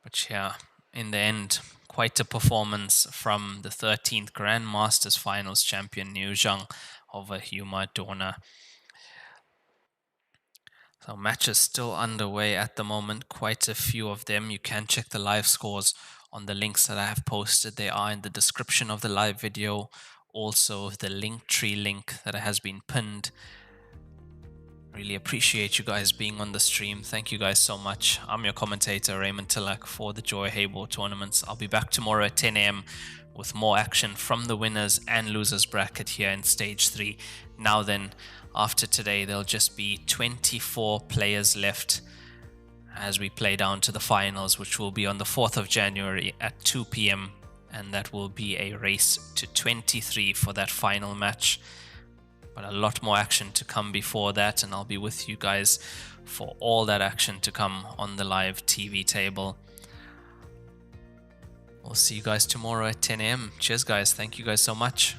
Speaker 3: But yeah, in the end, quite a performance from the 13th Grand Masters Finals champion Niu Zhuang over Yuma Dorna. So matches still underway at the moment, quite a few of them. You can check the live scores on the links that I have posted. They are in the description of the live video. Also the Linktree link that has been pinned. Really appreciate you guys being on the stream. Thank you guys so much. I'm your commentator, Raymond Tillack, for the Joy Heyball tournaments. I'll be back tomorrow at 10 AM with more action from the winners and losers bracket here in stage 3. Now then, after today, there'll just be 24 players left as we play down to the finals, which will be on the 4th of January at 2 PM. And that will be a race to 23 for that final match. But a lot more action to come before that, and I'll be with you guys for all that action to come on the live TV table. We'll see you guys tomorrow at 10 AM. Cheers, guys. Thank you guys so much.